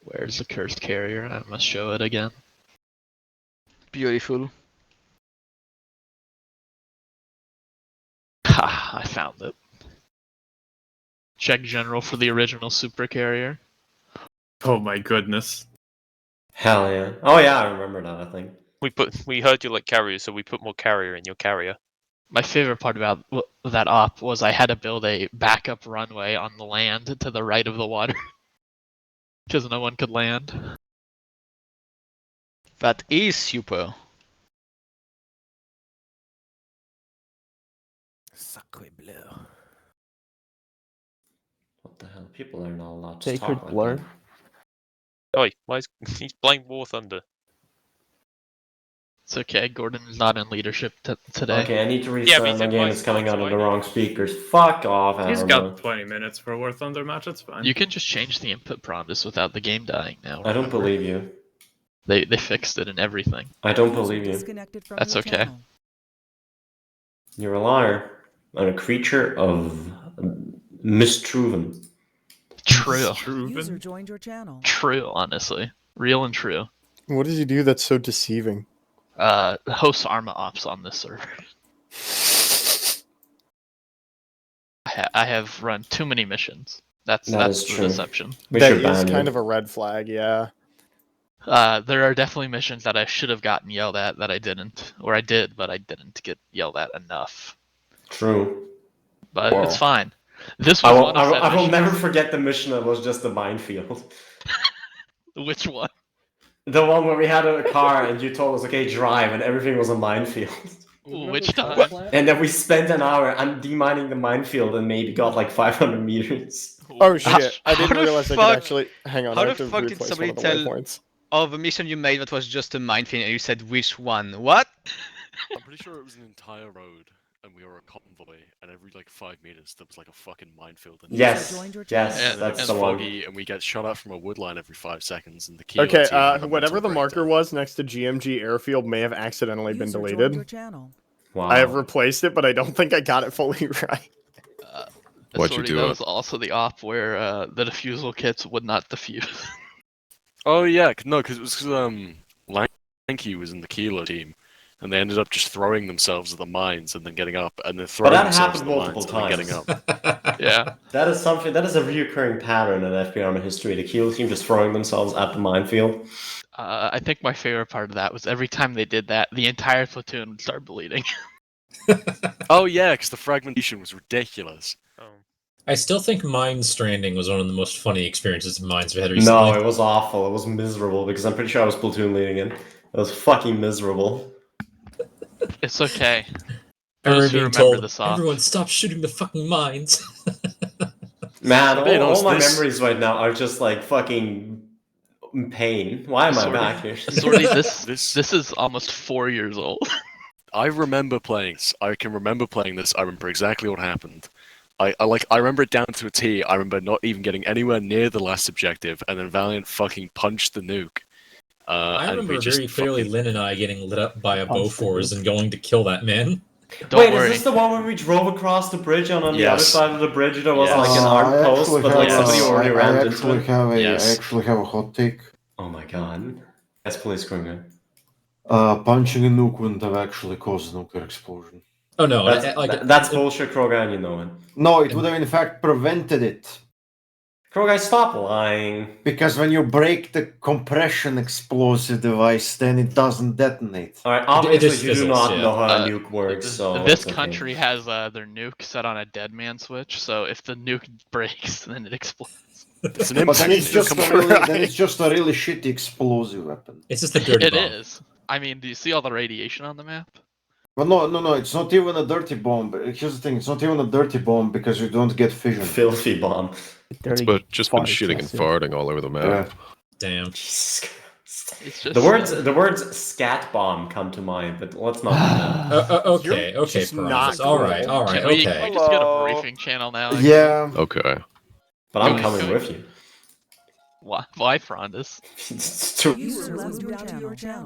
Where's the cursed carrier? I must show it again. Beautiful. Ha! I found it. Check general for the original super carrier. Oh my goodness. Hell yeah. Oh yeah, I remember that, I think. We heard you like carriers, so we put more carrier in your carrier. My favorite part about that op was I had to build a backup runway on the land to the right of the water. Because no one could land. That is super. Sacre bleu. What the hell? People are not allowed to Sacred talk like blur. that. Oi, why is he's playing War Thunder? It's okay, Gordon is not in leadership today. Okay, I need to Yeah, restart but he my said game. why It's is coming Fox out of the whining? wrong speakers. Fuck off, He's Amber. got 20 minutes for a War Thunder match, it's fine. You can just change the input prompts without the game dying now. I don't remember? believe you. They fixed it and everything. I don't believe you. That's okay. You're a liar. I'm a creature of mistruven. True. Proven. joined your channel. True, honestly. Real and true. What did you do that's so deceiving? Host Arma ops on this server. I have run too many missions. That's is the true. deception. We That should is ban kind you. of a red flag, yeah. There are definitely missions that I should have gotten yelled at that I didn't, or I did, but I didn't get yelled at enough. True. But Wow. it's fine. This was one of said I will missions. never forget the mission that was just a minefield. Which one? The one where we had a car and you told us, okay, drive, and everything was a minefield. Which time? And then we spent an hour demining the minefield and maybe got like 500 meters. Oh shit, I How didn't the realize I could fuck- actually... Hang on, how I the have to fuck did replace somebody one of the tell- waypoints. Of a mission you made that was just a minefield and you said which one? What? I'm pretty sure it was an entire road, and we were a convoy, and every like 5 meters there was like a fucking minefield. And Yes, joined your yes, channel. and then that's it's the one. foggy, and we get shot at from a wood line every 5 seconds, and the kilo Okay, team had a whatever mental the marker breakdown. was next to GMG Airfield may have accidentally been deleted. Wow. I have replaced it, but I don't think I got it fully right. What'd you do? That was also the op where the defusal kits would not defuse. Oh yeah, no, because it was Lanky was in the kilo team, and they ended up just throwing themselves at the mines and then getting up, and then throwing that themselves at happened the multiple mines and then getting up. Yeah. That is something. That is a reoccurring pattern in FP Arma history. The Kilo team just throwing themselves at the minefield. I think my favorite part of that was every time they did that, the entire platoon would start bleeding. Oh yeah, because the fragmentation was ridiculous. I still think Mine Stranding was one of the most funny experiences in Mines we had recently. No, it was awful. It was miserable because I'm pretty sure I was platoon leading it. It was fucking miserable. It's okay. I Those who remember being remember told, this off. everyone stop shooting the fucking mines. Man, Being all honest, my this- memories right now are just like fucking pain. Why am I back here? Sorry, this This is almost 4 years old. I remember playing this. I can remember playing this. I remember exactly what happened. I remember it down to a T. I remember not even getting anywhere near the last objective, and then Valiant fucking punched the nuke. I and we remember just very clearly fucking- Lynn and I getting lit up by a Punched the Bofors and going to kill that man. Don't Wait, worry. is this the one where we drove across the bridge and on the other Yes. side of the bridge there was Yes. like an armed post, but like somebody already rammed into actually it? have a, Yes. I actually have a hot take. Oh my god. Yes, please, Kruger. Punching a nuke wouldn't have actually caused a nuclear explosion. Oh no, That's bullshit, Kroger, and you know it. No, it would have in fact prevented it. Kroger, stop lying. Because when you break the compression explosive device, then it doesn't detonate. Alright, It obviously just you do fizzles, not yeah. know how a nuke works, so... This it's okay. country has their nuke set on a dead man switch, so if the nuke breaks, then it explodes. It's an But impact. then it's just Come a on. really, then it's just a really shitty explosive weapon. it's just a dirty It bomb. is. I mean, do you see all the radiation on the map? But no, it's not even a dirty bomb. Here's the thing, it's not even a dirty bomb because you don't get fission. Filthy bomb. Dirty But just been fart shitting and chested. farting all over the map. Yeah. Damn. Jesus Christ. It's just The words scat bomb come to mind, but let's not do that. Okay, You're okay, just Promise. not Alright, cool. alright, Can we okay. just get a briefing channel now? Yeah. Okay. But I'm Can we- coming can we- with you. Why Frondus? It's true.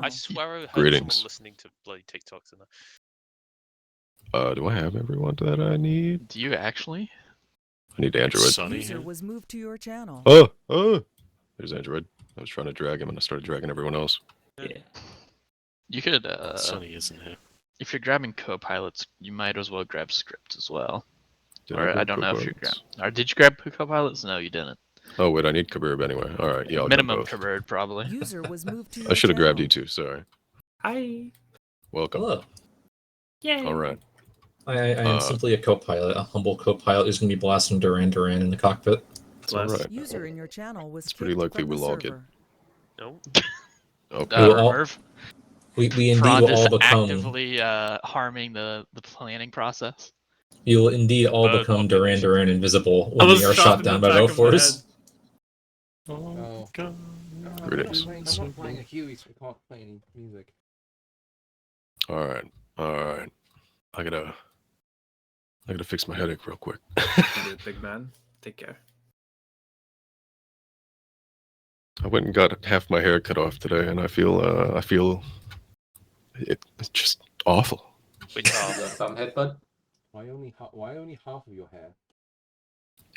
I swear I heard Greetings. someone listening to bloody TikToks in there. Do I have everyone that I need? Do you actually? I need Android. Sunny. was moved to your channel. Oh! There's Android. I was trying to drag him and I started dragging everyone else. Yeah. You could, Sonny isn't here. if you're grabbing co-pilots, you might as well grab scripts as well. Did Or I grab don't know if you co-pilots? grabbed. Or did you grab co-pilots? No, you didn't. Oh wait, I need Kabirb anyway. All right, yeah, I'll grab Minimum both. Kabird, probably. User was moved to I your should have grabbed you channel. too. Sorry. Hi. Welcome. Hello. Yay. All right. I am simply a co-pilot, a humble co-pilot who's going to be blasting Duran Duran in the cockpit. It's all right. User in your channel was It's pretty kicked likely from the we'll all get. server. No. Okay. We'll all- Merv, We indeed Frond will is all become. actively harming the planning process. You will indeed all become Duran population. Duran invisible I when was we are shot shot in down the by back of the Belforce. Oh, God. Greetings. I'm playing a Huey, so I can't play any music. All right. All right. I gotta fix my headache real quick. Big man. Take care. I went and got half my hair cut off today, and I feel it's just awful. Which half? Some headbutt. Why only half of your hair?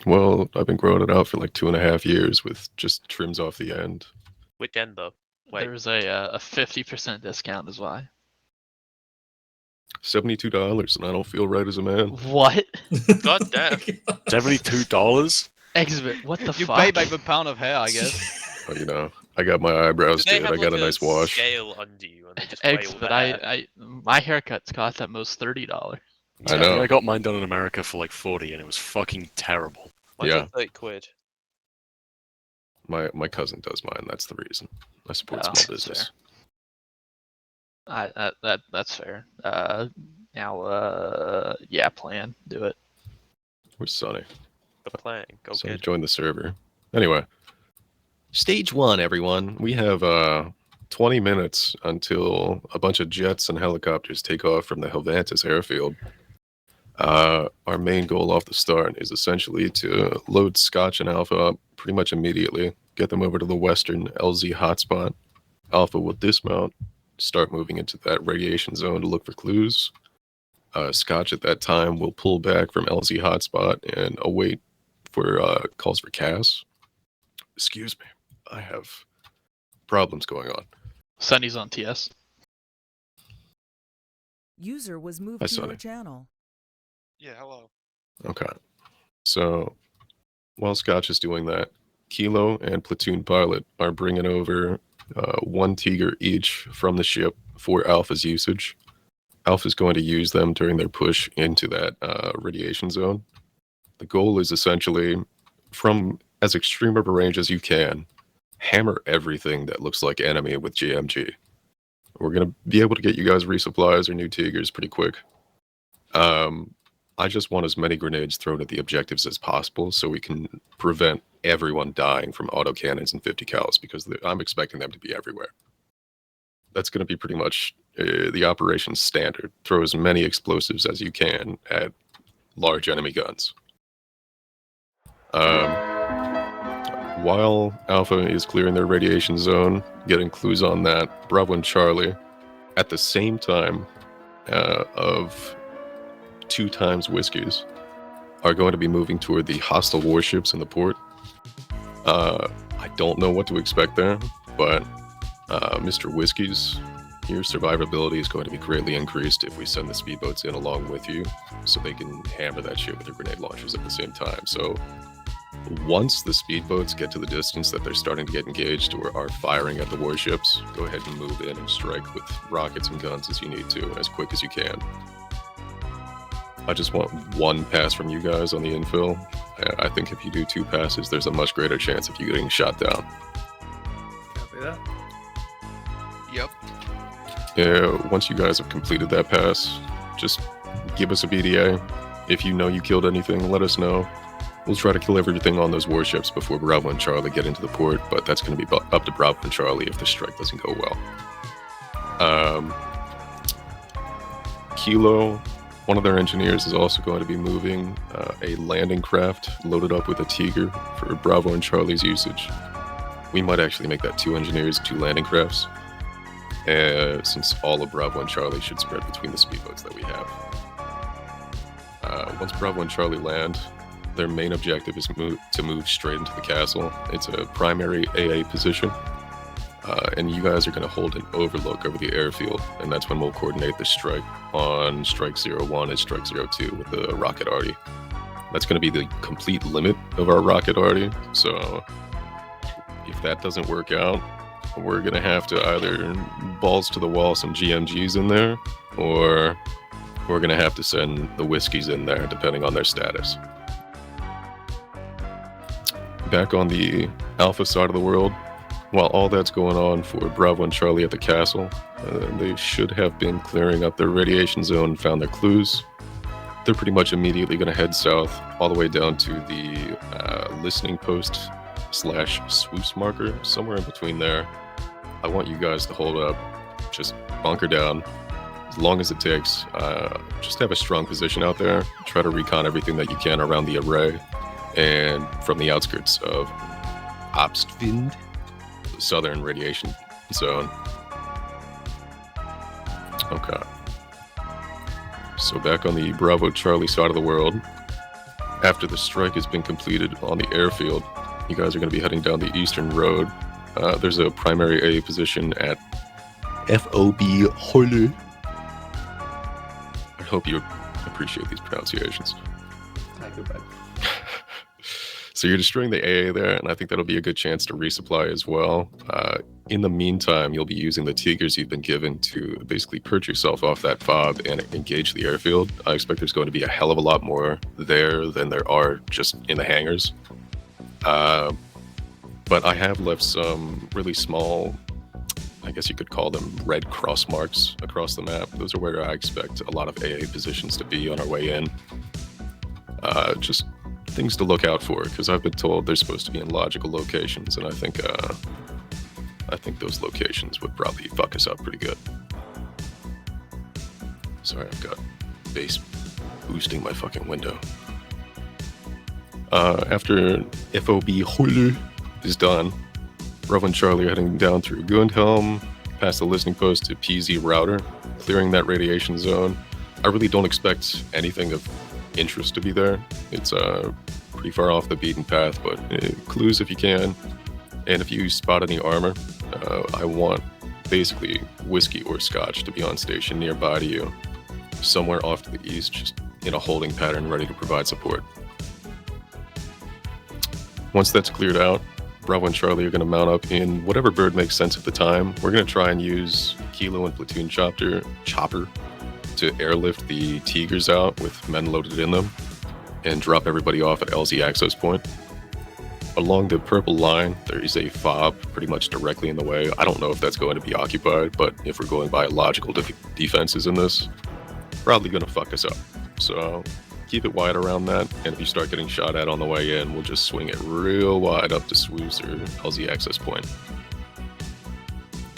Well, I've been growing it out for like 2.5 years with just trims off the end. Which end though? Wait. There's a 50% discount is why. $72, and I don't feel right as a man. What? God damn. $72? Exhibit, what the You fuck? pay by the pound of hair, I guess. Well, you know, I got my eyebrows Do they did. have I got like a nice wash. scale under you and they just weigh all But the hair? my haircuts cost at most $30. I know. I got mine done in America for like 40, and it was fucking terrible. Mine's Yeah. like 30 quid. My cousin does mine. That's the reason. I support Oh, small that's business. That's fair. Yeah, plan, do it. Where's Sonny? The plan. Go Sonny get it. joined the server. Anyway, stage 1, everyone. We have 20 minutes until a bunch of jets and helicopters take off from the Helvantis airfield. Our main goal off the start is essentially to load Scotch and Alpha up pretty much immediately, get them over to the western LZ hotspot. Alpha will dismount, start moving into that radiation zone to look for clues. Scotch at that time will pull back from LZ hotspot and await for calls for CAS. Excuse me, I have problems going on. Sunny's on TS. User was moved Hi, to your Sonny. channel. Yeah, hello. Okay. So while Scotch is doing that, Kilo and Platoon Pilot are bringing over 1 Tiger each from the ship for Alpha's usage. Alpha's going to use them during their push into that radiation zone. The goal is essentially, from as extreme of a range as you can, hammer everything that looks like enemy with GMG. We're going to be able to get you guys resupplies or new Tigers pretty quick. I just want as many grenades thrown at the objectives as possible so we can prevent everyone dying from autocannons and 50 cals, because I'm expecting them to be everywhere. That's going to be pretty much the operation standard. Throw as many explosives as you can at large enemy guns. While Alpha is clearing their radiation zone, getting clues on that, Bravo and Charlie, at the same time of 2 times Whiskies, are going to be moving toward the hostile warships in the port. I don't know what to expect there, but Mr. Whiskies, your survivability is going to be greatly increased if we send the speedboats in along with you, so they can hammer that shit with their grenade launchers at the same time. So once the speedboats get to the distance that they're starting to get engaged or are firing at the warships, go ahead and move in and strike with rockets and guns as you need to, as quick as you can. I just want 1 pass from you guys on the infill. I think if you do 2 passes, there's a much greater chance of you getting shot down. Copy that. Yep. Yeah, once you guys have completed that pass, just give us a BDA. If you know you killed anything, let us know. We'll try to kill everything on those warships before Bravo and Charlie get into the port, but that's going to be up to Bravo and Charlie if the strike doesn't go well. Kilo, one of their engineers, is also going to be moving a landing craft loaded up with a Tiger for Bravo and Charlie's usage. We might actually make that 2 engineers, 2 landing crafts, since all of Bravo and Charlie should spread between the speedboats that we have. Once Bravo and Charlie land, Their main objective is to move straight into the castle. It's a primary AA position. And you guys are going to hold an overlook over the airfield, and that's when we'll coordinate the strike on Strike 01 and Strike 02 with the rocket arty. That's going to be the complete limit of our rocket arty, so if that doesn't work out, we're going to have to either balls to the wall some GMGs in there, or we're going to have to send the Whiskies in there, depending on their status. Back on the Alpha side of the world, while all that's going on for Bravo and Charlie at the castle, they should have been clearing up their radiation zone and found their clues. They're pretty much immediately going to head south all the way down to the listening post / swoops marker, somewhere in between there. I want you guys to hold up, just bunker down, as long as it takes. Just have a strong position out there. Try to recon everything that you can around the array and from the outskirts of Ostwind, the southern radiation zone. Okay. So back on the Bravo Charlie side of the world, after the strike has been completed on the airfield, you guys are going to be heading down the eastern road. There's a primary A position at FOB Holle. I hope you appreciate these pronunciations. So you're destroying the AA there, and I think that'll be a good chance to resupply as well. In the meantime, you'll be using the Tigers you've been given to basically perch yourself off that fob and engage the airfield. I expect there's going to be a hell of a lot more there than there are just in the hangars. But I have left some really small, I guess you could call them red cross marks across the map. Those are where I expect a lot of AA positions to be on our way in. Just things to look out for, because I've been told they're supposed to be in logical locations, and I think those locations would probably fuck us up pretty good. Sorry, I've got bass boosting my fucking window. After FOB Holle is done, Bravo and Charlie are heading down through Gundhelm, past the listening post to PZ router, clearing that radiation zone. I really don't expect anything of interest to be there. It's pretty far off the beaten path, but clues if you can. And if you spot any armor, I want basically whiskey or scotch to be on station nearby to you, somewhere off to the east, just in a holding pattern ready to provide support. Once that's cleared out, Bravo and Charlie are going to mount up in whatever bird makes sense at the time. We're going to try and use Kilo and Platoon Chopper to airlift the Tigers out with men loaded in them and drop everybody off at LZ access point. Along the purple line, there is a fob pretty much directly in the way. I don't know if that's going to be occupied, but if we're going by logical defenses in this, probably going to fuck us up. So keep it wide around that, and if you start getting shot at on the way in, we'll just swing it real wide up to swoops or LZ access point.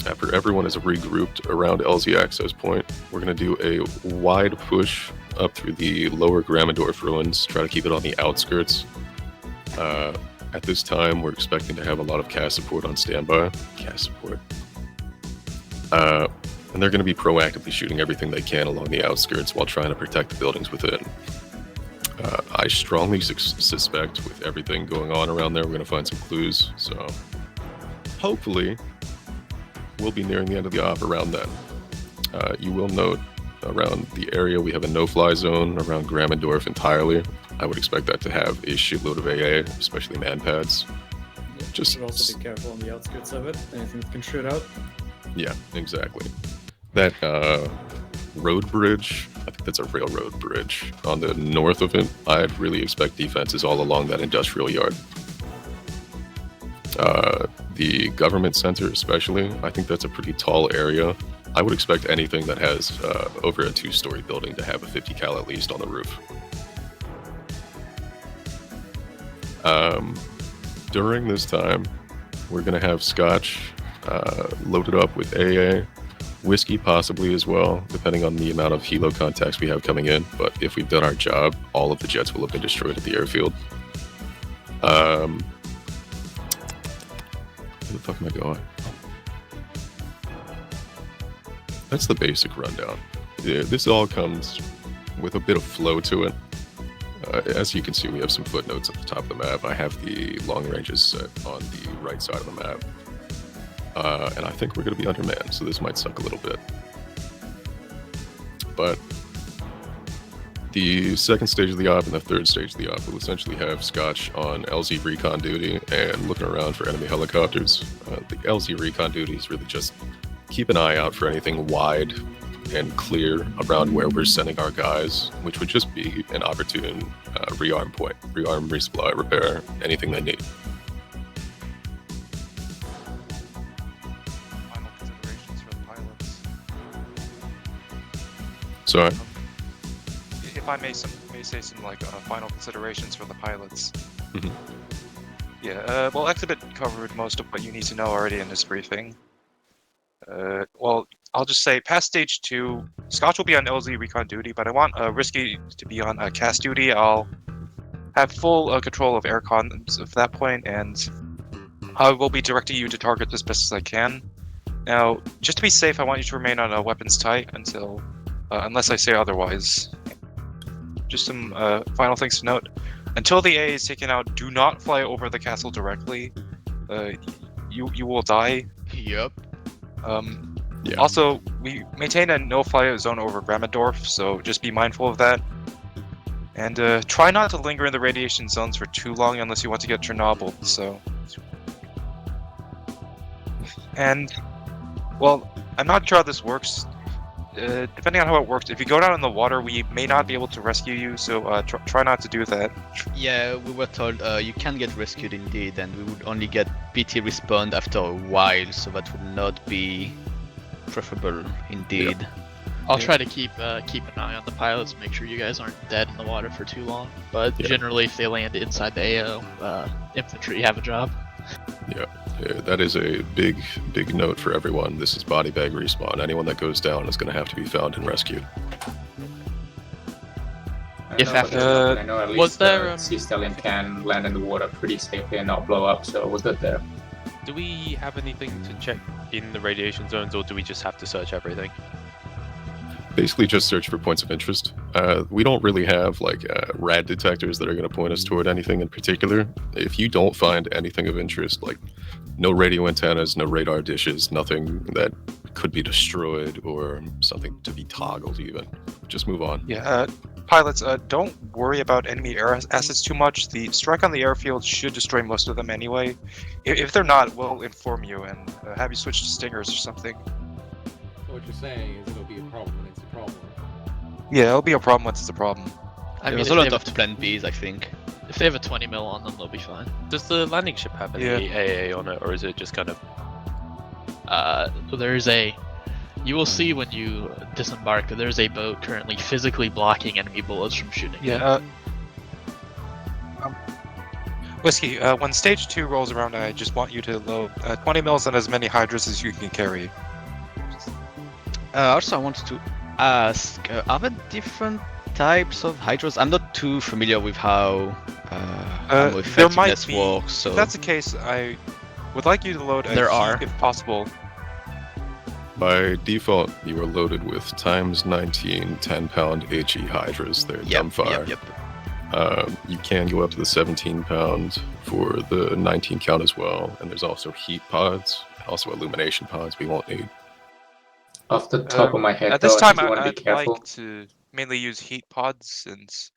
After everyone is regrouped around LZ access point, we're going to do a wide push up through the lower Grammendorf ruins, try to keep it on the outskirts. At this time, we're expecting to have a lot of cast support on standby. Cast support. And they're going to be proactively shooting everything they can along the outskirts while trying to protect the buildings within. I strongly suspect with everything going on around there, we're going to find some clues. So hopefully, we'll be nearing the end of the op around then. You will note around the area we have a no-fly zone around Grammendorf entirely. I would expect that to have a shitload of AA, especially man pads. Just should also be careful on the outskirts of it. Anything that can shoot out. Yeah, exactly. That road bridge, I think that's a railroad bridge. On the north of it, I'd really expect defenses all along that industrial yard. The government center especially, I think that's a pretty tall area. I would expect anything that has over a 2-story building to have a 50 cal at least on the roof. During this time, we're going to have scotch loaded up with AA, whiskey possibly as well, depending on the amount of helo contacts we have coming in. But if we've done our job, all of the jets will have been destroyed at the airfield. Where the fuck am I going? That's the basic rundown. Yeah, this all comes with a bit of flow to it. As you can see, we have some footnotes at the top of the map. I have the long ranges set on the right side of the map. And I think we're going to be undermanned, so this might suck a little bit. But the second stage of the op and the third stage of the op will essentially have Scotch on LZ recon duty and looking around for enemy helicopters. The LZ recon duty is really just keep an eye out for anything wide and clear around where we're sending our guys, which would just be an opportune rearm point, rearm, resupply, repair, anything they need. Final considerations for the pilots. Sorry. If I may say some like final considerations for the pilots. Mhm. Yeah, well, Exhibit covered most of what you need to know already in this briefing. Well, I'll just say, past stage 2, Scotch will be on LZ recon duty, but I want Risky to be on CAS duty. I'll have full control of air comms at that point, and I will be directing you to target as best as I can. Now, just to be safe, I want you to remain on weapons tight until, unless I say otherwise. Just some final things to note. Until the A is taken out, do not fly over the castle directly. You will die. Yep. Yeah. Also, we maintain a no-fly zone over Grammendorf, so just be mindful of that. And try not to linger in the radiation zones for too long unless you want to get Chernobyl, so... And, well, I'm not sure how this works. Depending on how it works, if you go down in the water, we may not be able to rescue you, so try not to do that. Yeah, we were told you can get rescued indeed, and we would only get PT respawn after a while, so that would not be preferable indeed. Yeah. I'll try to keep an eye on the pilots, make sure you guys aren't dead in the water for too long. But generally, if they land inside the AO, infantry have a job. Yeah, that is a big note for everyone. This is body bag respawn. Anyone that goes down is going to have to be found and rescued. If I know at least was there Sea Stallion can land in the water pretty safely and not blow up, so we're good there. Do we have anything to check in the radiation zones, or do we just have to search everything? Basically just search for points of interest. We don't really have like rad detectors that are going to point us toward anything in particular. If you don't find anything of interest, like no radio antennas, no radar dishes, nothing that could be destroyed or something to be toggled even, just move on. Yeah, pilots, don't worry about enemy air assets too much. The strike on the airfield should destroy most of them anyway. If they're not, we'll inform you and have you switch to Stingers or something. So what you're saying is it'll be a problem when it's a problem. Yeah, it'll be a problem once it's a problem. I mean, There's if a they lot have of plan Bs, I think. If they have a 20 mil on them, they'll be fine. Does the landing ship have any AA on it, or is it just kind of... There's a... You will see when you disembark that there's a boat currently physically blocking enemy bullets from shooting. Yeah, Whiskey, when stage 2 rolls around, I just want you to load 20 mils and as many hydras as you can carry. Also, I wanted to ask, are there different types of hydras? I'm not too familiar with how ammo There might effectiveness be. works, so... If that's the case, I would like you to load a There heat are. if possible. By default, you are loaded with ×19 10-pound HE hydras. They're dumbfire. You can go up to the 17-pound for the 19 count as well, and there's also heat pods, also illumination pods we won't need. Off the top of my head, At this though, time, I think you want to be I'd careful. like to mainly use heat pods since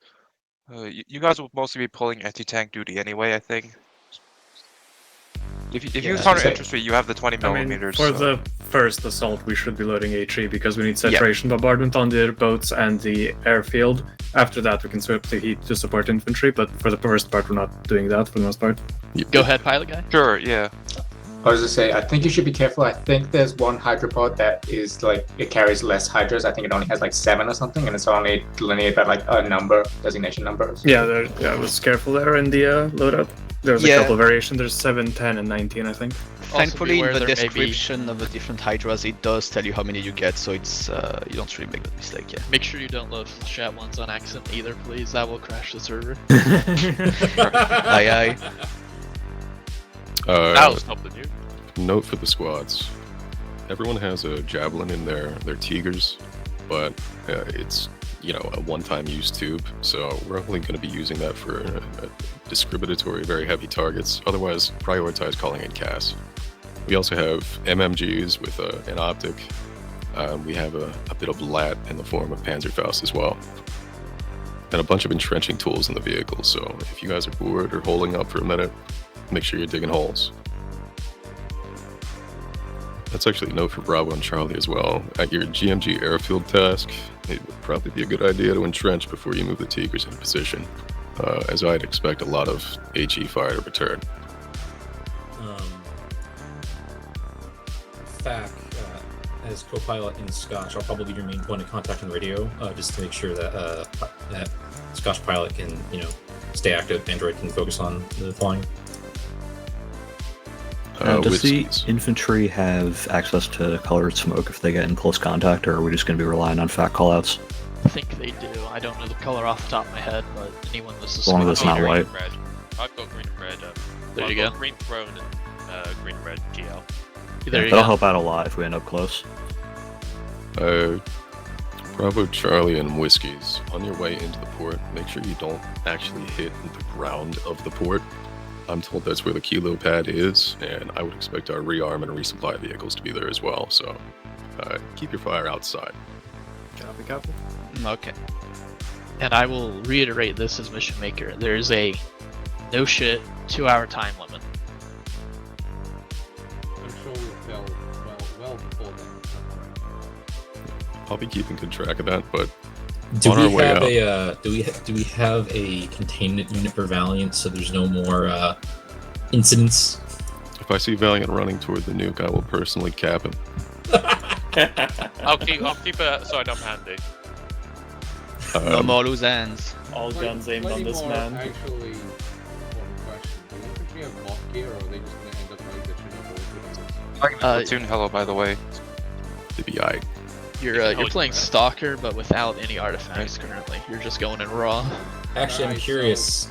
you guys will mostly be pulling anti-tank duty anyway, I think. If you encounter infantry, you have the 20 millimeters. For the first assault, we should be loading HE because we need saturation bombardment on the boats and the airfield. After that, we can swap to heat to support infantry, but for the first part, we're not doing that for the most part. Go ahead, pilot guy. Sure, yeah. I was to say, I think you should be careful. I think there's one hydropod that is like, it carries less hydras. I think it only has like 7 or something, and it's only delineated by like a number, designation number. So. Yeah, I was careful there in the loadout. There's a couple of variations. There's 7, 10, and 19, I think. Thankfully, in the description of the different hydras, it does tell you how many you get, so it's you don't really make that mistake. Yeah. Make sure you don't load Shat ones on accident either, please. That will crash the server. Aye. That'll stop the nuke. Note for the squads. Everyone has a javelin in their Tigers, but it's a one-time use tube. So we're only going to be using that for discriminatory, very heavy targets. Otherwise, prioritize calling in CAS. We also have MMGs with an optic. We have a bit of LAT in the form of Panzerfaust as well. And a bunch of entrenching tools in the vehicle. So if you guys are bored or holding up for a minute, make sure you're digging holes. That's actually a note for Bravo and Charlie as well. At your GMG airfield task, it would probably be a good idea to entrench before you move the Tigers into position, as I'd expect a lot of HE fire to return. Fac, as co-pilot in Scotch, I'll probably be your main point of contact on the radio, just to make sure that that Scotch pilot can, stay active. Android can focus on the flying. Does the infantry have access to colored smoke if they get in close contact, or are we just going to be relying on Fac callouts? I think they do. I don't know the color off the top of my head, but anyone with As long as it's not white. Red. I've got green and red. There you go. Green throne and green and red GL. That'll help out a lot if we end up close. Bravo, Charlie, and Whiskies, on your way into the port, make sure you don't actually hit the ground of the port. I'm told that's where the kilo pad is, and I would expect our rearm and resupply vehicles to be there as well, so keep your fire outside. Copy. Okay. And I will reiterate this as mission maker. There's a no shit 2-hour time limit. I'm sure we fell well before that. I'll be keeping good track of that, but Do on our we way have out, do we have a containment unit for Valiant so there's no more incidents? if I see Valiant running toward the nuke, I will personally cap him. I'll keep a sidearm handy. No more loose ends. All guns aimed on this man. Actually, one question: do the infantry have mock gear, or are they just going to end up like the Chernobyl? Platoon hello, by the way. To be aight. You're playing Stalker, but without any artifacts currently. You're just going in raw. Actually, I'm curious.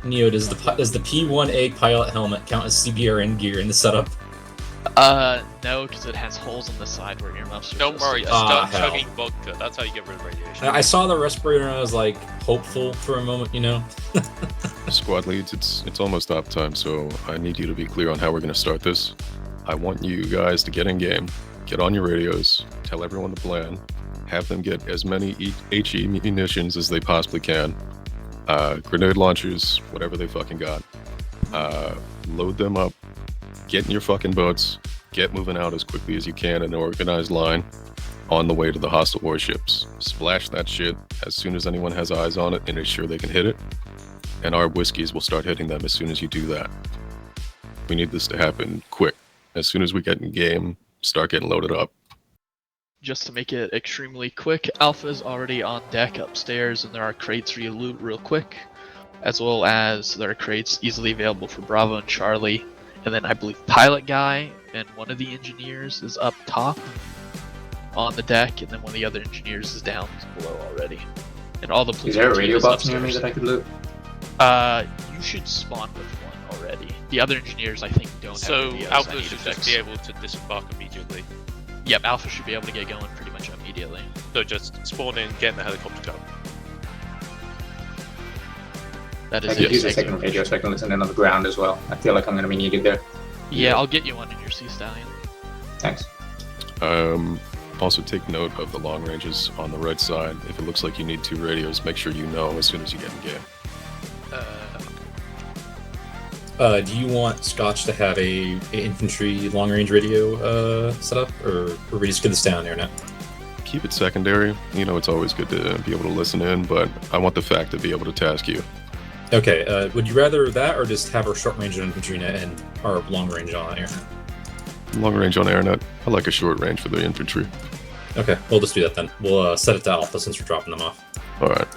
Neo, does the P1A pilot helmet count as CBRN gear in the setup? No, because it has holes on the side where earmuffs are. Don't worry, just start chugging vodka. That's how you get rid of radiation. I saw the respirator and I was like hopeful for a moment, Squad leads, it's almost op time, so I need you to be clear on how we're going to start this. I want you guys to get in game, get on your radios, tell everyone the plan, have them get as many HE munitions as they possibly can, grenade launchers, whatever they fucking got, load them up, get in your fucking boats, get moving out as quickly as you can in an organized line on the way to the hostile warships. Splash that shit as soon as anyone has eyes on it and is sure they can hit it, and our Whiskies will start hitting them as soon as you do that. We need this to happen quick. As soon as we get in game, start getting loaded up. Just to make it extremely quick, Alpha is already on deck upstairs, and there are crates for you to loot real quick, as well as there are crates easily available for Bravo and Charlie. And then I believe Pilot Guy and one of the engineers is up top on the deck, and then one of the other engineers is down below already. And all the Is there a radio box near me that I could loot? You should spawn with one already. The other engineers, I think, don't So have radios. Alpha should just be able to disembark immediately. Yep, Alpha should be able to get going pretty much immediately. So just spawn in, get in the helicopter go. That I is could use a second radio so I can listen in on the ground as well. I feel like I'm going to be needed there. Yeah, I'll get you one in your Sea Stallion. Thanks. Also take note of the long ranges on the right side. If it looks like you need 2 radios, make sure you know as soon as you get in game. Do you want Scotch to have a infantry long range radio set up, or we just get this down there now? Keep it secondary. It's always good to be able to listen in, but I want the fact to be able to task you. Okay, would you rather that or just have our short range on infantry net and our long range on air net? Long range on airnet. I like a short range for the infantry. Okay, we'll just do that then. We'll set it to Alpha since we're dropping them off. Alright.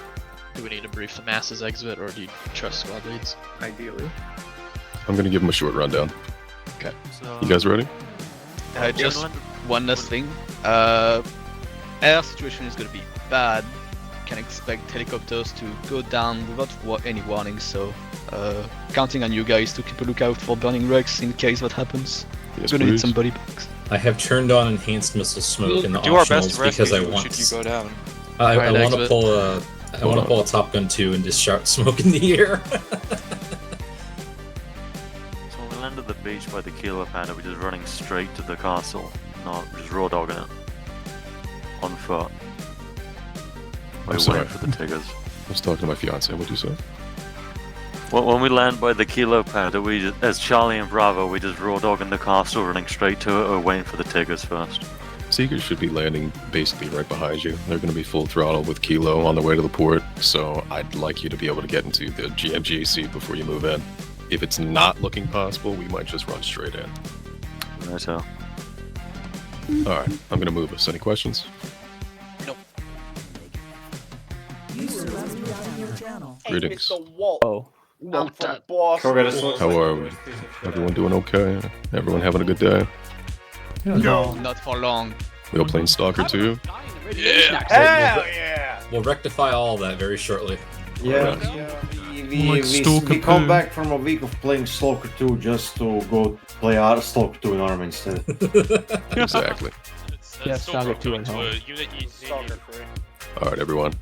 Do we need to brief the masses exit, or do you trust squad leads? Ideally. I'm gonna give them a short rundown. Okay. So, You guys ready? just one last thing. Air situation is gonna be bad. Can expect helicopters to go down without any warning, so counting on you guys to keep a lookout for burning wrecks in case that happens. Yes, Gonna need please. some body bags. I have turned on enhanced missile smoke in the Do our best optionals to because I rescue you want. should you go down. I Alright, want to exit. pull a. I want to pull a Top Gun 2 and just shout smoke in the air. So when we land at the beach by the Kilo pad, are we just running straight to the castle, not just raw dogging it? On foot. We're sorry. waiting for the Tigers. I was talking to my fiance. What'd you say? Well, when we land by the Kilo pad, are we just, as Charlie and Bravo, are we just raw dogging the castle, running straight to it, or waiting for the Tigers first? Seekers should be landing basically right behind you. They're going to be full throttle with Kilo on the way to the port, so I'd like you to be able to get into the GMGC before you move in. If it's not looking possible, we might just run straight in. Right, so. Alright, I'm going to move us. Any questions? User was moved to your channel. Greetings. Oh. How are we? Everyone doing okay? Everyone having a good day? No, not for long. We all playing Stalker 2? Yeah. Hell yeah! We'll rectify all of that very shortly. Yeah, we come back from a week of playing Stalker 2 just to go play Stalker 2 in ARM instead. Exactly. Yeah, Stalker 2 and home. Alright, everyone.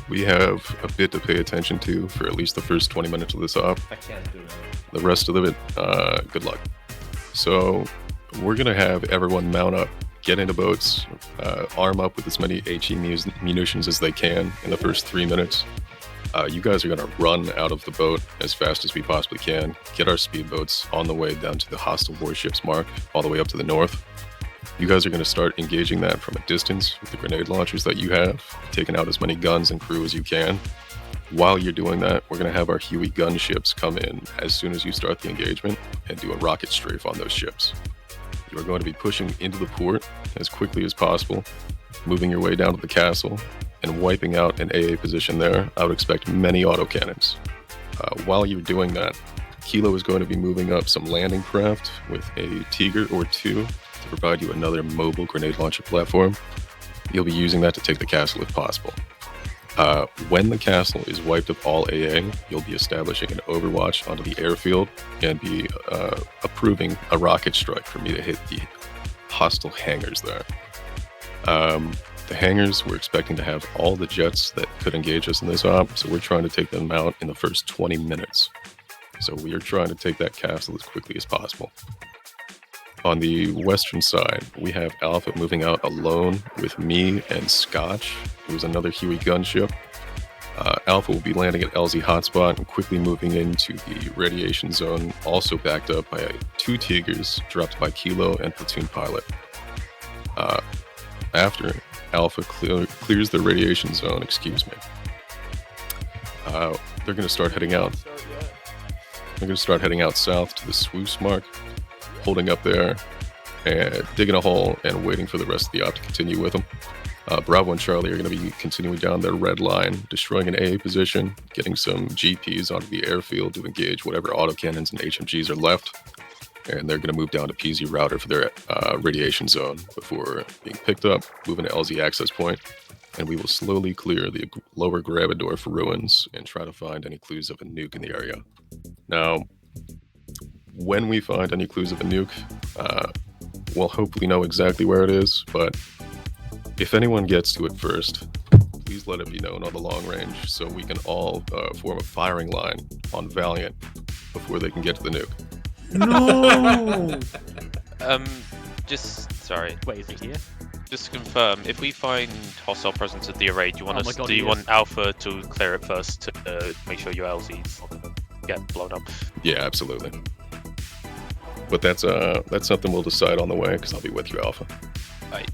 We have a bit to pay attention to for at least the first 20 minutes of this op. I can't do that. The rest of it, good luck. So, we're gonna have everyone mount up, get into boats, arm up with as many HE munitions as they can in the first 3 minutes. You guys are gonna run out of the boat as fast as we possibly can, get our speedboats on the way down to the hostile warships mark, all the way up to the north. You guys are going to start engaging that from a distance with the grenade launchers that you have, taking out as many guns and crew as you can. While you're doing that, we're going to have our Huey gunships come in as soon as you start the engagement and do a rocket strafe on those ships. You are going to be pushing into the port as quickly as possible, moving your way down to the castle, and wiping out an AA position there. I would expect many autocannons. While you're doing that, Kilo is going to be moving up some landing craft with a Tiger or two to provide you another mobile grenade launcher platform. You'll be using that to take the castle if possible. When the castle is wiped of all AA, you'll be establishing an overwatch onto the airfield and be approving a rocket strike for me to hit the hostile hangars there. The hangars, we're expecting to have all the jets that could engage us in this op, so we're trying to take them out in the first 20 minutes. So we are trying to take that castle as quickly as possible. On the western side, we have Alpha moving out alone with me and Scotch, who is another Huey gunship. Alpha will be landing at LZ hotspot and quickly moving into the radiation zone, also backed up by 2 Tigers dropped by Kilo and platoon pilot. After Alpha clears the radiation zone, they're going to start heading out. They're going to start heading out south to the swoosh mark, holding up there and digging a hole and waiting for the rest of the op to continue with them. Bravo and Charlie are going to be continuing down their red line, destroying an AA position, getting some GPs onto the airfield to engage whatever autocannons and HMGs are left, and they're going to move down to PZ router for their radiation zone before being picked up, moving to LZ access point, and we will slowly clear the lower Grabador for ruins and try to find any clues of a nuke in the area. Now, when we find any clues of a nuke, we'll hopefully know exactly where it is, but if anyone gets to it first, please let it be known on the long range so we can all form a firing line on Valiant before they can get to the nuke. No! Sorry. Wait, is he here? Just to confirm, if we find hostile presence at the array, do you want Oh my God, do you he want Alpha to clear it first to make sure your LZ's not gonna get blown up? Yeah, absolutely. But that's something we'll decide on the way, because I'll be with you, Alpha. Right.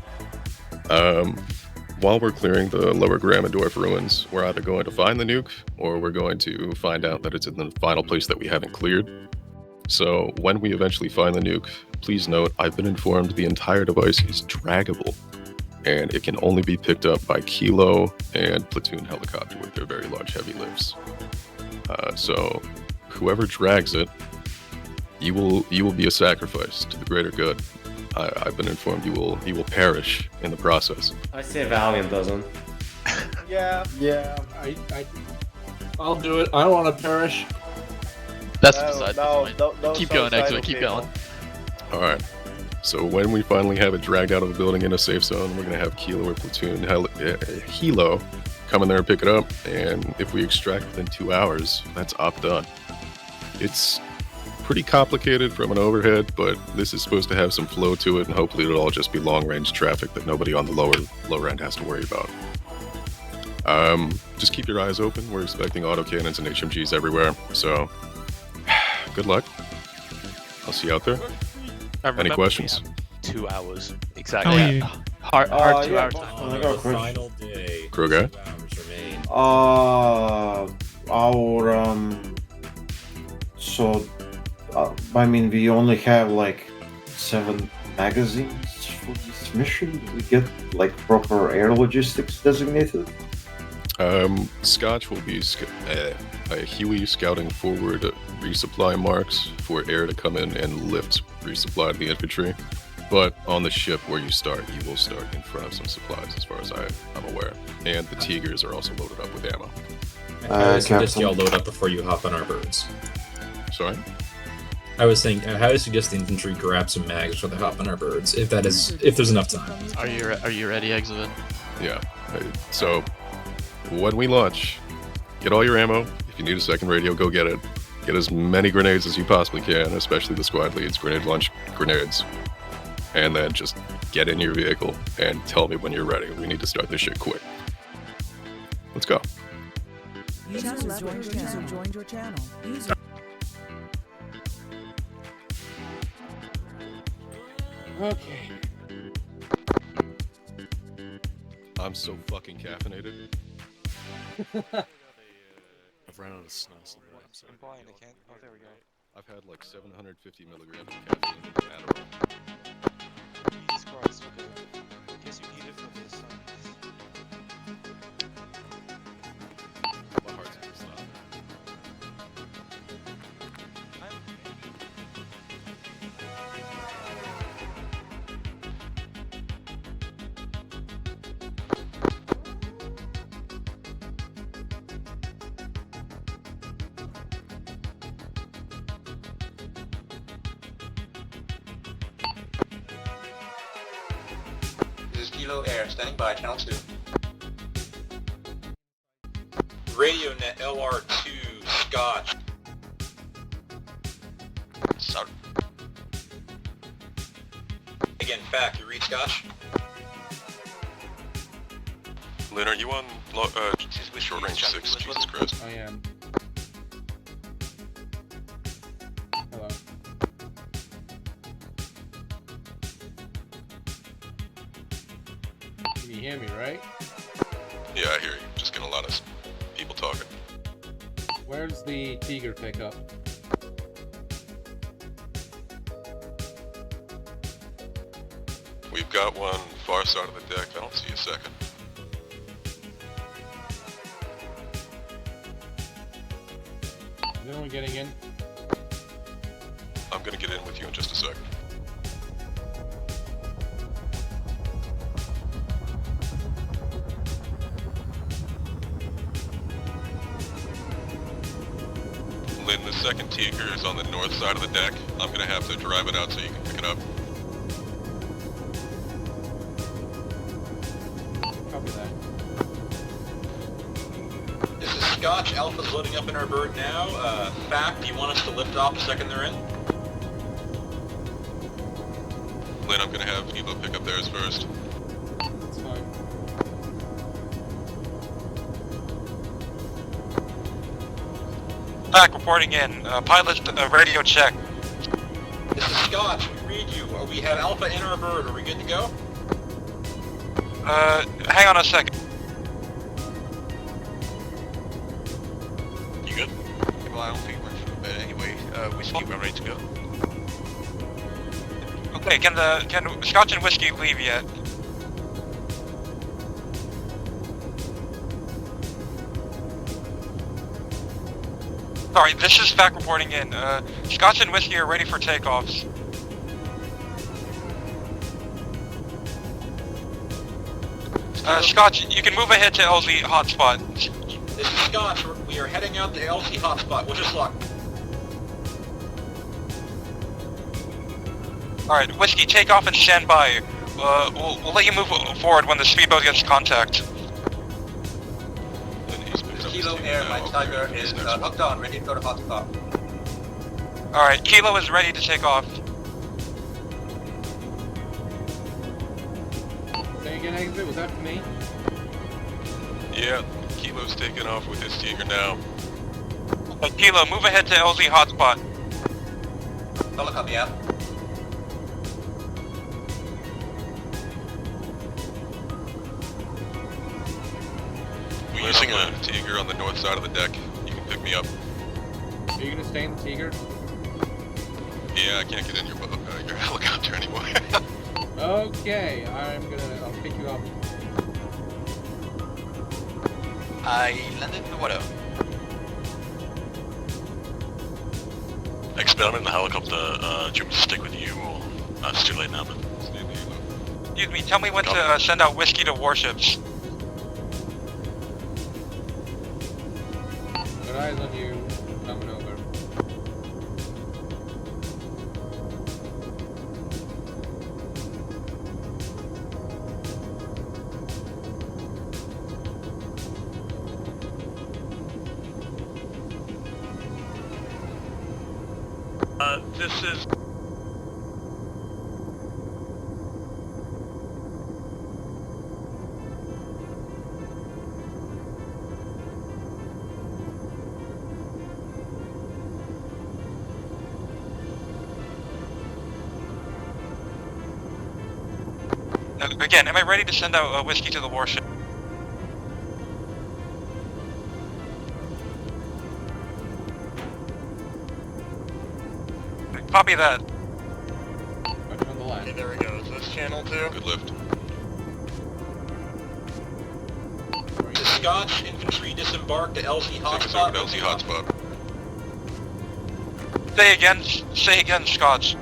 While we're clearing the lower Gramadorf ruins, we're either going to find the nuke, or we're going to find out that it's in the final place that we haven't cleared. So when we eventually find the nuke, please note, I've been informed the entire device is draggable, and it can only be picked up by Kilo and platoon helicopter with their very large heavy lifts. So whoever drags it, you will be a sacrifice to the greater good. I've been informed you will perish in the process. I say Valiant doesn't. Yeah, I'll do it. I don't want to perish. That's besides the point. Keep going, Exo, keep going. Alright, So when we finally have it dragged out of the building in a safe zone, we're going to have Kilo or Platoon Hilo come in there and pick it up. And if we extract within 2 hours, that's op done. It's pretty complicated from an overhead, but this is supposed to have some flow to it, and hopefully it'll all just be long-range traffic that nobody on the lower end has to worry about. Just keep your eyes open. We're expecting autocannons and HMGs everywhere, so good luck. I'll see you out there. Any questions? 2 hours. Oh, Exactly. yeah. Hard 2 hour time. I got a question. Final day. Kroger? 2 hours remain. I mean, we only have like 7 magazines for this mission. Do we get like proper air logistics designated? Scotch will be a Huey scouting forward resupply marks for air to come in and lift resupply to the infantry. But on the ship where you start, you will start in front of some supplies, as far as I'm aware. And the Tigers are also loaded up with ammo. I suggest y'all load up before you hop on our birds. Sorry? I was saying, how do you suggest the infantry grab some mags before they hop on our birds, if there's enough time? Are you ready, Exhibit? Yeah. So when we launch, get all your ammo. If you need a second radio, go get it. Get as many grenades as you possibly can, especially the squad leads, grenade launch grenades. And then just get in your vehicle and tell me when you're ready. We need to start this shit quick. Let's go. User joined your channel. User. Okay. I'm so fucking caffeinated. I've run out of snus. I'm blind, I can't. Oh, there we go. I've had like 750 milligrams of caffeine in Adderall. Jesus Christ, okay. In case you need it for this. My heart's gonna stop. This is Kilo Air, standing by, channel 2. Radio net LR2, Scotch. Sorry. Again, back, you read Scotch? Lynn, are you on short range 6? Jesus Christ. I am. Hello. Can you hear me, right? Yeah, I hear you. Just getting a lot of people talking. Where's the Tiger pickup? We've got one far side of the deck. I don't see a second. Is anyone getting in? I'm gonna get in with you in just a sec. Lynn, the second Tiger is on the north side of the deck. I'm gonna have to drive it out so you can pick it up. Copy that. This is Scotch, Alpha's loading up in our bird now. Fact, do you want us to lift off the second they're in? Lynn, I'm gonna have Hilo pick up theirs first. That's fine. Back, reporting in. Pilot radio check. This is Scotch, we read you. We have Alpha in our bird. Are we good to go? Hang on a second. You good? Well, I don't think we're in bed anyway. Whiskey, we're ready to go. Okay, can Scotch and Whiskey leave yet? Sorry, this is Fact reporting in. Scotch and Whiskey are ready for takeoffs. Scotch, you can move ahead to LZ hotspot. This is Scotch. We are heading out to LC hotspot. Wish us luck. Alright, Whiskey, take off and stand by. We'll let you move forward when the speedboat gets contact. Kilo Air, my Tiger is hooked on, ready to go to hotspot. Alright, Kilo is ready to take off. Say again, Exit, was that for me? Yeah, Kilo's taking off with his Tiger now. Kilo, move ahead to LZ hotspot. Helicopter out. We're using a Tiger on the north side of the deck. You can pick me up. Are you gonna stay in the Tiger? Yeah, I can't get in your helicopter anymore. Okay, I'll pick you up. I landed in the water. Experiment in the helicopter, do you want me to stick with you, or it's too late now, but... Excuse me, tell me when to send out Whiskey to warships. Got eyes on you, coming over. This is... Again, am I ready to send out Whiskey to the warship? Copy that. On the line. Okay, there we go. Is this channel 2? Good lift. The Scotch infantry disembarked at LZ hotspot. LZ hotspot. Say again, Scotch.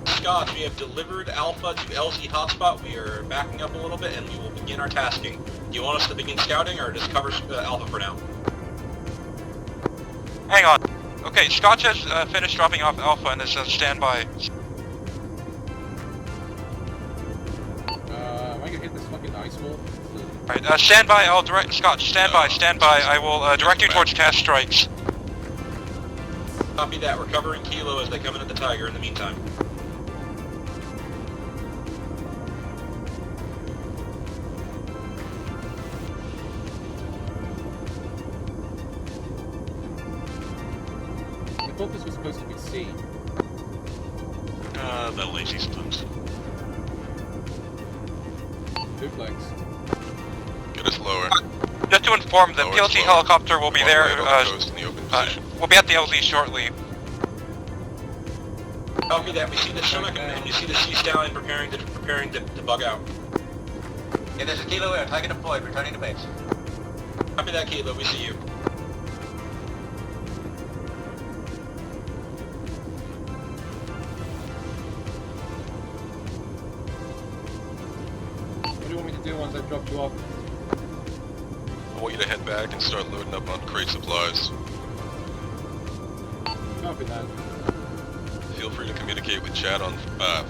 Scotch, we have delivered Alpha to LZ hotspot. We are backing up a little bit and we will begin our tasking. Do you want us to begin scouting or just cover Alpha for now? Hang on. Okay, Scotch has finished dropping off Alpha and is on standby. Am I gonna hit this fucking ice wall? Alright, stand by, I'll direct... Scotch, stand by. I will direct you towards task strikes. Copy that. We're covering Kilo as they come into the Tiger in the meantime. I thought this was supposed to be C. They're lazy sometimes. Duplex. Get us lower. Just to inform, the PLC helicopter will be there, we'll be at the LZ shortly. Copy that. We see the Stomach and you see the Sea Stallion preparing to bug out. Yeah, there's a Kilo Air. Tiger deployed. Returning to base. Copy that, Kilo. We see you. What do you want me to do once I've dropped you off? I want you to head back and start loading up on crate supplies. Copy that. Feel free to communicate with Chad on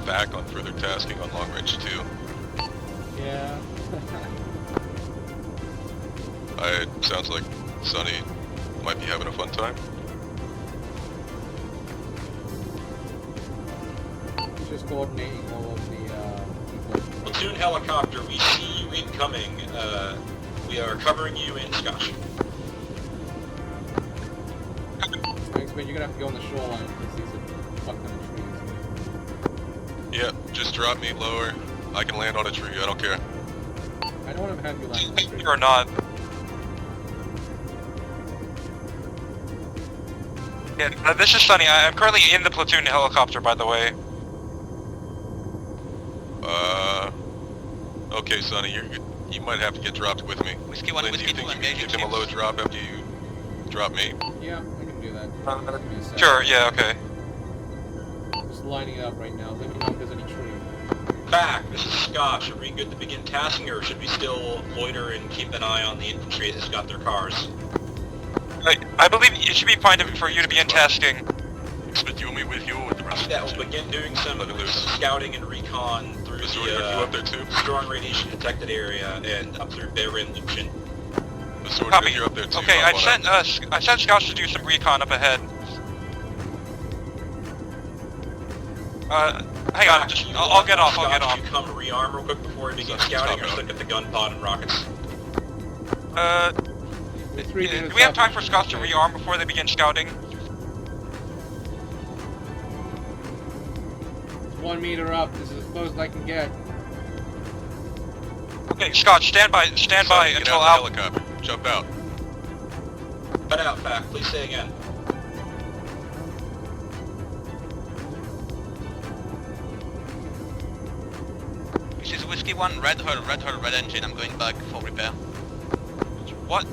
back on further tasking on long range 2. Yeah. Sounds like Sonny might be having a fun time. He's just coordinating all of the Platoon helicopter, we see you incoming. We are covering you in Scotch. Thanks, but you're gonna have to go on the shoreline because these are fucking trees. Yeah, just drop me lower. I can land on a tree, I don't care. I don't want to have you land on the tree. Or not. Yeah, this is Sunny. I'm currently in the platoon helicopter, by the way. Okay, Sonny, you might have to get dropped with me. Whiskey 1, Lynn, do you think you can give him a low drop after you drop me? Yeah, I can do that. Give me a sec. Sure, yeah, okay. Just lining it up right now. Let me know if there's any tree. Back, this is Scotch. Are we good to begin tasking or should we still loiter and keep an eye on the infantry that's got their cars? I believe it should be fine for you to be in tasking. Elizabeth, do you want me with you or with the rest of That the will begin doing some scouting and recon through the strong radiation detected area and up through Bear and Lucian. Copy. Okay, I sent scouts to do some recon up ahead. Hang on, I'll get off. You come rearm real quick before we begin scouting, or look at the gun pod and rockets. Do we have time for scouts to rearm before they begin scouting? 1 meter up. This is as close as I can get. Okay, Scott, stand by until Al. Helicopter. Jump out. Cut out, Fact. Please say again. This is Whiskey 1, red hull, red engine. I'm going back for repair. What?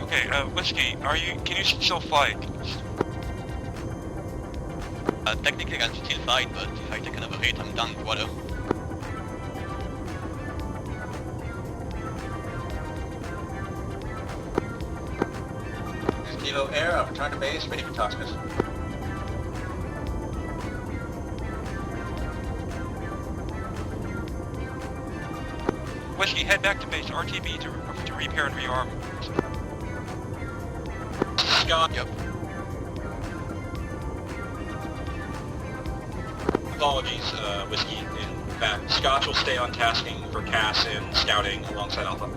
Okay, Whiskey, can you still fly? Technically I can still fight, but if I take another hit, I'm down with water. Kilo Air, I'll return to base, ready for toxicus. Whiskey, head back to base, RTB to repair and rearm. Scott. Yep. Apologies, Whiskey. In fact, Scotch will stay on tasking for CAS and scouting alongside Alpha.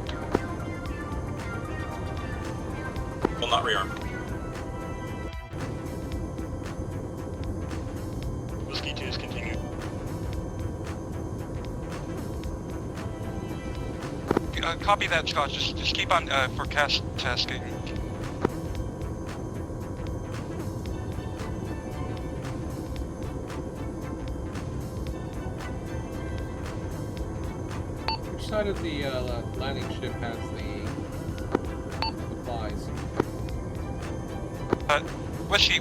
Will not rearm. Whiskey 2's continue. Copy that, Scott. Just keep on for CAS tasking. Which side of the landing ship has the supplies? Whiskey,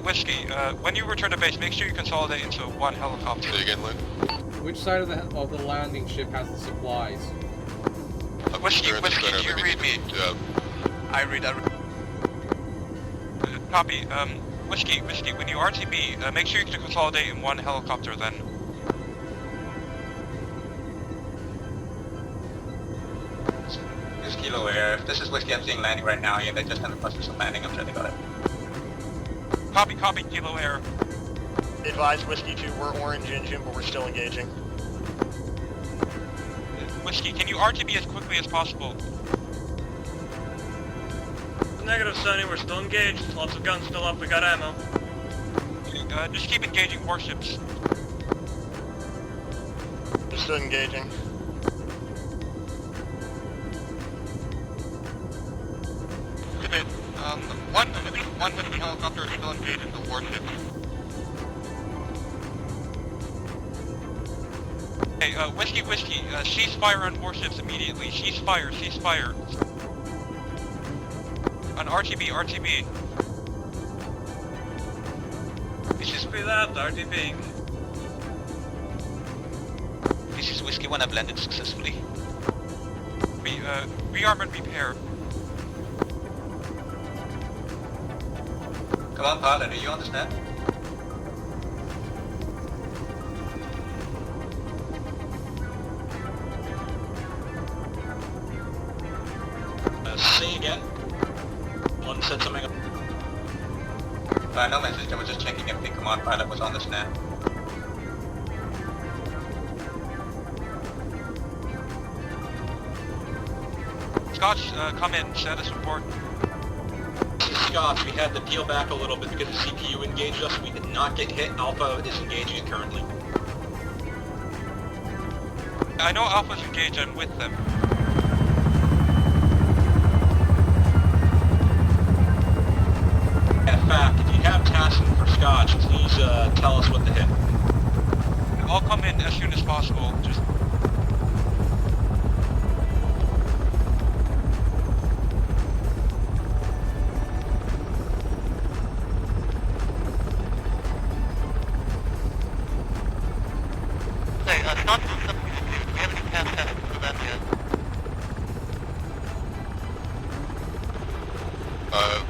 when you return to base, make sure you consolidate into one helicopter. Say again, Lynn? Which side of the landing ship has the supplies? Whiskey, do you read me? I read. Copy. Whiskey, when you RTB, make sure you can consolidate in one helicopter then. This is Kilo Air. This is Whiskey, I'm seeing landing right now. Yeah, they're just in the process of landing. I'm sure they got it. Copy, Kilo Air. Advise Whiskey 2, we're orange engine, but we're still engaging. Whiskey, can you RTB as quickly as possible? Negative, Sonny, we're still engaged. Lots of guns still up, we got ammo. Just keep engaging warships. We're still engaging. One helicopter is still engaged in the warship. Hey, Whiskey, cease fire on warships immediately. Cease fire. On RTB. This is Copy that, RTB. This is Whiskey 1, I've landed successfully. Rearm and repair. Come on, pilot, are you on the snap? Say again. One said something. No message. I was just checking if the command pilot was on the snap. Scotch, come in. Status report. Scotch, we had to peel back a little bit because the CPU engaged us. We did not get hit. Alpha is engaging it currently. I know Alpha's engaged. I'm with them. In fact, if you have tasking for Scotch, please tell us what to hit. I'll come in as soon as possible. Just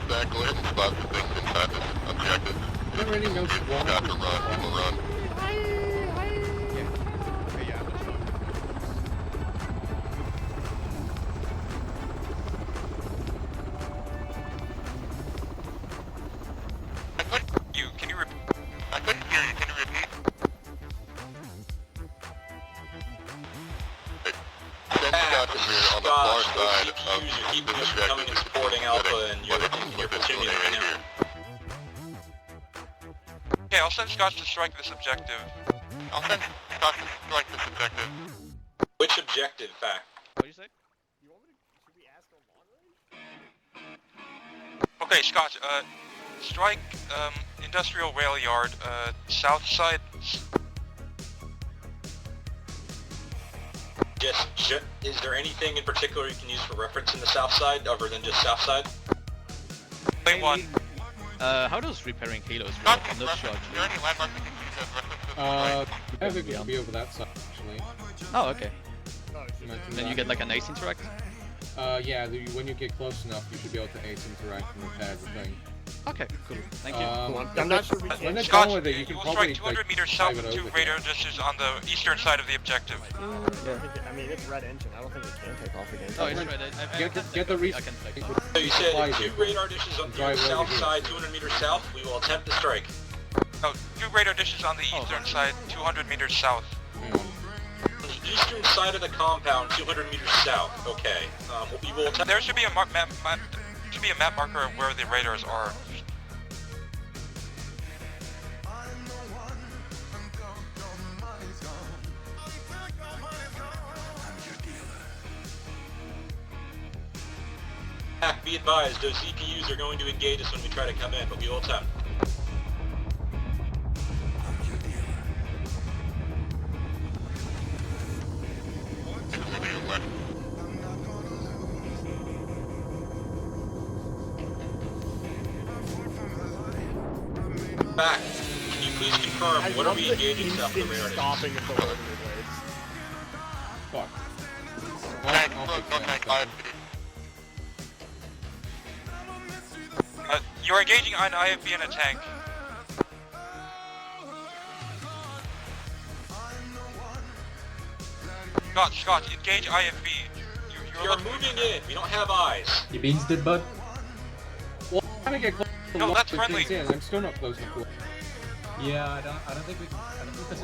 Back list, about the things inside this objective. Already no on the far side of the objective. Coming and supporting Alpha and your platoon right now. Okay, I'll send Scotch to strike this objective. I'll send Scotch to strike this objective. Which objective, fact? What do you say? Okay, Scotch, strike, industrial rail yard, south side. Is there anything in particular you can use for reference in the south side, other than just south side? Wait, one. How does repairing halos work? I'm not sure. Is there any landmarks you can use as references? I think it could be over that side, actually. Oh, okay. Then you get like an ace interact? Yeah, when you get close enough, you should be able to ace interact and repair the thing. Okay, cool. Thank you. I'm not sure we can. When they're Scotch, done with it, you can will probably strike 200 like, meters south drive of it 2 over radar dishes on the eastern side of the objective. I mean, it's red engine. I don't think it can take off again. Oh, it's right. Get the I can take it. So you said 2 radar dishes on the south side, 200 meters south. We will attempt to strike. No, 2 radar dishes on the eastern side, 200 meters south. On the eastern side of the compound, 200 meters south. Okay. We will attempt. There should be a map marker of where the radars are. Be advised, those CPUs are going to engage us when we try to come in, but we will attempt. Back. Can you please confirm what are we engaging south of the radar? Stopping of the rotary blades. Fuck. You're engaging an IFV in a tank. Scott, engage IFV. You're moving in. We don't have eyes. Your beans did, bud? Well, I'm trying to get close. No, that's friendly. I'm still not close enough. Yeah, I don't think we can. I don't think there's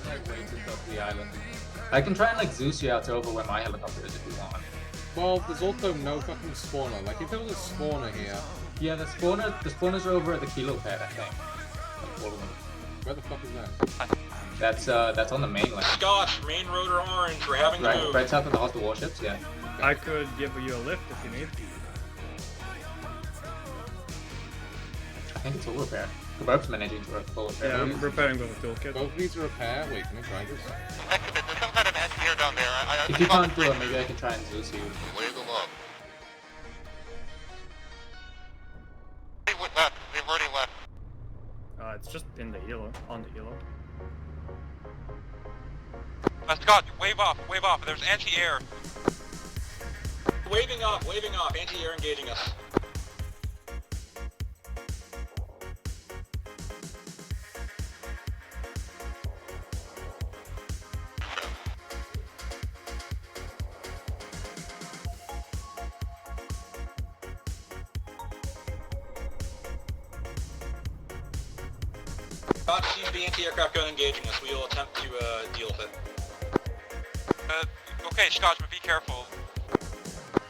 like ways to go to the island. I can try and like Zeus you out to over where my helicopter is if you want. Well, there's also no fucking spawner. Like, if there was a spawner here. Yeah, the spawners are over at the kilo pad, I think. Like, all of them. Where the fuck is that? That's on the mainland. Scotch, main rotor orange. We're having to move. Right south of the hostile warships. Yeah. I could give you a lift if you need. I think it's all repair. We're both managing to full repair. Yeah, I'm repairing with a toolkit. Both need to repair. Wait, can I try this? There's some kind of engineer down there. If you can't do it, maybe I can try and Zeus you. Wave them up. They went left. They've already left. It's just in the helo, on the helo. Scott, wave off. There's anti-air. Waving off. Anti-air engaging us. Scott sees the anti-aircraft gun engaging us. We will attempt to deal with it. Okay, Scotch, but be careful.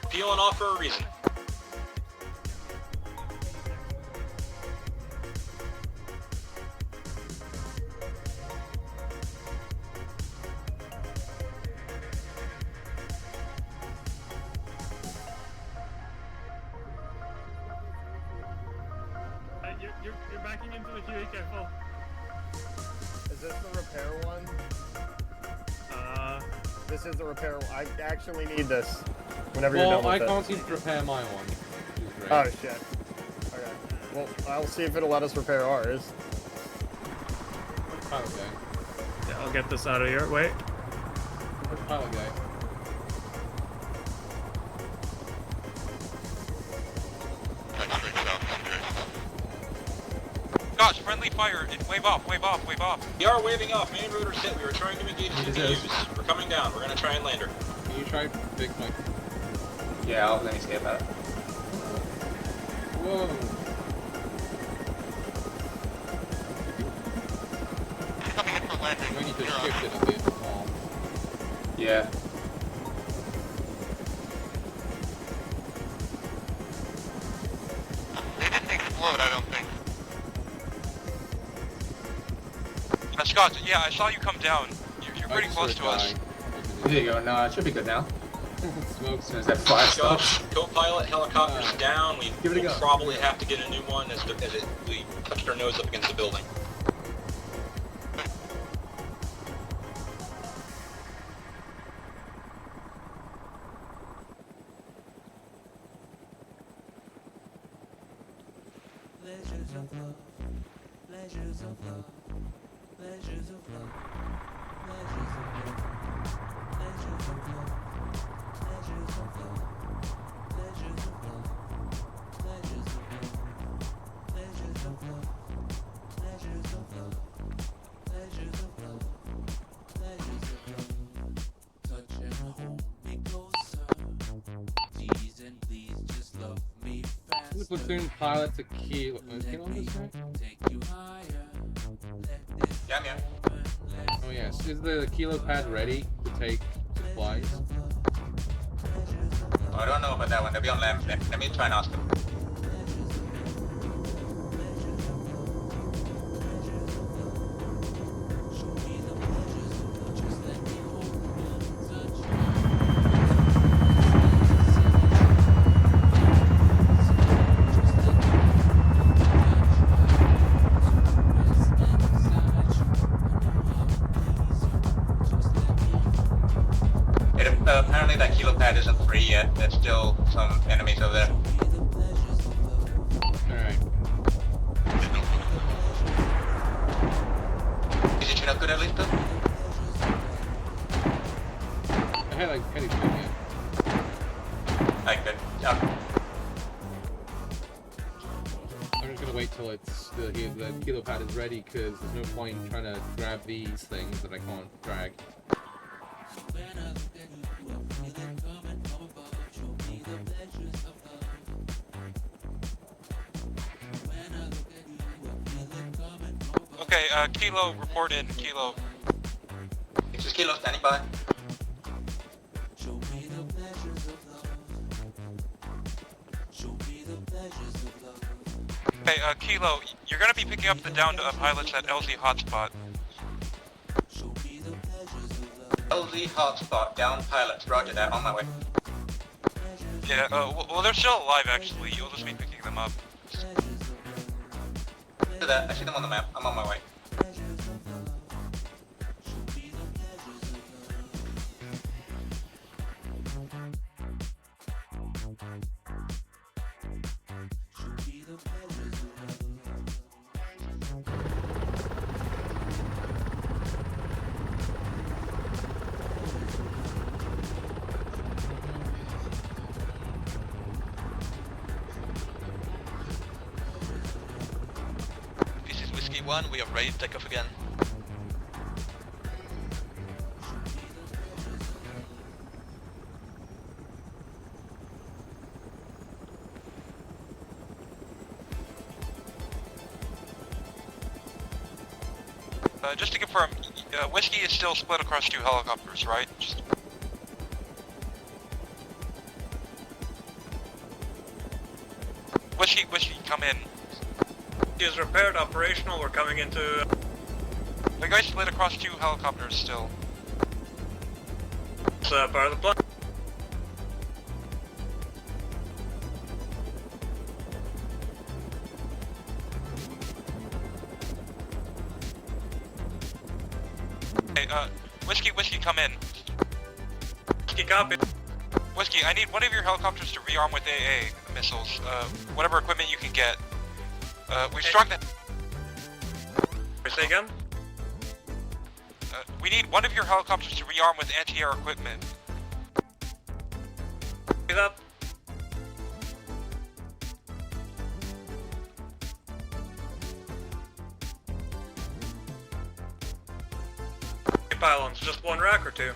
Peeling off for a reason. You're backing into the queue, careful. Is this the repair one? This is the repair one. I actually need this. Whenever you're done with I it. can't seem to repair my one. Oh shit. Okay. Well, I'll see if it'll let us repair ours. Pilot guy. Yeah, I'll get this out of here. Wait. Where's pilot guy? Scotch, friendly fire. Wave off. We are waving off. Main rotor set. We were trying to engage CPUs. We're coming down. We're gonna try and land her. Can you try big Mike? Yeah, let me see about it. Whoa. Coming in for landing. I need to shift it a bit. Yeah. Scott, yeah, I saw you come down. You're pretty close to us. There you go. No, it should be good now. Smoke. As soon as that fire stops. Co-pilot, helicopter's down. Give it a We'll go. probably have to get a new one as we touched our nose up against the building. Pleasures of love, pleasures of love, pleasures of love, pleasures of love, pleasures of love, pleasures of love, pleasures of love, pleasures of love, pleasures of love, pleasures of love, pleasures of love, pleasures of love. Touch and hold me closer, tease and please just love me fast. The platoon pilot to Kilo. Kilo on this guy? Yeah, yeah. Oh yes. Is the Kilo pad ready to take supplies? Oh, I don't know about that one. They'll be on land. Let me try and ask them. Apparently that kilo pad isn't free yet. There's still some enemies over there. Alright. Is it not good at least though? I had like heady food, yeah. Like good. Yeah. I'm just gonna wait till the Kilo pad is ready because there's no point in trying to grab these things that I can't drag. Okay, Kilo, report in. Kilo. This is Kilo standing by. Okay, Kilo, you're gonna be picking up the downed pilots at LZ hotspot. LZ hotspot, down pilots. Roger that. On my way. Yeah, well, they're still alive actually. You'll just be picking them up. Do that. I see them on the map. I'm on my way. This is Whiskey 1, we are ready to take off again. Just to confirm, Whiskey is still split across 2 helicopters, right? Whiskey, come in. He is repaired, operational, we're coming into... The guy split across 2 helicopters still. It's part of the plan. Okay, Whiskey, come in. Whiskey, copy. Whiskey, I need one of your helicopters to rearm with AA missiles. Whatever equipment you can get. We struck that. Say again? We need one of your helicopters to rearm with anti-air equipment. See that? Pylons, just one rack or 2?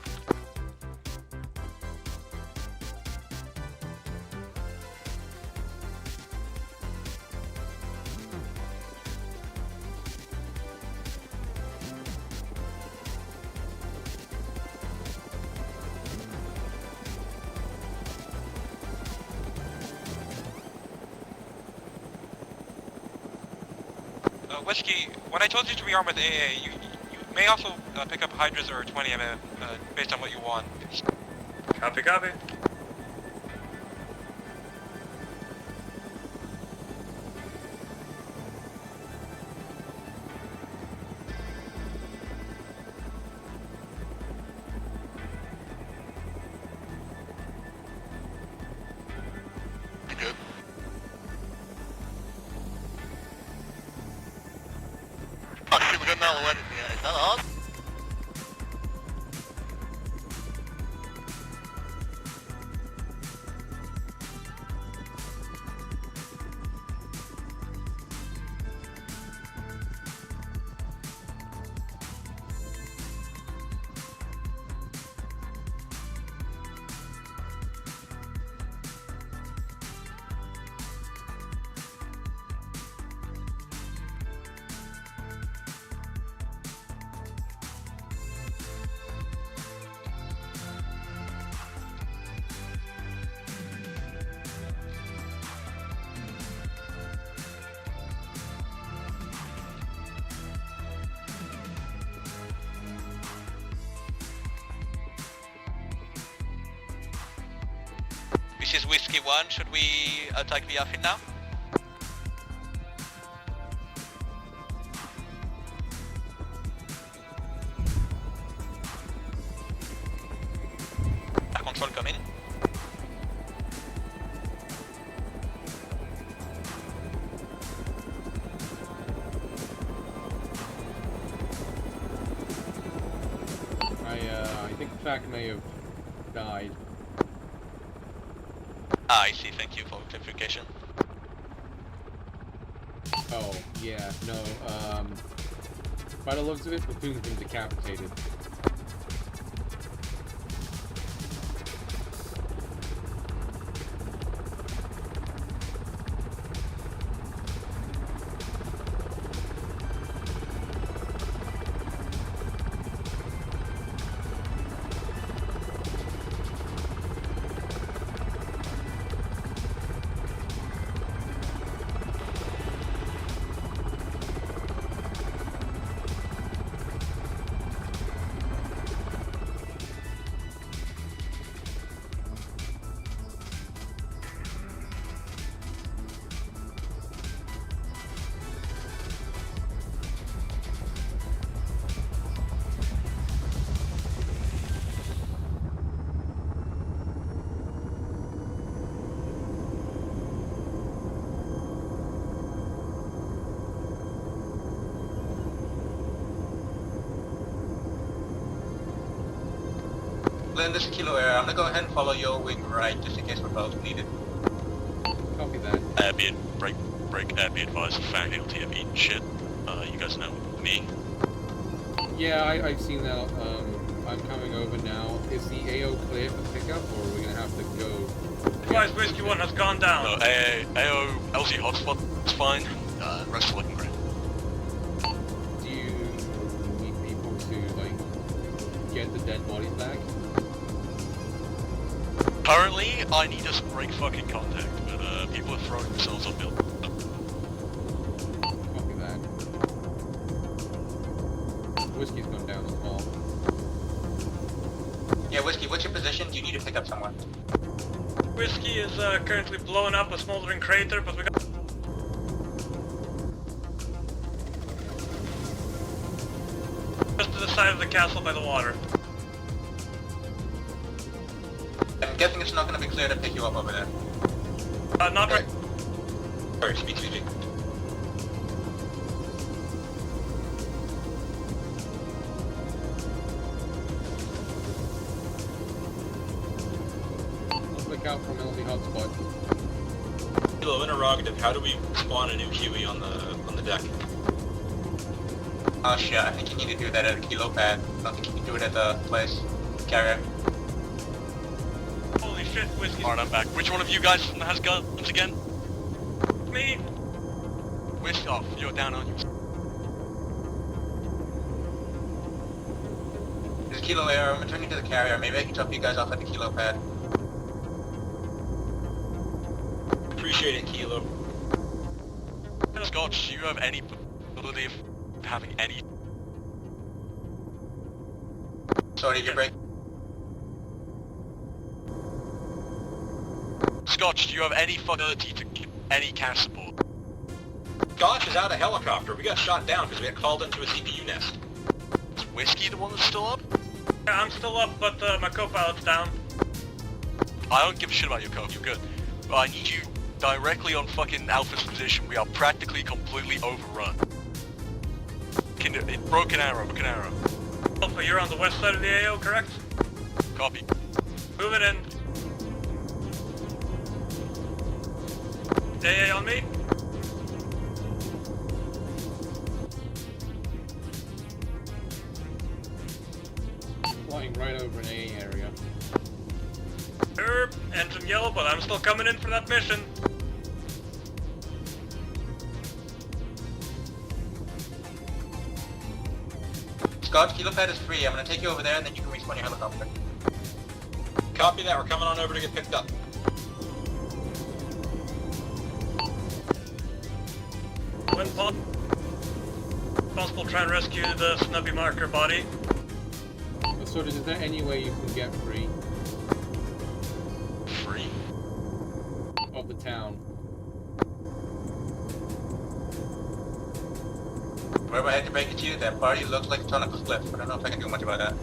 Whiskey, when I told you to rearm with AA, May also pick up hydras or 20 based on what you want. Copy, copy. Good. Oh shit, we got another one. Yeah, is that on? This is Whiskey 1, should we attack the airfield now? Air control come in. I think Fact may have died. Ah, I see, thank you for clarification. Oh, yeah, no, by the looks of it, Platoon's been decapitated. Glenn, this is Kilo Air. I'm gonna go ahead and follow your wing right, just in case we're both needed. Copy that. Be advised, faculty have eaten shit. You guys know me. Yeah, I've seen that. I'm coming over now. Is the AO clear for pickup, or are we gonna have to go? Advise Whiskey 1 has gone down. No, AO, LZ hotspot is fine. Rest is looking great. Do you need people to, like, get the dead bodies back? Currently, I need us to break fucking contact, but people are throwing themselves up buildings. Copy that. Whiskey's gone down as well. Yeah, Whiskey, what's your position? Do you need to pick up someone? Whiskey is currently blowing up a smoldering crater, but we got... just to the side of the castle by the water. I'm guessing it's not going to be clear to pick you up over there. Not right. Sorry, speak. Let's look out from LZ hotspot. Kilo, interrogative, how do we spawn a new Huey on the deck? Oh shit, I think you need to do that at a Kilo pad. I don't think you can do it at the place. Carrier. Holy shit, Whiskey. Alright, I'm back. Which one of you guys has guns again? Me. Whiskey, oh, you're down on you. This is Kilo Air, I'm returning to the carrier. Maybe I can drop you guys off at the Kilo pad. Appreciate it, Kilo. Scott, do you have any ability of having any Sorry, you're breaking. Scotch, do you have any ability to get any CAS support? Scotch is out of helicopter. We got shot down because we got called into a CPU nest. Is Whiskey the one that's still up? Yeah, I'm still up, but my co-pilot's down. I don't give a shit about your code, you're good. But I need you directly on fucking Alpha's position. We are practically completely overrun. Broken arrow. Alpha, you're on the west side of the AO, correct? Copy. Moving in. AA on me. Flying right over an A area. Engine yellow, but I'm still coming in for that mission. Scotch, kilo pad is free. I'm gonna take you over there and then you can respawn your helicopter. Copy that. We're coming on over to get picked up. When possible, try and rescue the snubby marker body. So is there any way you can get free? Free? Of the town. Wherever I had to break it to you, that party looks like it's on a cliff. I don't know if I can do much about that.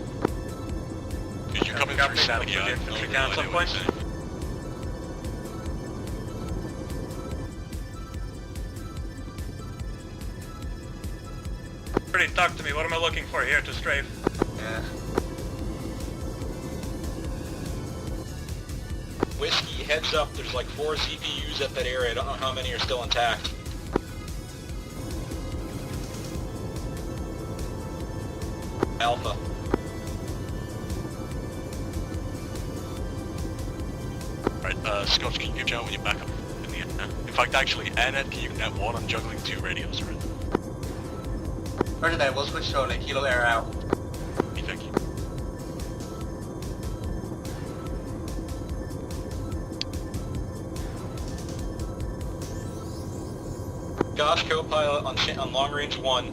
Dude, you're coming through Saturday. I don't know at some point. Pretty, talk to me. What am I looking for here to strafe? Yeah. Whiskey, heads up. There's like 4 CPUs at that area. I don't know how many are still intact. Alpha. Right, Scotch, can you give Joe when you're back up in the air? In fact, actually, Airnet, can you net one? I'm juggling 2 radios around. Roger that, we'll switch shortly. Kilo air out. Thank you. Josh, co-pilot on long range 1.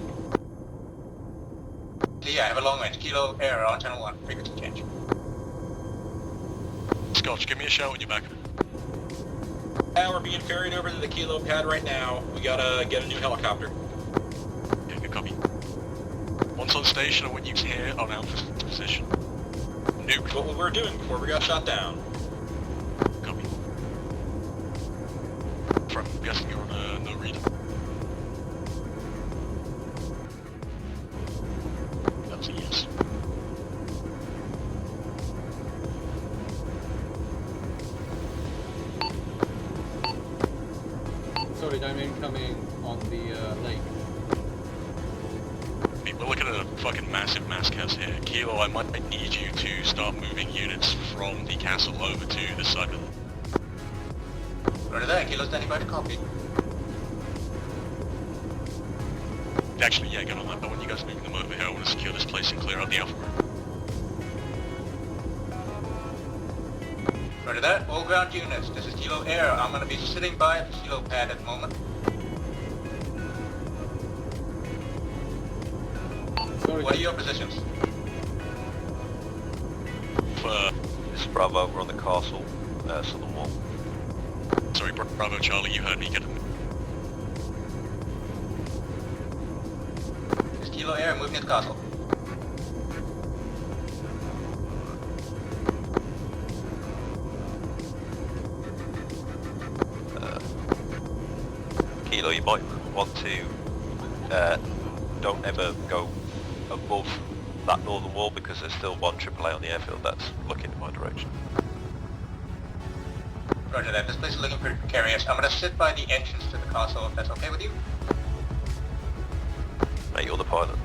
Yeah, I have a long range. Kilo air on channel 1. Frequency change. Scotch, give me a shout when you're back. Yeah, we're being ferried over to the Kilo pad right now. We gotta get a new helicopter. Yeah, good copy. Once on station, I want you to hear on Alpha's position. Nuke. What we were doing before we got shot down. Copy. Front, I'm guessing you're on a no read. That's a yes. Sorry, Diamond coming on the lake. We're looking at a fucking massive mass cast here. Kilo, I might need you to start moving units from the castle over to this side of it. Roger that, Kilo standing by to copy. Actually, yeah, get on that, but when you guys moving them over here, I want to secure this place and clear out the alpha group. Roger that, all ground units. This is Kilo Air. I'm gonna be sitting by the Kilo pad at the moment. Sorry. What are your positions? This is Bravo, we're on the castle, southern wall. Sorry, Bravo Charlie, you heard me. Get him. This is Kilo Air, moving to the castle. Kilo, you might want to don't ever go above that northern wall because there's still one AAA on the airfield that's looking in my direction. Roger that, this place is looking pretty precarious. I'm gonna sit by the entrance to the castle if that's okay with you. Mate, you're the pilot.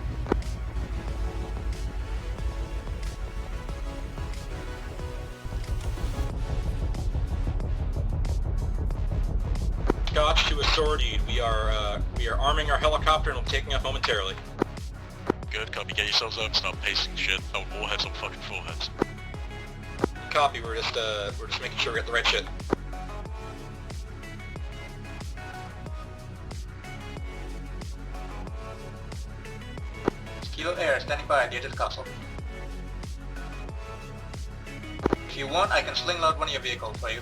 Scotch to a sortie. We are arming our helicopter and we'll be taking off momentarily. Good, copy. Get yourselves up, stop pacing shit. Oh, warheads on fucking foreheads. Copy, we're just making sure we got the right shit. Kilo Air, standing by at the edge of the castle. you want, I can sling load one of your vehicles for you.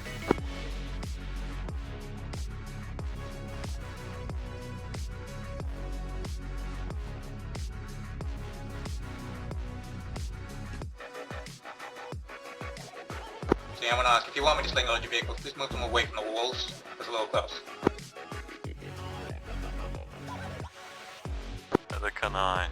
So yeah, I'm gonna ask, if you want me to sling load your vehicles, please move them away from the walls. It's a little close. Neither can I.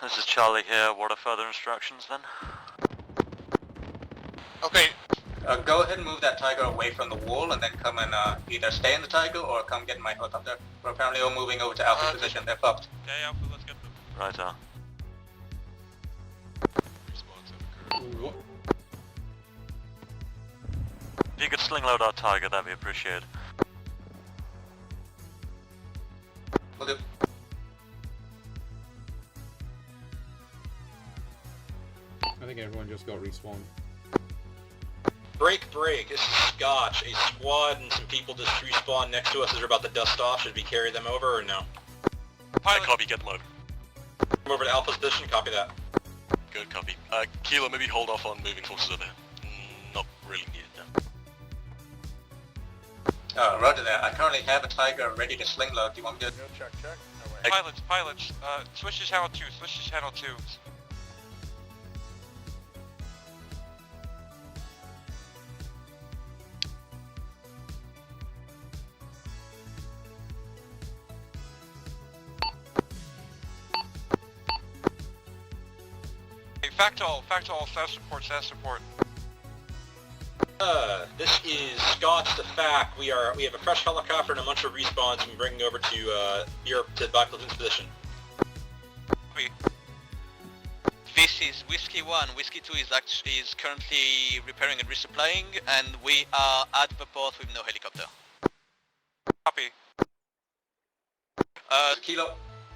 This is Charlie here. What are further instructions then? Okay. Go ahead and move that Tiger away from the wall and then come and either stay in the Tiger or come get in my helicopter. We're apparently all moving over to Alpha's position. They're fucked. Okay, Alpha, let's get them. Right, If you could sling load our Tiger, that'd be appreciated. Will do. I think everyone just got respawned. Break. This is Scotch. A squad and some people just respawned next to us as they're about to dust off. Should we carry them over or no? Pilot, copy, get them over. Come over to Alpha's position, copy that. Good copy. Kilo, maybe hold off on moving forces over here. Not really needed now. Roger that. I currently have a Tiger ready to sling load. Do you want me to... Check. Pilots, switch to channel 2, Factol, status support. This is Scotch the Fact. We have a fresh helicopter and a bunch of respawns and bringing over to Europe to Backlund's position. Copy. This is Whiskey 1. Whiskey 2 is currently repairing and resupplying, and we are at the port with no helicopter. Copy.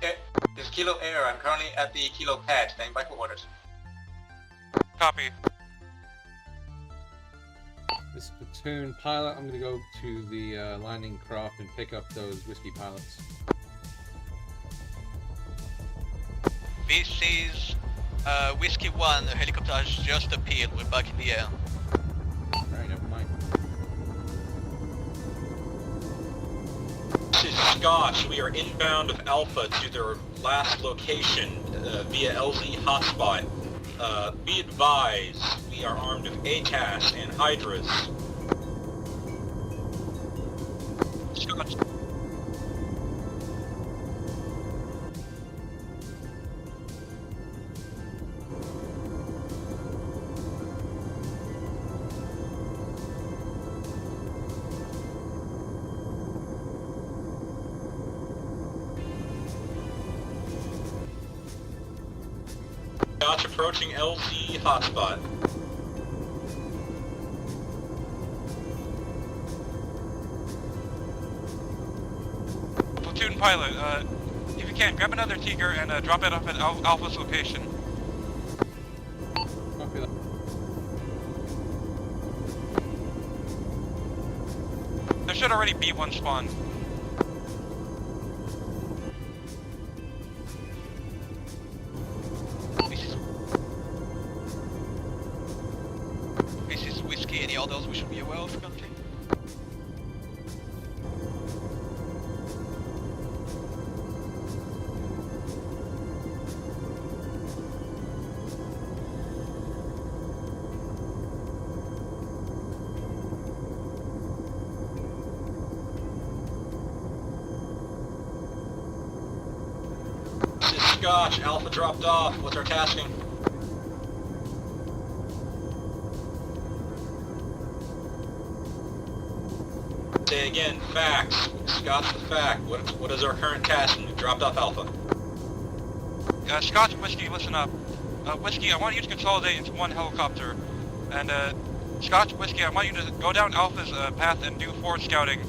This is Kilo Air. I'm currently at the Kilo pad, standing by for orders. Copy. This platoon pilot, I'm gonna go to the landing craft and pick up those whiskey pilots. This is Whiskey 1. The helicopter has just appeared. We're back in the air. Alright, never mind. This is Scotch. We are inbound of Alpha to their last location via LZ hotspot. Be advised, we are armed with ATAS and Hydras. Scotch. Scotch approaching LZ hotspot. Platoon pilot, if you can, grab another Tiger and drop it off at Alpha's location. Copy that. There should already be one spawn. This is Whiskey. Any others we should be aware of currently? This is Scotch. Alpha dropped off. What's our tasking? Say again, facts. Scotch the Fact. What is our current tasking? We dropped off Alpha. Scotch, Whiskey, listen up. Whiskey, I want you to consolidate into one helicopter. And, Scotch, Whiskey, I want you to go down Alpha's path and do forward scouting.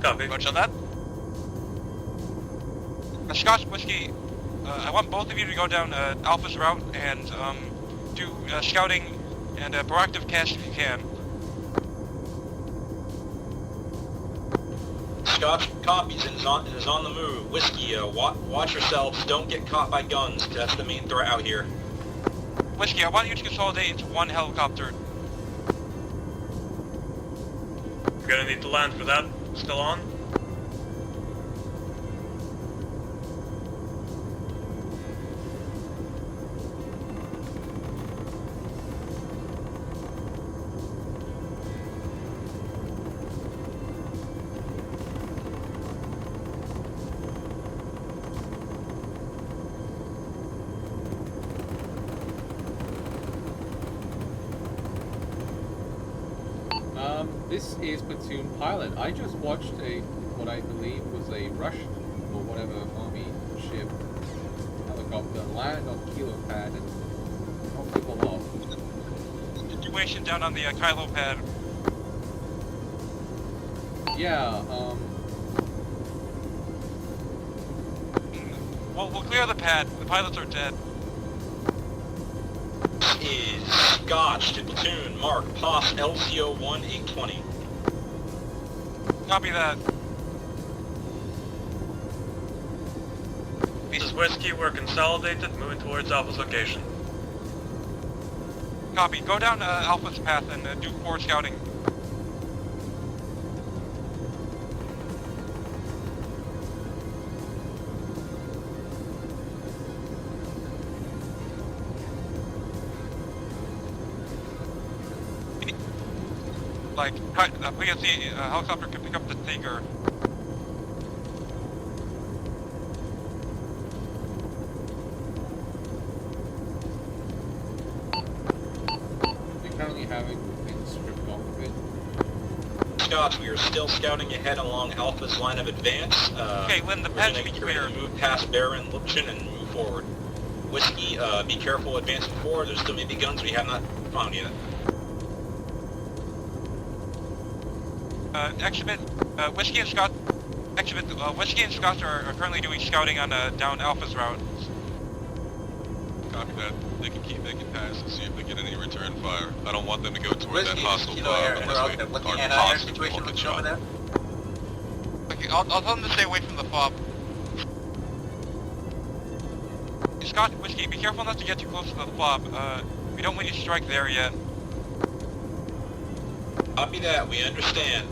Copy. Roger that. Scotch Whiskey, I want both of you to go down Alpha's route and do scouting and proactive cache if you can. Scotch copies and is on the move. Whiskey, watch yourselves. Don't get caught by guns. That's the main threat out here. Whiskey, I want you to consolidate into one helicopter. We're gonna need to land for that. Still on? This is Platoon Pilot. I just watched what I believe was a Russian or whatever army ship helicopter land on Kilo Pad and knock people off. Situation down on the Kylo pad. Yeah, Well, we'll clear the pad. The pilots are dead. Is Scotch to platoon. Mark POS LCO 1820. Copy that. This is Whiskey, we're consolidated, moving towards Alpha's location. Copy. Go down Alpha's path and do forward scouting. Like, PSC, helicopter can pick up the Tiger. they're currently having things stripped off of it. Scotch, we are still scouting ahead along Alpha's line of advance. Okay, Lynn, the we're pad gonna should be get ready to move past Baron, Lupchen, and move forward. Whiskey, be careful advancing forward. There still may be guns we have not found yet. Exhibit, Whiskey and Scott. Exhibit, Whiskey and Scott are currently doing scouting on down Alpha's route. Copy that. They can keep making passes and see if they get any return fire. I don't want them to go towards that Whiskey, hostile Kilo Air, unless we what's are the anti-air positive situation we'll get looking over shot. there? Okay, I'll tell them to stay away from the fob. Scott, Whiskey, be careful not to get too close to the fob. We don't want you to strike there yet. Copy that, we understand.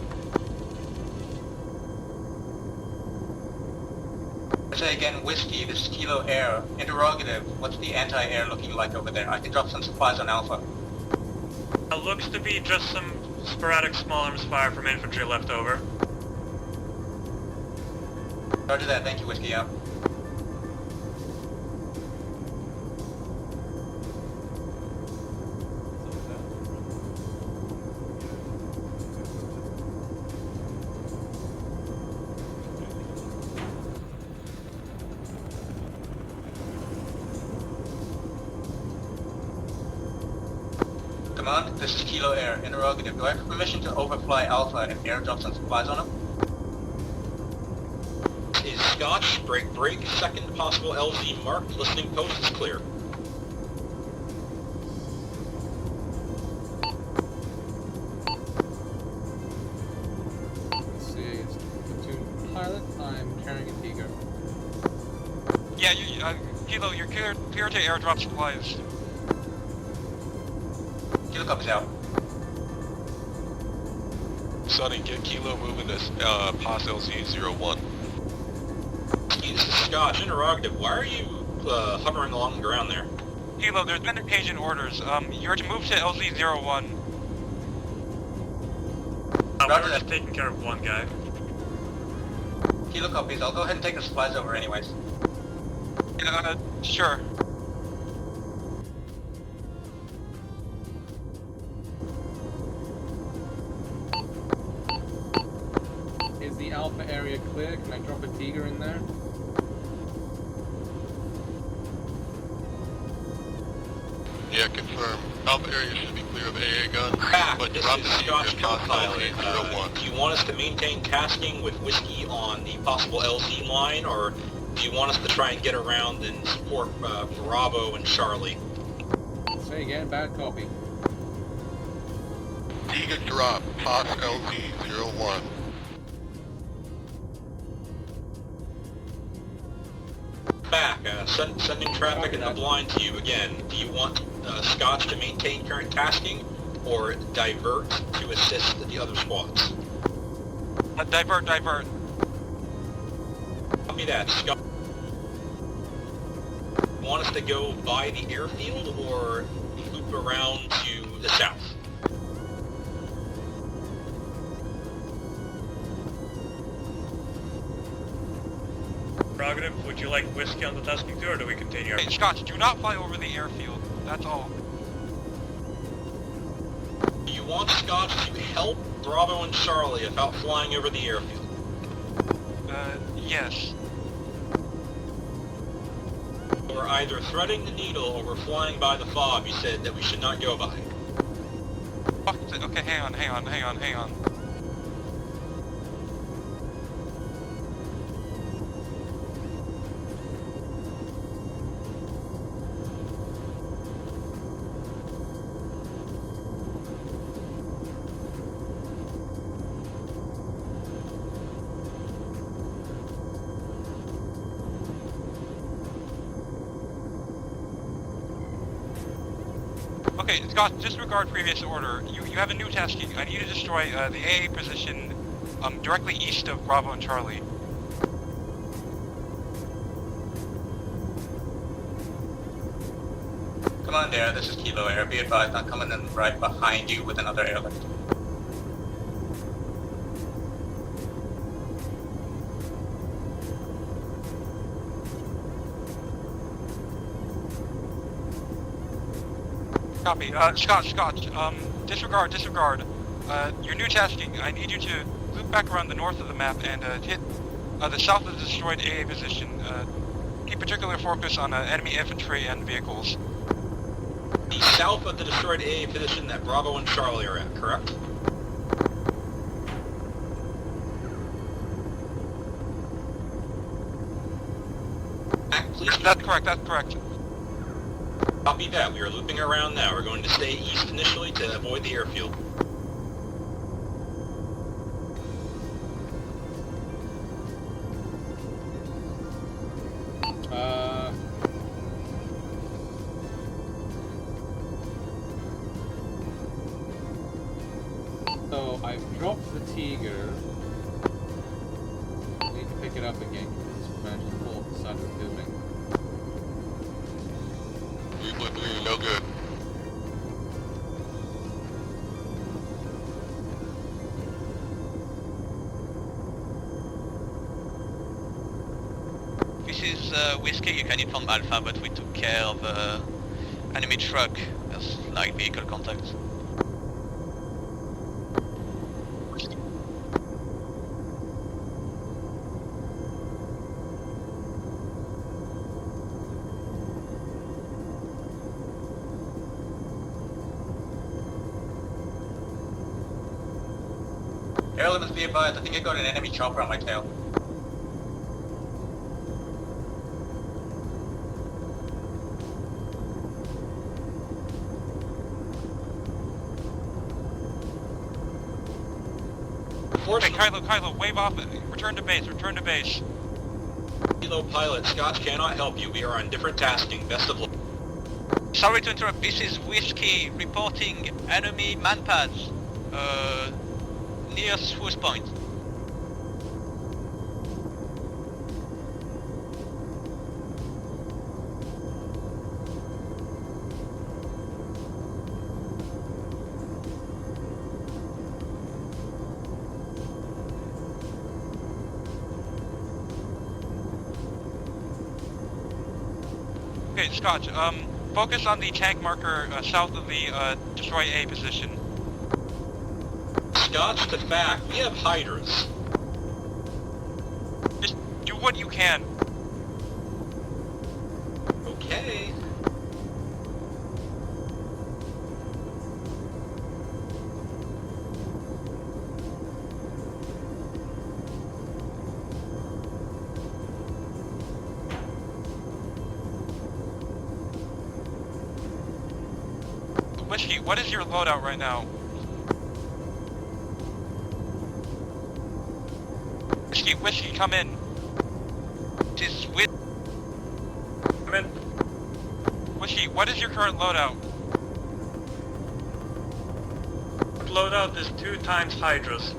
Say again, Whiskey, this is Kilo Air. Interrogative, what's the anti-air looking like over there? I can drop some supplies on Alpha. It looks to be just some sporadic small arms fire from infantry left over. Roger that, thank you, Whiskey, out. Command, this is Kilo Air. Interrogative, do I have permission to overfly Alpha and airdrop some supplies on him? Is Scotch, break, second possible LZ marked, listening post is clear. Let's see, it's Platoon Pilot. I'm carrying a Tiger. Yeah, Kilo, you're clear to airdrop supplies. Kilo copies out. Sonny, get Kilo moving this POS LZ-01. This is Scotch, interrogative, why are you hovering along the ground there? Kilo, there's been occasion orders. You're to move to LZ-01. We're just taking care of one guy. Kilo copies, I'll go ahead and take the supplies over anyways. Sure. Is the Alpha area clear? Can I drop a Tiger in there? Yeah, confirm. Alpha area should be clear of AA guns, but this drop is the Scotch team on co-pilot. LZ-01. Do you want us to maintain tasking with Whiskey on the possible LZ line, or do you want us to try and get around and support Bravo and Charlie? Say again, bad copy. Eager drop, pos LZ-01. Back, sending traffic in the blind to you again. Do you want Scotch to maintain current tasking, or divert to assist the other squads? Divert. Copy that, Scotch. Want us to go by the airfield, or loop around to the south? Prerogative, would you like Whiskey on the tasking too, or do we continue? Hey, Scotch, do not fly over the airfield. That's all. Do you want Scotch to help Bravo and Charlie about flying over the airfield? Yes. We're either threading the needle or we're flying by the fog you said that we should not go by. Fuck it. Okay, hang on. Okay, Scott, disregard previous order. You have a new tasking. I need you to destroy the AA position directly east of Bravo and Charlie. Command Air, this is Kilo Air. Be advised, I'm coming in right behind you with another airlift. Copy. Scott, disregard. Your new tasking, I need you to loop back around the north of the map and hit the south of the destroyed AA position. Keep particular focus on enemy infantry and vehicles. The south of the destroyed AA position that Bravo and Charlie are at, correct? Please. That's correct. Copy that. We are looping around now. We're going to stay east initially to avoid the airfield. So I've dropped the Tiger. I need to pick it up again because it's managed to pull up the side of the building. No good. This is Whiskey, you can inform Alpha, but we took care of enemy truck as light vehicle contact. Air elements, be advised, I think I got an enemy chopper on my tail. Hey, Kylo, wave off. Return to base. Kilo pilot, Scotch cannot help you. We are on different tasking. Best of luck. Sorry to interrupt, this is Whiskey reporting enemy manpads near Swoosh Point. Okay, Scotch, focus on the tank marker south of the destroy A position. Scotch to back. We have hydras. Just do what you can. Okay. Whiskey, what is your loadout right now? Whiskey, come in. Come in. Whiskey, what is your current loadout? Loadout is 2 times Hydras.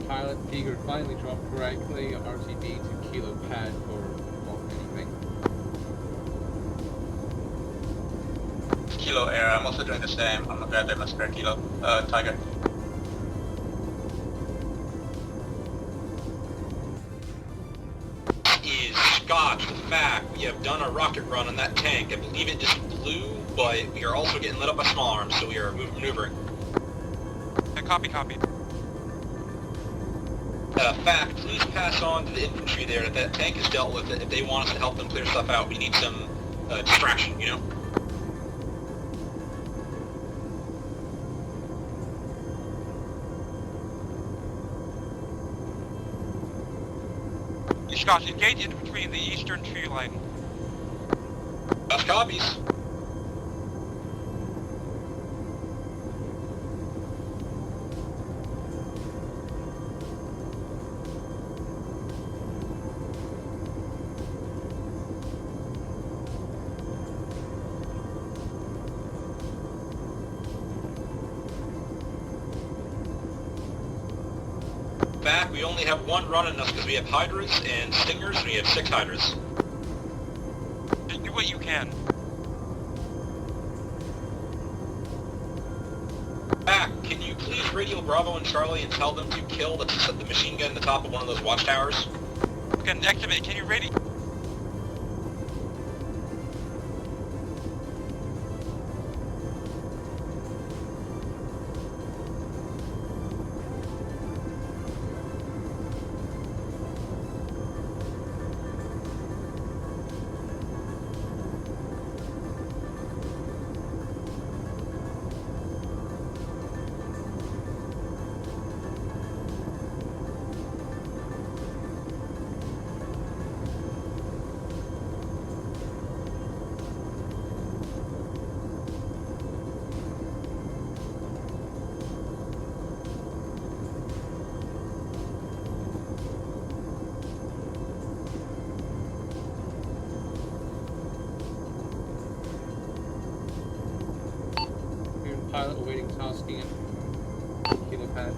Pilot figure finally dropped correctly. RTB to Kilo Pad for anything. Kilo Air, I'm also doing the same. I'm not that much per Kilo. Tiger. Is Scotch with Mac. We have done a rocket run on that tank. I believe it just blew, but we are also getting lit up by small arms, so we are maneuvering. Copy. Fact, please pass on to the infantry there that tank is dealt with. If they want us to help them clear stuff out, we need some distraction, you know? Scotch, engage infantry in the eastern tree line. Scotch copies. Back, we only have 1 running us because we have Hydras and Stingers, and we have 6 Hydras. Just do what you can. Back, can you please radio Bravo and Charlie and tell them to kill the machine gun in the top of one of those watchtowers? Okay, activate. Can you radio? Pilot awaiting tasking at Kilo Pad.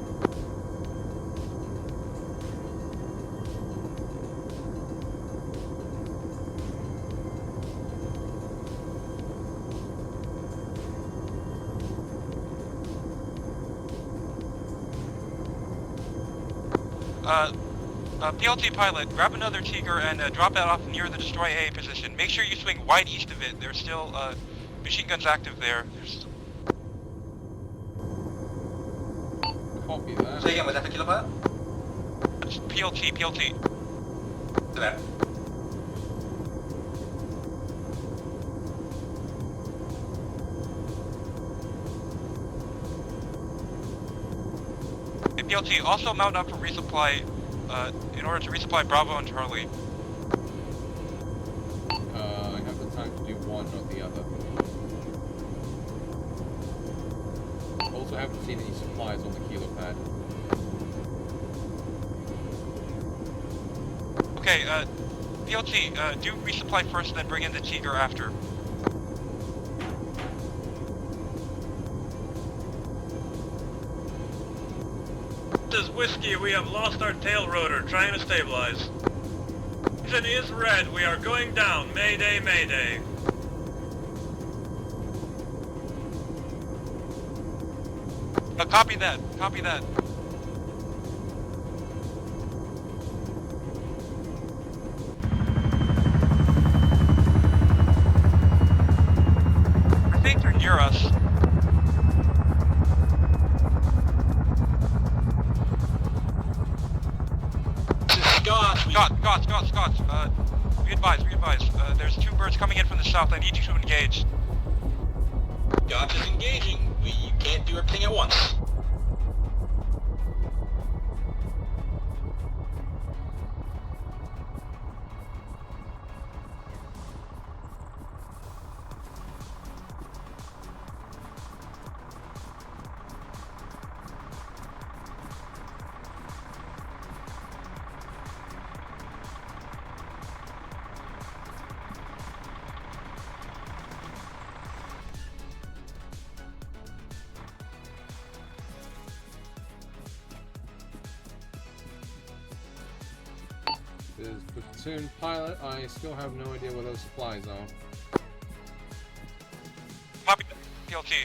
PLT pilot, grab another Tiger and drop that off near the Destroy A position. Make sure you swing wide east of it. There's still machine guns active there. Copy that. Say again, was that for Kilo Pad? It's PLT. To that. PLT, also mount up for resupply in order to resupply Bravo and Charlie. I have the time to do one or the other. Also haven't seen any supplies on the Kilo Pad. Okay, PLT, do resupply first, then bring in the Tiger after. This is Whiskey, we have lost our tail rotor, trying to stabilize. Engine is red, we are going down. Mayday, mayday. Copy that. I think they're near us. Scott. Be advised. There's 2 birds coming in from the south. I need you to engage. Gotch is engaging. You can't do everything at once. Platoon pilot, I still have no idea where those supplies are. Copy. PLT.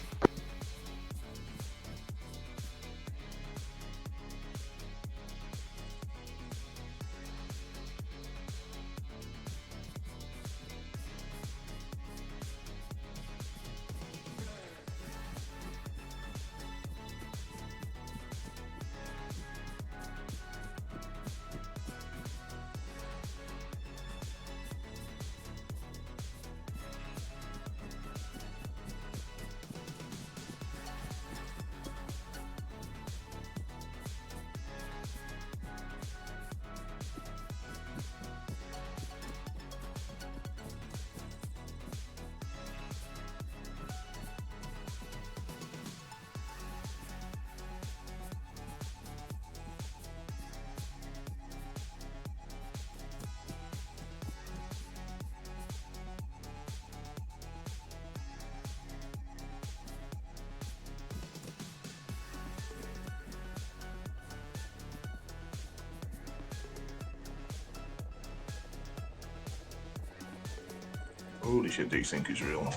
Holy shit, they think is real.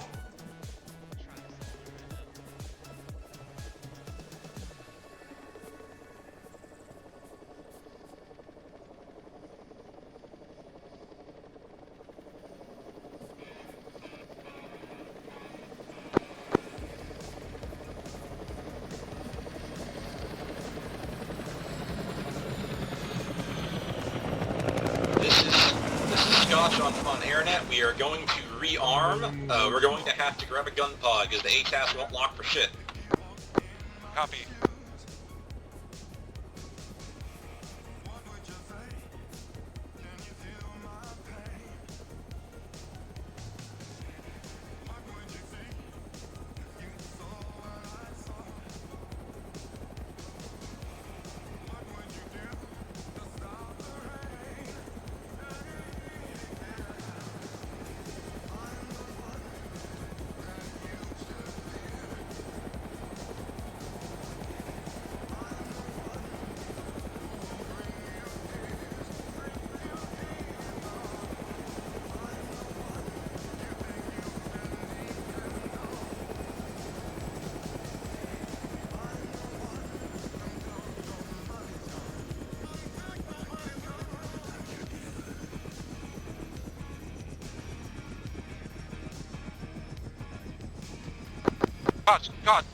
This is Scotch on AirNet. We are going to rearm. We're going to have to grab a gun pod because the ATAS won't lock for shit. Copy. God.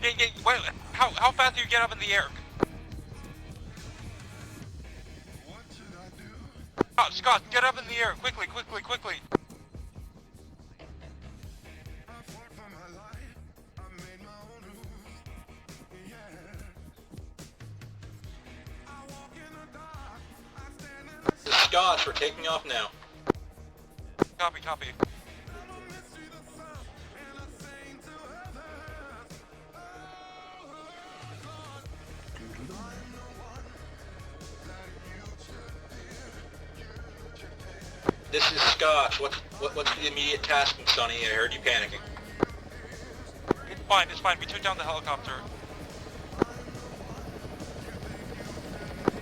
Wait, how fast do you get up in the air? Scott, get up in the air, quickly. This is Scotch, we're taking off now. Copy. This is Scotch. What's the immediate task, Sonny? I heard you panicking. It's fine. We took down the helicopter.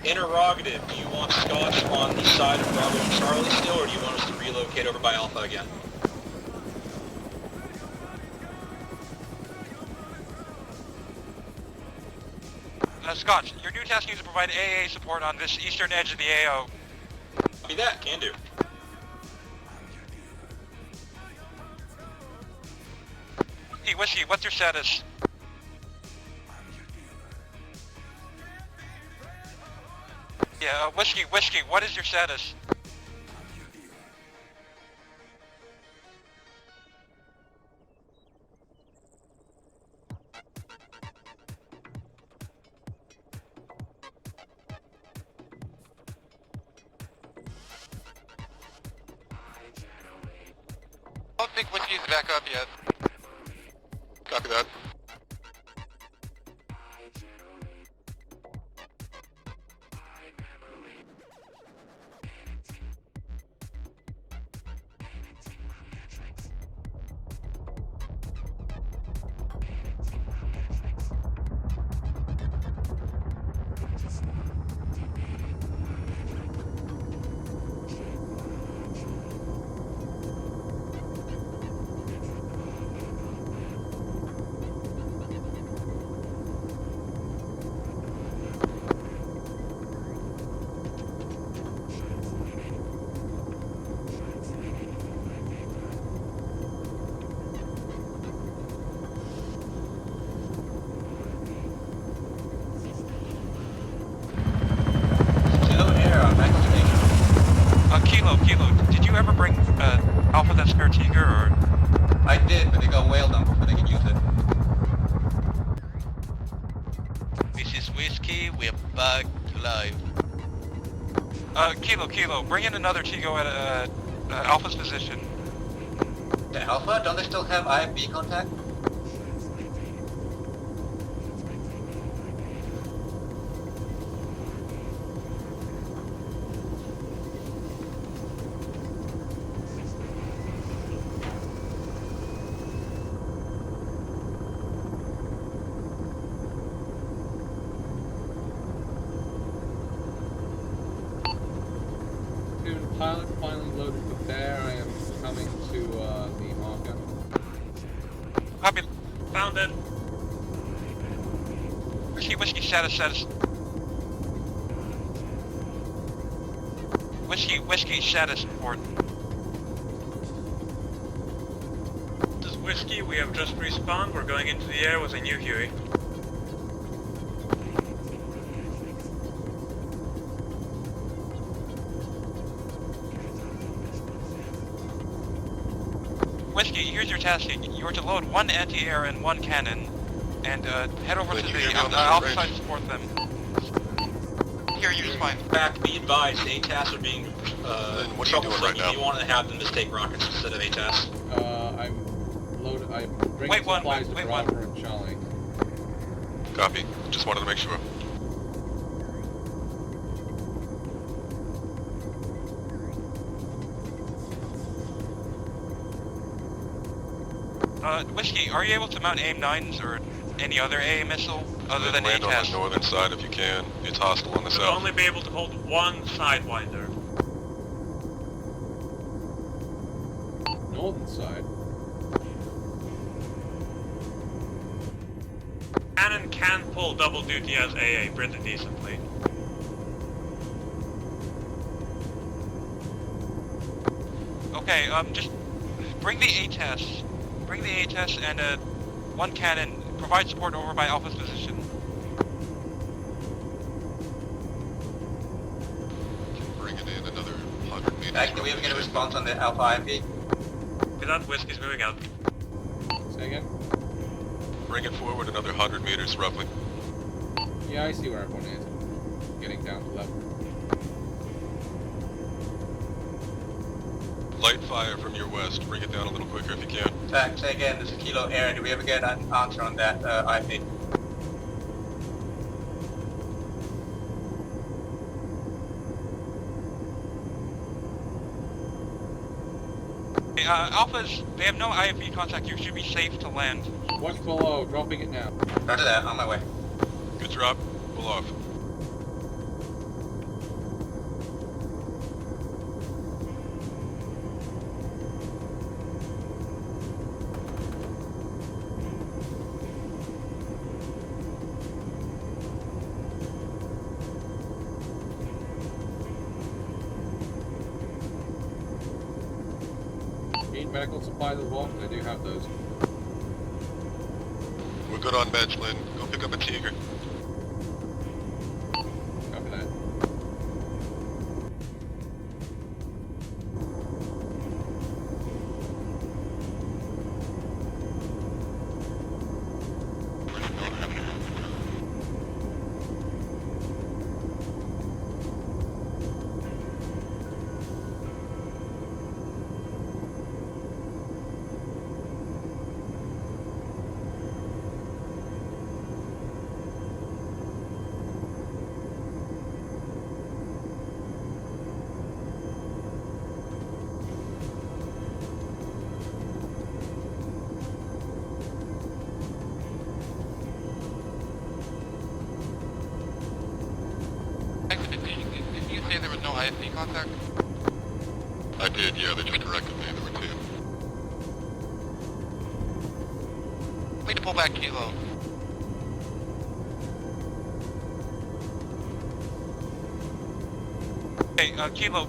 Interrogative. Do you want Scotch on the side of Bravo and Charlie still, or do you want us to relocate over by Alpha again? Scotch, your new task is to provide AA support on this eastern edge of the AO. Copy that. Can do. Hey, Whiskey, what's your status? Yeah, Whiskey, what is your status? I don't think Whiskey's back up yet. Copy that. Kilo, did you ever bring Alpha that spare Tiger, or? I did, but they got whaled on before they could use it. This is Whiskey, we're back live. Kilo, bring in another Tigo at Alpha's position. The Alpha? Don't they still have IFB contact? Pilot finally loaded the bear. I am coming to the marker. Copy. Found it. Whiskey, status. Whiskey, status report. This is Whiskey. We have just respawned. We're going into the air with a new Huey. Whiskey, here's your tasking. You are to load 1 anti-air and 1 cannon, and head over to the Alpha side to support them. Here, you're just fine. Back, be advised, ATAS are being what are you doing right now? You want to have them just take rockets instead of ATAS. I'm bringing supplies to Bravo and Charlie. Copy. Just wanted to make sure. Whiskey, are you able to mount AIM-9s or any other AA missile other than land ATAS? on the northern side if you can. It's hostile on the We'll south. only be able to hold 1 Sidewinder. Northern side. Cannon can pull double duty as AA pretty decently. Okay, just bring the ATAS. Bring the ATAS and 1 cannon. Provide support over by Alpha's position. Bring it in another 100 meters. Back, do we ever get a response on the Alpha IFB? That Whiskey's moving out. Say again? Bring it forward another 100 meters roughly. Yeah, I see where everyone is. Getting down to level. Light fire from your west. Bring it down a little quicker if you can. Say again, this is Kilo Air. Do we ever get an answer on that IFB? Alphas, they have no IFV contact. You should be safe to land. Watch below, dropping it now. Roger that, on my way. Good drop. Pull off. Need medical supplies as well? I do have those. We're good on bench, Lynn. Go pick up a Tiger. Copy that. Did you say there was no IFC contact? I did, yeah. They just corrected me. There were 2. Need to pull back Kilo. Hey, Kilo,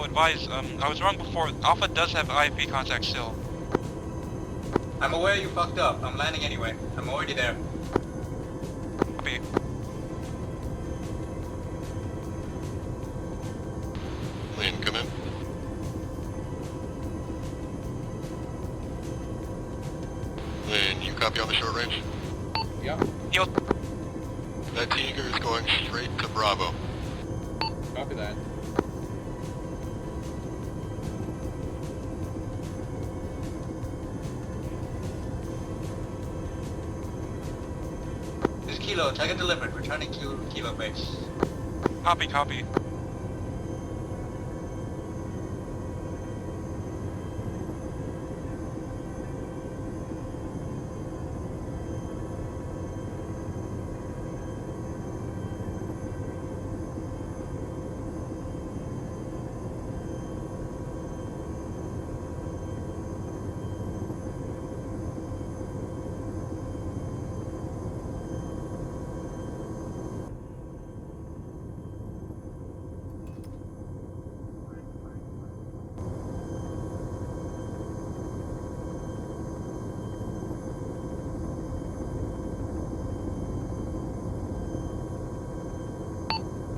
advise, I was wrong before. Alpha does have IFV contact still. I'm aware you fucked up. I'm landing anyway. I'm already there. Copy. Lynn, come in. copy on the short range? Yeah. That Tiger is going straight to Bravo. Copy that. This is Kilo, target delivered, returning to Kilo base. Copy, copy.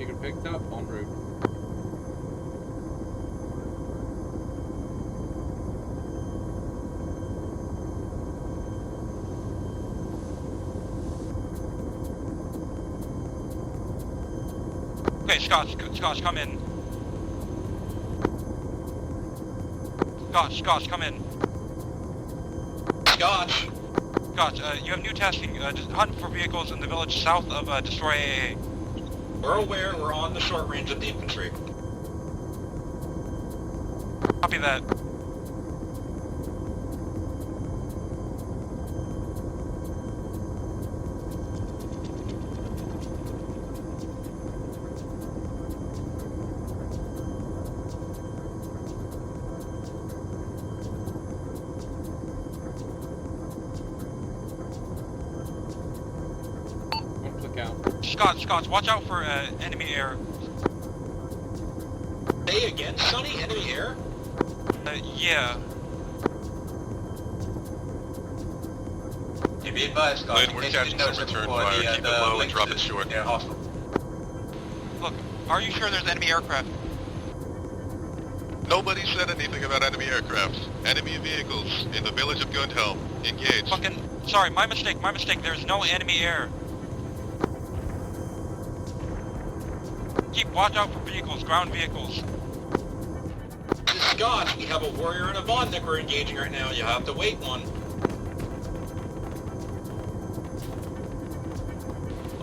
Eager picked up, en route. Okay, Scotch, come in. Scotch, come in. Scotch! Scotch, you have new tasking. Just hunt for vehicles in the village south of Destroy AA. We're aware and we're on the short range of the infantry. Copy that. One click out. Scotch, watch out for enemy air. Say again, Sonny? Enemy air? Yeah. You be advised, Scotch. Lynn, we're catching some return fire. Keep it low and drop it short. They're hostile. Look, are you sure there's enemy aircraft? Nobody said anything about enemy aircraft. Enemy vehicles in the village of Gundhelm. Engage. Sorry, my mistake. There's no enemy air. Watch out for vehicles, ground vehicles. This is Scotch. We have a warrior and a Vondnik we're engaging right now. You have to wait one.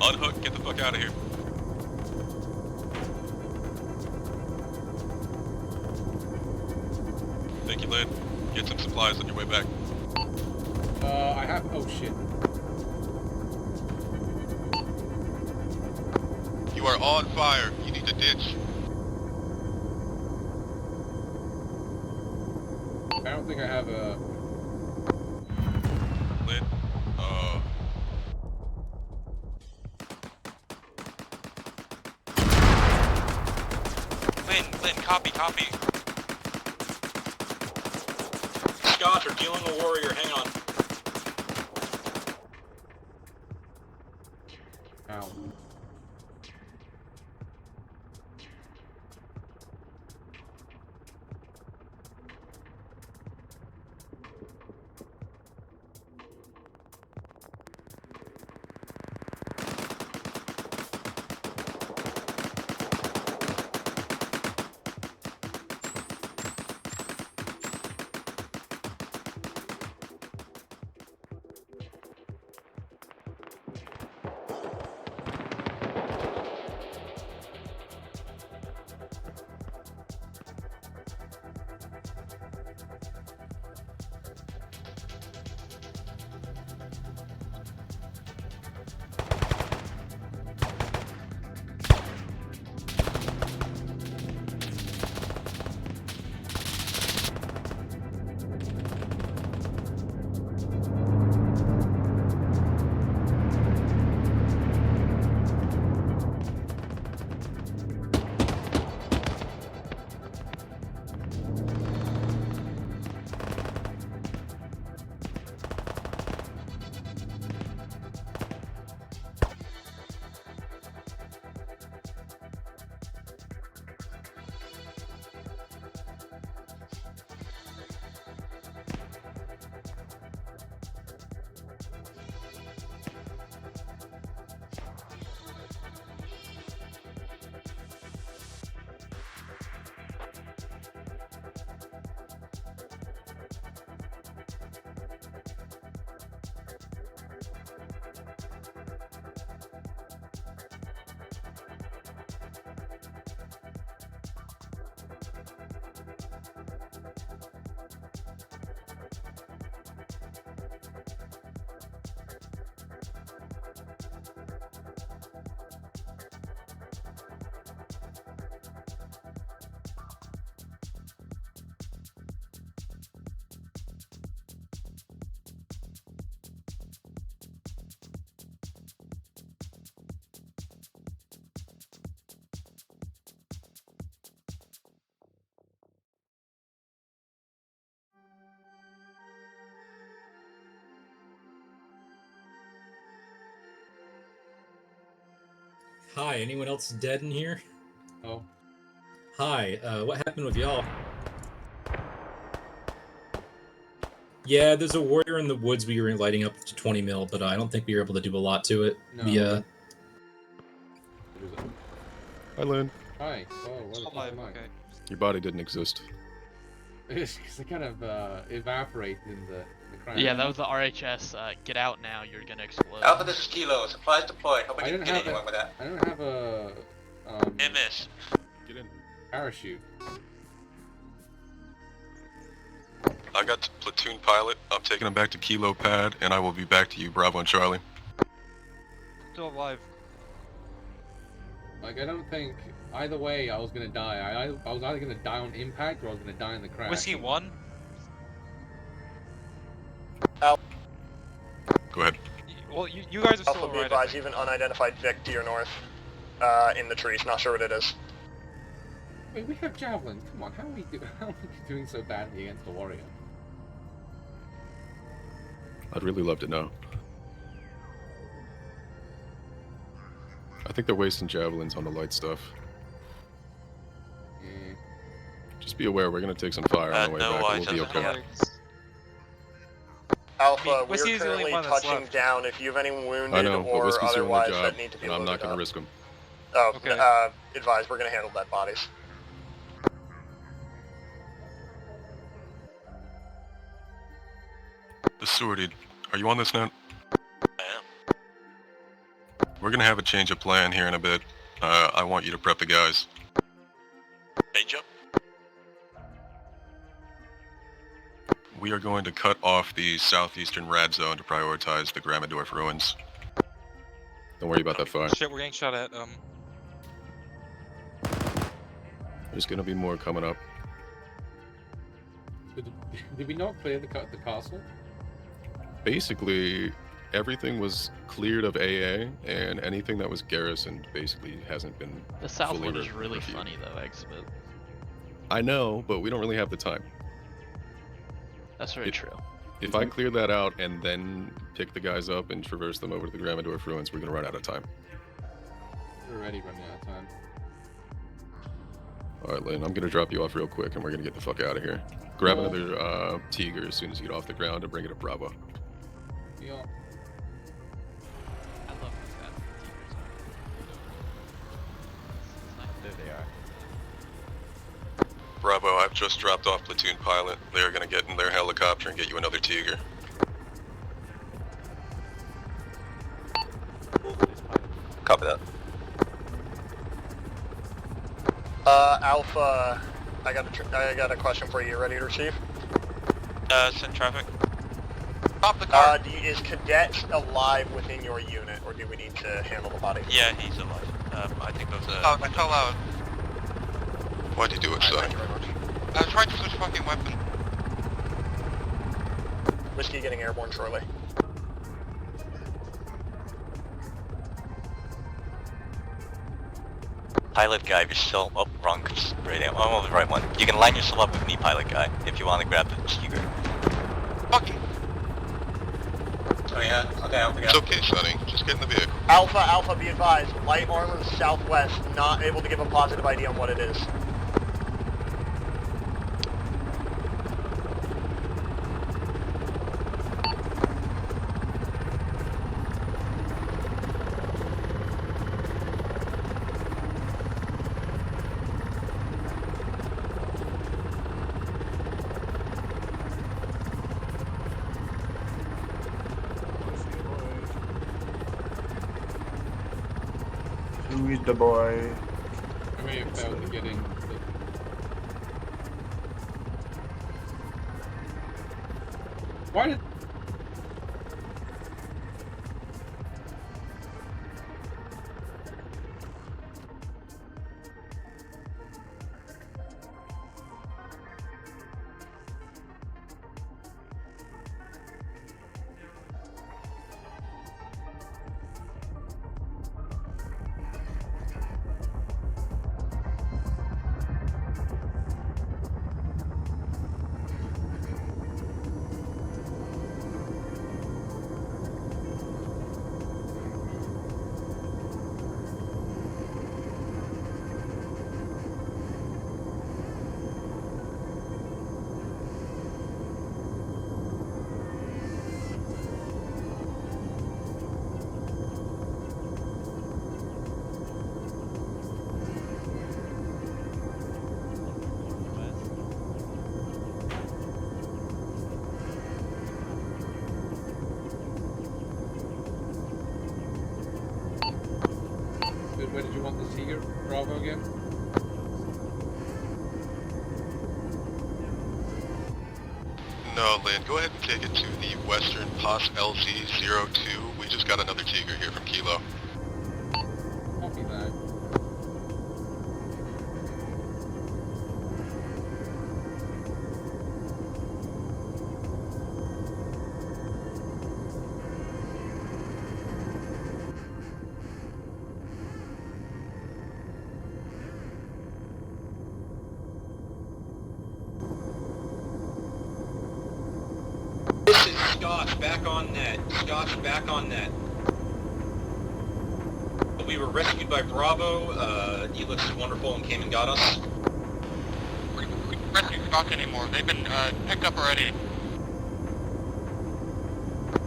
Unhook, get the fuck out of here. Thank you, Lynn. Get some supplies on your way back. I have. Oh shit. You are on fire. You need to ditch. I don't think I have a. Lynn, Lynn, copy. Scotch, we're dealing a warrior. Hang on. Ow. Hi, anyone else dead in here? Oh. Hi, what happened with y'all? Yeah, there's a warrior in the woods we were lighting up to 20 mil, but I don't think we were able to do a lot to it. No. Yeah. Hi, Lynn. Hi. Oh, what the fuck am I? Your body didn't exist. It kind of evaporated in the crowd. Yeah, that was the RHS. Get out now, you're gonna explode. Alpha, this is Kilo. Supplies deployed. Hope I I can didn't get have anyone with that. I don't have a MS. Get in. Parachute. I got platoon pilot. I'm taking him back to Kilo Pad, and I will be back to you, Bravo and Charlie. Still alive. Like, I don't think either way I was gonna die. I was either gonna die on impact or I was gonna die in the crash. Whiskey 1. Go ahead. Well, you guys are still Also, be alright. advised, even unidentified Vic to your north, in the trees. Not sure what it is. Wait, we have javelins. Come on, how are we doing so badly against the warrior? I'd really love to know. I think they're wasting javelins on the light stuff. Just be aware, we're gonna take some fire on the way back. We'll be okay. Alpha, Whiskey we're is the only currently one that's touching left. down. If you have any wounded I know, but or Whiskey's doing the otherwise job, that need to be and I'm not loaded gonna up. risk them. Oh, Okay. Advise, we're gonna handle dead bodies. The Sworded, are you on this net? I am. We're gonna have a change of plan here in a bit. I want you to prep the guys. Major? We are going to cut off the southeastern rad zone to prioritize the Gramadorf ruins. Don't worry about that fire. Shit, we're getting shot at. There's gonna be more coming up. Did we not clear the castle? Basically, everything was cleared of AA, and anything that was garrisoned basically hasn't been The south fully one is really reviewed. funny though, Exhibit. I know, but we don't really have the time. That's very true. If I clear that out and then pick the guys up and traverse them over to the Gramadorf ruins, we're gonna run out of time. We're already running out of time. Alright, Lynn, I'm gonna drop you off real quick and we're gonna get the fuck out of here. Grab another Tiger as soon as you get off the ground and bring it to Bravo. Yeah. I love these guys. There they are. Bravo, I've just dropped off platoon pilot. They're gonna get in their helicopter and get you another Tiger. Copy that. Alpha, I got a question for you. You ready to receive? Send traffic. Pop the car. Is Cadet alive within your unit, or do we need to handle the body? Yeah, he's alive. I think those Oh, I fell out. Why'd you do it, son? I was trying to switch fucking weapon. Whiskey getting airborne shortly. Pilot guy, if you're still up, wrong radio. I'm on the right one. You can line yourself up with me, pilot guy, if you want to grab the Tiger. Fucking. Oh yeah, okay, I'll It's okay, Sonny. Just get in the vehicle. Alpha, be advised. Light armor southwest, not able to give a positive ID on what it is. Who is the boy? I may have failed to get in. Why did... Where did you want the Tiger? Bravo again? No, Lynn, go ahead and take it to the Western POS LZ02. We just got another Tiger here from Kilo. Copy that. This is Scotch, back on net. Scotch, back on net. We were rescued by Bravo. He looks wonderful and came and got us. We can't rescue Scotch anymore. They've been picked up already.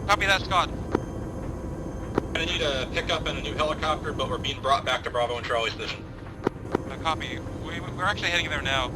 Copy that, Scott. Gonna need a pickup and a new helicopter, but we're being brought back to Bravo and Charlie's position. Copy. We're actually heading there now.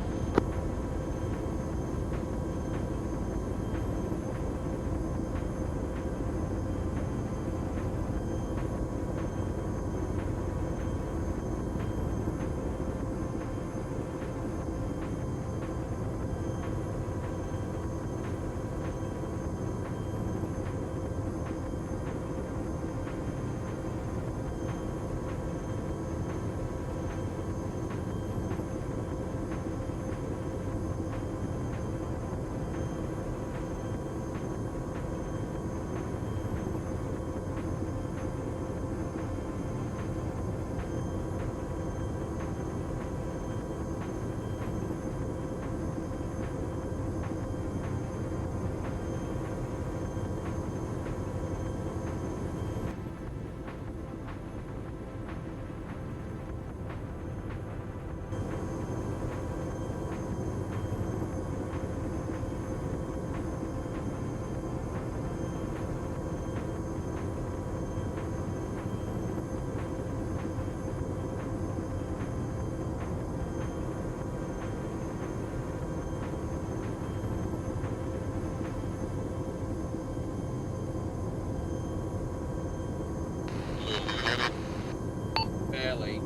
Barely.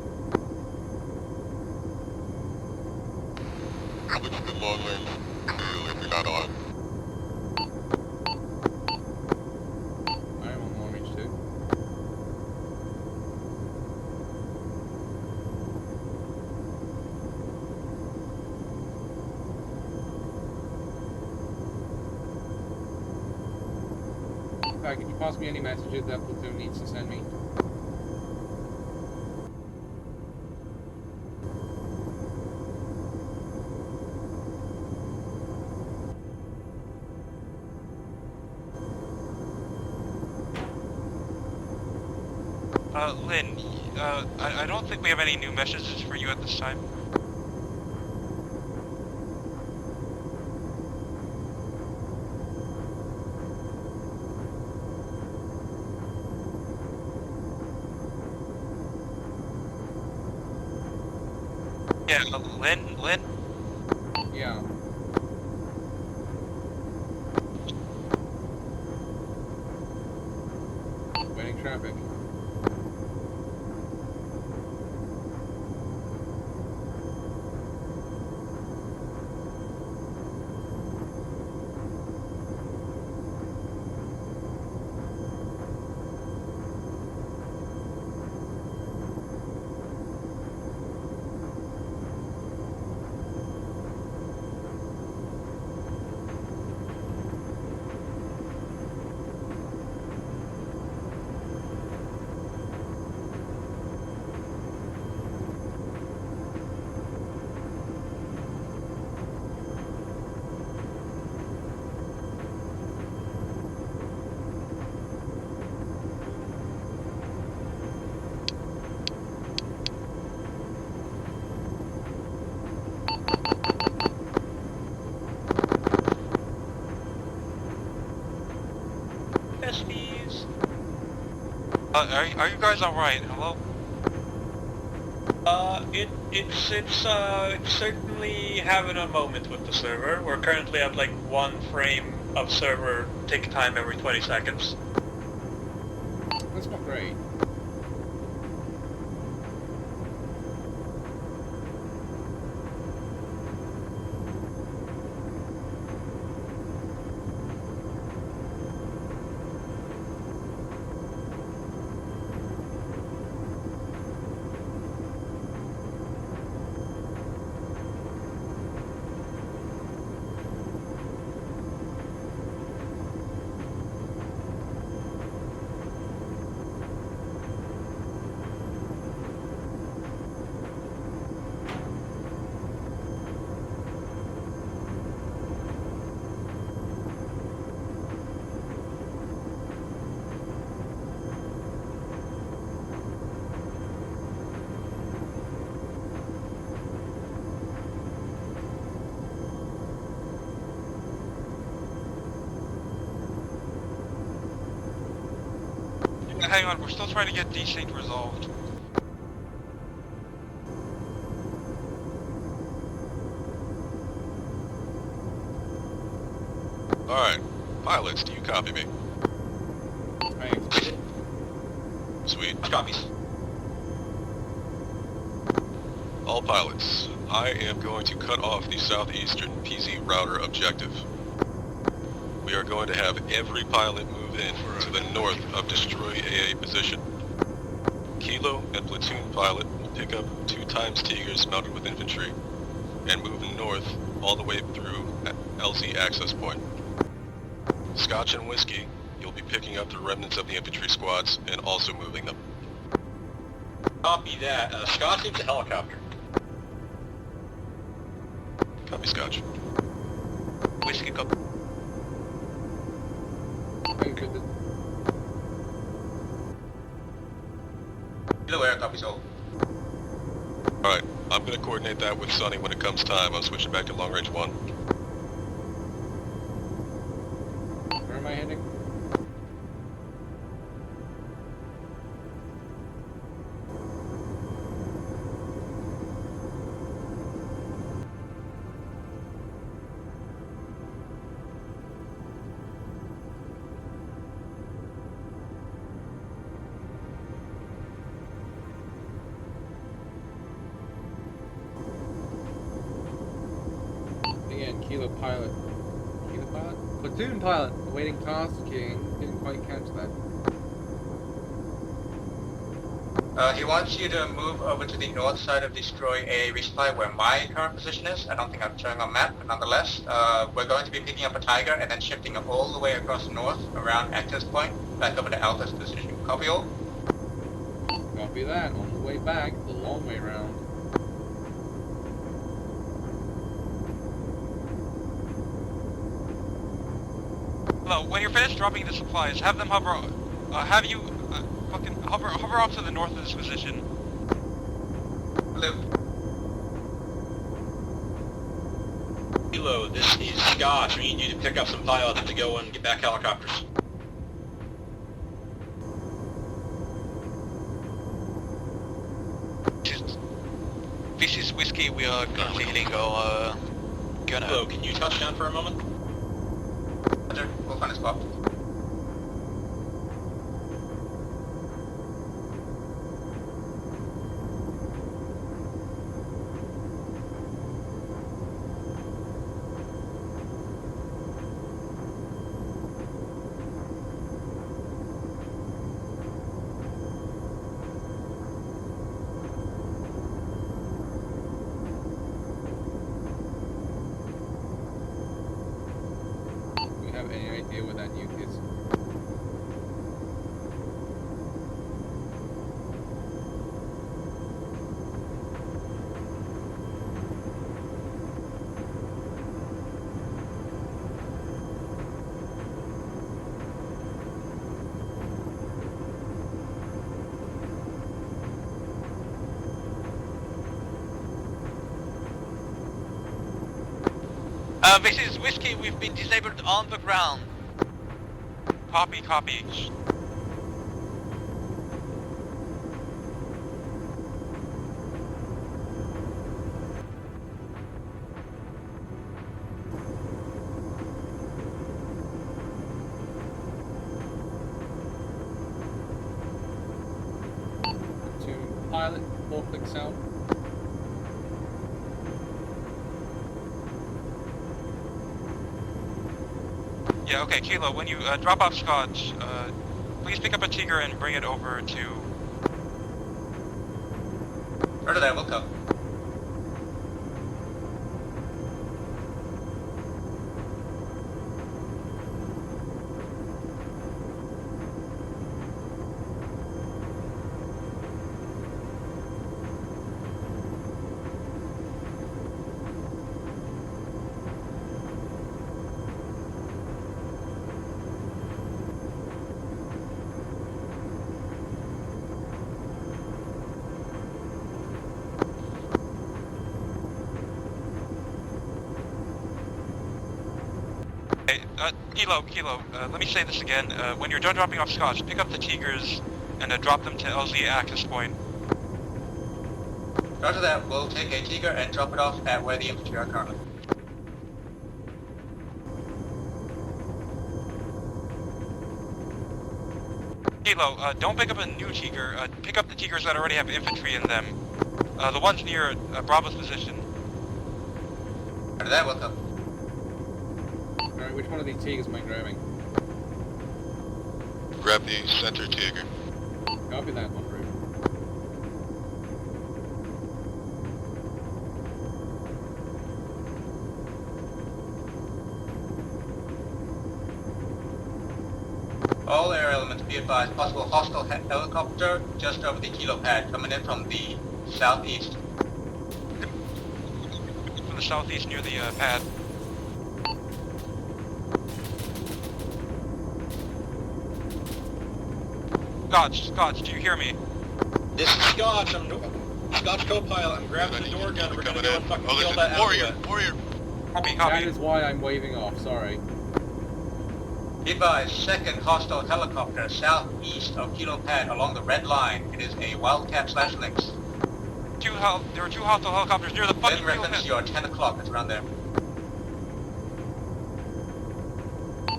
Probably just the long range. We're not on. I am on long range too. Can you pass me any messages that platoon needs to send me? Lynn, I don't think we have any new messages for you at this time. Yeah, Lynn? Yeah. Waiting traffic. SPs. Are you guys alright? Hello? It's certainly having a moment with the server. We're currently at like 1 frame of server tick time every 20 seconds. That's not great. hang on, we're still trying to get desync resolved. Alright, pilots, do you copy me? I expect it. Sweet. Copies. All pilots, I am going to cut off the southeastern PZ router objective. We are going to have every pilot move in to the north of destroy AA position. Kilo and platoon pilot will pick up 2 times Tigers mounted with infantry and move north all the way through LZ access point. Scotch and Whiskey, you'll be picking up the remnants of the infantry squads and also moving them. Copy that. Scott needs a helicopter. Copy, Scotch. Whiskey, copy. Either way, copies all. Alright, I'm going to coordinate that with Sonny when it comes time. I'm switching back to long range 1. Where am I heading? Again, Kilo pilot. Kilo pilot? Platoon pilot! Awaiting tasking. Didn't quite catch that. He wants you to move over to the north side of Destroy AA resupply where my current position is. I don't think I'm showing on map, but nonetheless, we're going to be picking up a Tiger and then shifting all the way across north around access point back over to Alpha's position. Copy all? Copy that. On the way back, the long way round. Hello, when you're finished dropping the supplies, have them hover, fucking hover off to the north of this position. Hello. Kilo, this is Scotch. We need you to pick up some pilots to go and get back helicopters. This is Whiskey, we are currently hitting our gunner. Hello, can you touch down for a moment? Roger, we'll find a spot. Do you have any idea what that nuke is? This is Whiskey, we've been disabled on the ground. Copy, copy. Platoon pilot, 4 clicks out. Yeah, okay, Kilo, when you drop off Scotch, please pick up a Tiger and bring it over to... Roger that, we'll come. Hey, Kilo, let me say this again. When you're done dropping off Scotch, pick up the Tigers and drop them to LZ access point. After that, we'll take a Tiger and drop it off at where the infantry are currently. Kilo, don't pick up a new Tiger. Pick up the Tigers that already have infantry in them. The ones near Bravo's position. After that, we'll come. Alright, which one of these Tigers am I grabbing? Grab the center Tiger. Copy that one, Rude. All air elements be advised, possible hostile helicopter just over the kilo pad coming in from the southeast. From the southeast near the pad. Scotch, do you hear me? This is Scotch, I'm Scotch co-pilot, I'm grabbing the door gun, we're gonna go and fucking kill that warrior. Copy. That is why I'm waving off, sorry. Be advised, second hostile helicopter southeast of kilo pad along the red line. It is a Wildcat / Lynx. There are two hostile helicopters near the fucking Then reference your 10 o'clock, it's around there.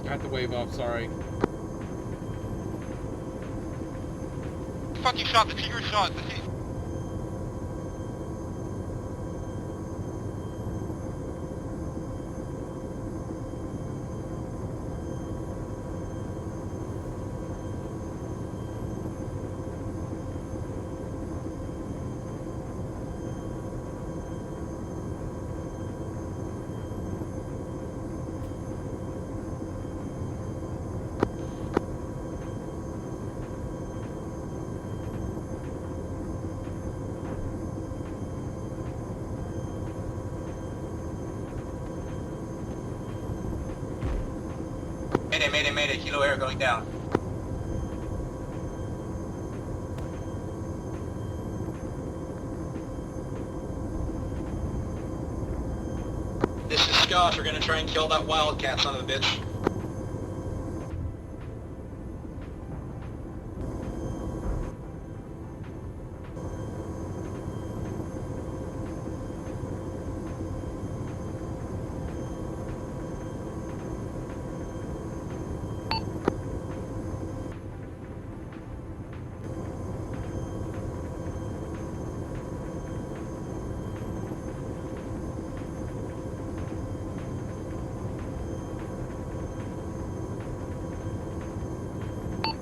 I had to wave off, sorry. Fucking shot, the Tiger shot, Mayday, kilo air going down. This is Scotch, we're gonna try and kill that Wildcat son of a bitch.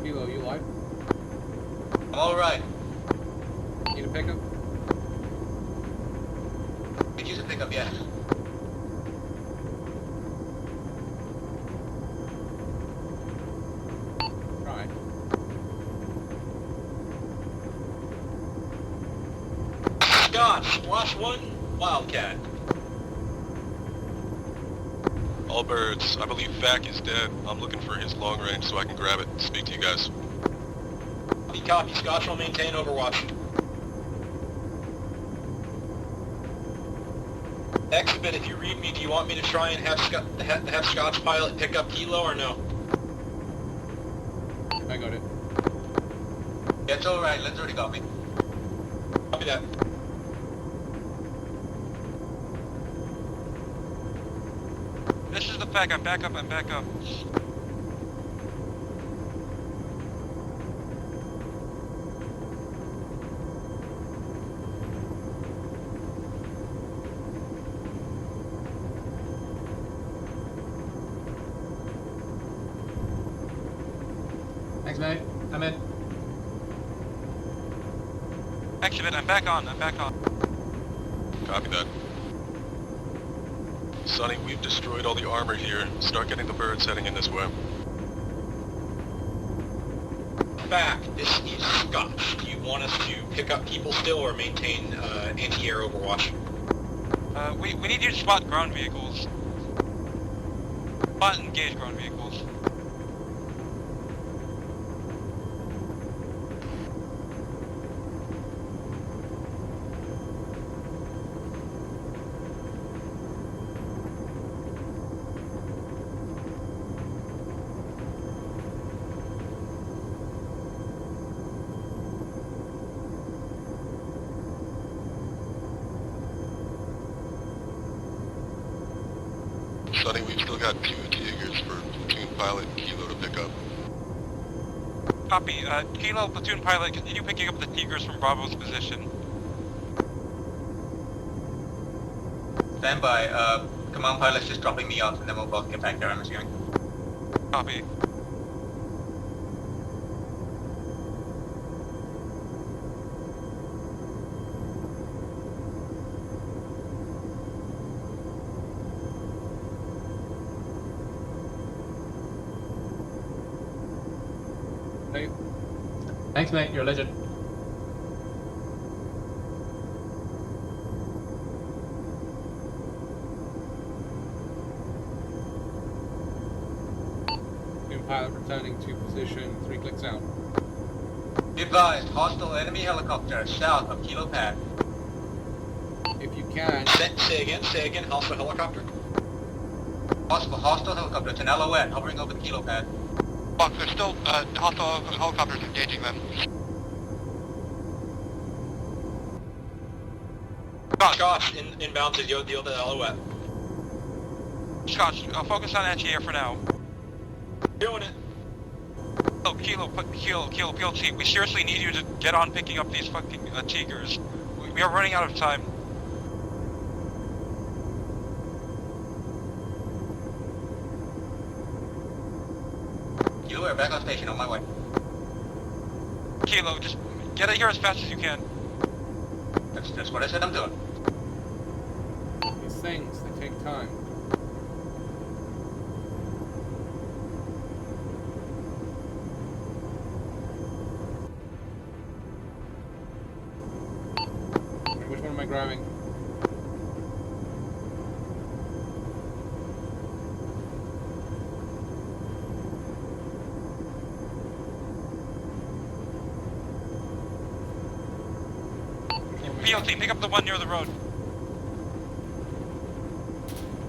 Kilo, you live? I'm alright. Need a pickup? Could use a pickup, yeah. Try. Scotch, squash one, Wildcat. All birds. I believe Fack is dead. I'm looking for his long range so I can grab it and speak to you guys. Copy, Scotch will maintain Overwatch. Exhibit, if you read me, do you want me to try and have Scotch pilot pick up Kilo or no? I got it. Yeah, it's alright, Lynn's already got me. Copy that. This is the Fack, I'm back up. Thanks, mate. I'm in. Exhibit, I'm back on. Copy that. Sonny, we've destroyed all the armor here. Start getting the birds heading in this way. Back, this is Scotch. Do you want us to pick up people still or maintain anti-air Overwatch? We need you to spot ground vehicles. Spot and engage ground vehicles. Sonny, we've still got 2 Tigers for platoon pilot and Kilo to pick up. Copy. Kilo, platoon pilot, continue picking up the Tigers from Bravo's position. Stand by. Command pilot's just dropping me off, and then we'll both get back there, I'm assuming. Copy. Hey, Thanks, mate. You're a legend. new pilot returning to position, 3 clicks out. Be advised, hostile enemy helicopter south of Kilo Pad. If you can, Say again, hostile helicopter? Hostile helicopter, it's an LON, hovering over the Kilo Pad. Fox, there's still hostile helicopters engaging them. Scotch, inbound to the LON. Scotch, focus on anti-air for now. Doing it. Oh, Kilo, PLT, we seriously need you to get on picking up these fucking Tigers. We are running out of time. Kilo Air, back on station, on my way. Kilo, just get out here as fast as you can. That's what I said I'm doing. these things, they take time. Which one am I grabbing? PLT, pick up the one near the road.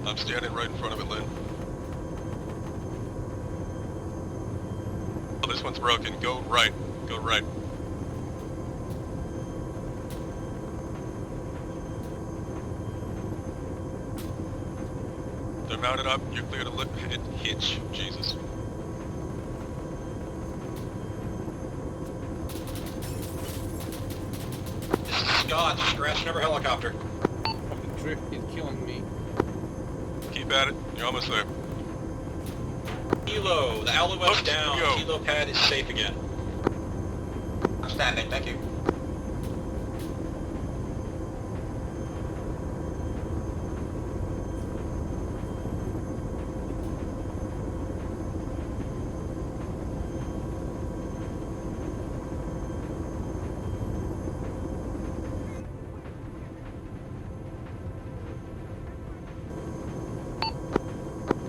I'm standing right in front of it, Lynn. Oh, this one's broken. Go right. Go right. They're mounted up. You're clear to hitch. Jesus. This is Scott, scratching over helicopter. Fucking drift is killing me. Keep at it. You're almost there. Kilo, the LON's down. go. Kilo Pad is safe again. I'm standing, thank you.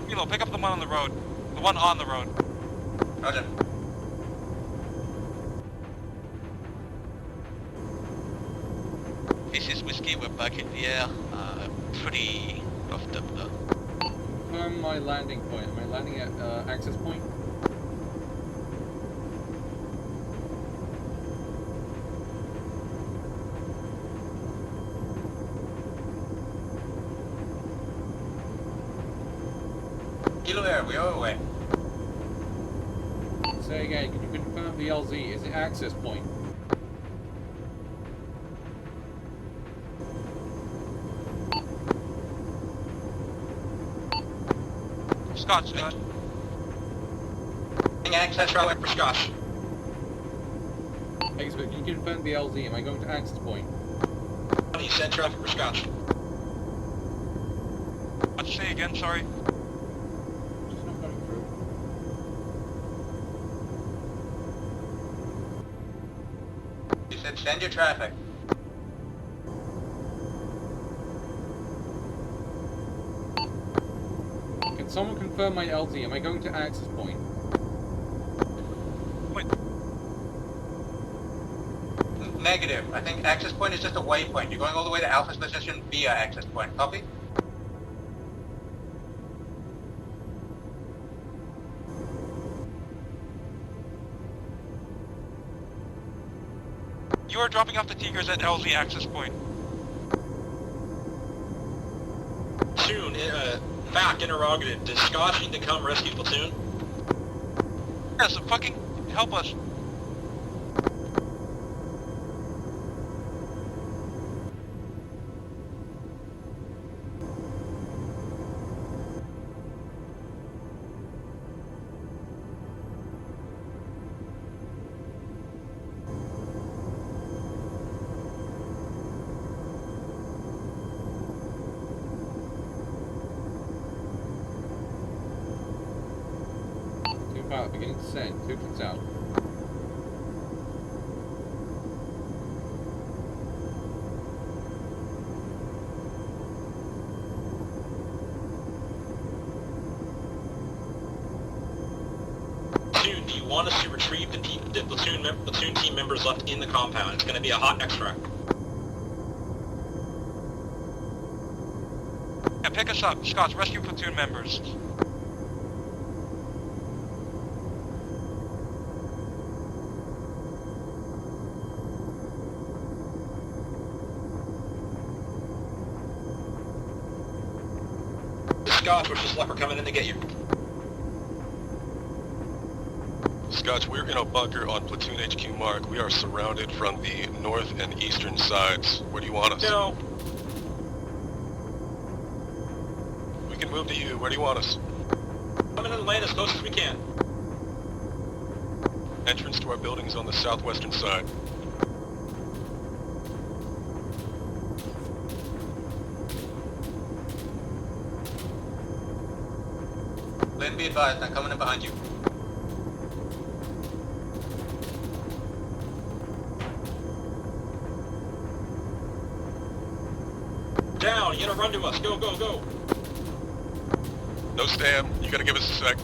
Kilo, pick up the one on the road. The one on the road. Roger. This is Whiskey, we're back in the air. Pretty roughed up though. Confirm my landing point. Am I landing at access point? Kilo Air, we are away. Say again, can you confirm the LZ? Is it access point? Scotch, Access right for Scotch. Expert, can you confirm the LZ? Am I going to access point? He sent traffic for Scotch. Let's say again, sorry. Just not coming through. You said send your traffic. Can someone confirm my LZ? Am I going to access point? Negative. I think access point is just a waypoint. You're going all the way to Alpha's position via access point. Copy? You are dropping off the Tigers at LZ access point. Soon, Fact, interrogative. Does Scotch need to come rescue platoon? Yeah, so fucking help us. Platoon pilot beginning descent. Platoon's out. Platoon, do you want us to retrieve the platoon team members left in the compound? It's going to be a hot extract. Yeah, pick us up. Scotch, rescue platoon members. Scotch, we're just we're coming in to get you. Scotch, we're in a bunker on Platoon HQ Mark. We are surrounded from the north and eastern sides. Where do you want us? No. We can move to you. Where do you want us? Coming in the lane as close as we can. Entrance to our buildings on the southwestern side. Lynn, be advised, I'm coming in behind you. Down, you gotta run to us. Go, go, go. No stam. You gotta give us a sec.